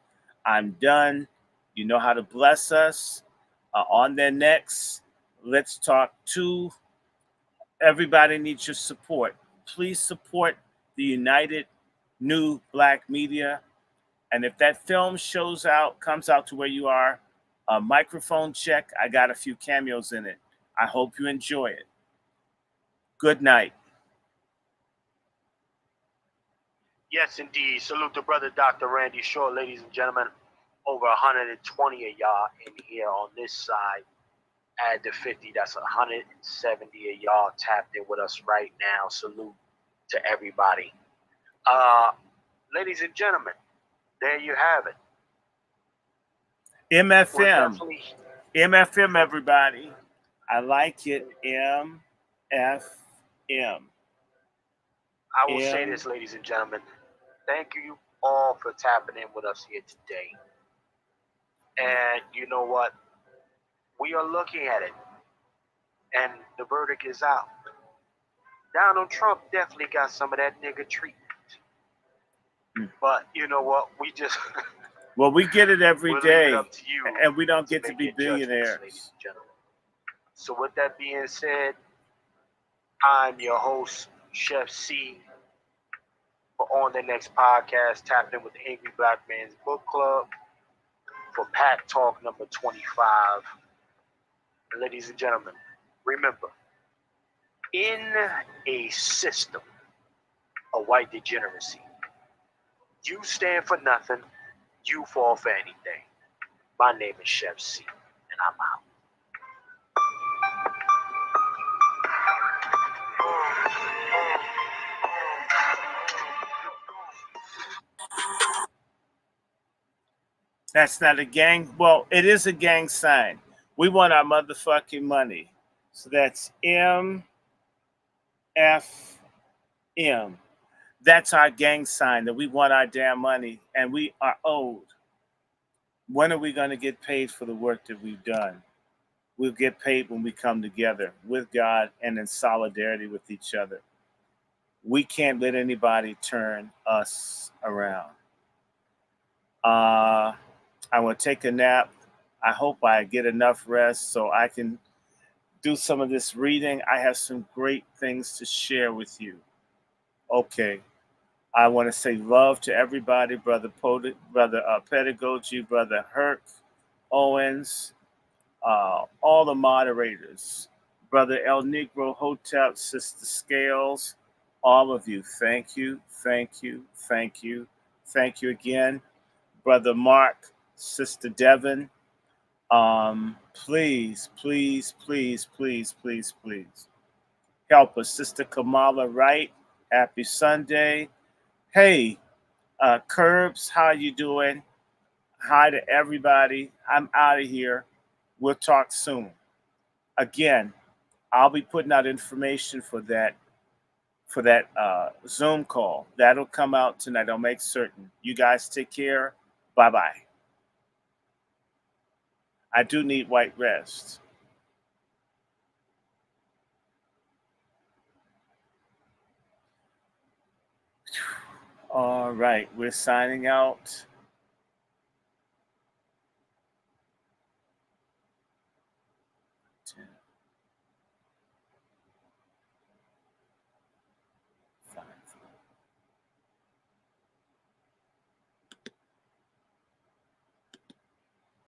I'm done. You know how to bless us. On their necks, let's talk to everybody needs your support. Please support the United New Black Media. And if that film comes out to where you are, a microphone check, I got a few cameos in it. I hope you enjoy it. Good night. Yes, indeed. Salute to brother Dr. Randy Short, ladies and gentlemen. Over 120 of y'all in here on this side. Add the 50, that's 170 of y'all tapped in with us right now. Salute to everybody. Ladies and gentlemen, there you have it. MFM. MFM, everybody. I like it. MFM. I will say this, ladies and gentlemen. Thank you all for tapping in with us here today. And you know what? We are looking at it. And the verdict is out. Donald Trump definitely got some of that nigga treatment. But you know what? We just... Well, we get it every we'll day. leave it up to you and we don't get to make be your judgments, billionaires. ladies and gentlemen. So with that being said, I'm your host, Chef C. For On the Next Podcast, tapped in with the Angry Black Man's Book Club for Pack Talk number 25. And ladies and gentlemen, remember, in a system of white degeneracy, you stand for nothing, you fall for anything. My name is Chef C, and I'm out. That's not a gang. Well, it is a gang sign. We want our motherfucking money. So that's MFM. That's our gang sign, that we want our damn money and we are owed. When are we going to get paid for the work that we've done? We'll get paid when we come together with God and in solidarity with each other. We can't let anybody turn us around. I want to take a nap. I hope I get enough rest so I can do some of this reading. I have some great things to share with you. Okay. I want to say love to everybody, Brother Pedagogy, Brother Herc, Owens, all the moderators, Brother El Negro Hotep, Sister Scales, all of you. Thank you, thank you, thank you, thank you again. Brother Mark, Sister Devon, please, please, please, please, please, please help us. Sister Kamala Wright, happy Sunday. Hey, Curbs, how you doing? Hi to everybody. I'm out of here. We'll talk soon. Again, I'll be putting out information for that Zoom call. That'll come out tonight. I'll make certain. You guys take care. Bye-bye. I do need white rest. All right, we're signing out.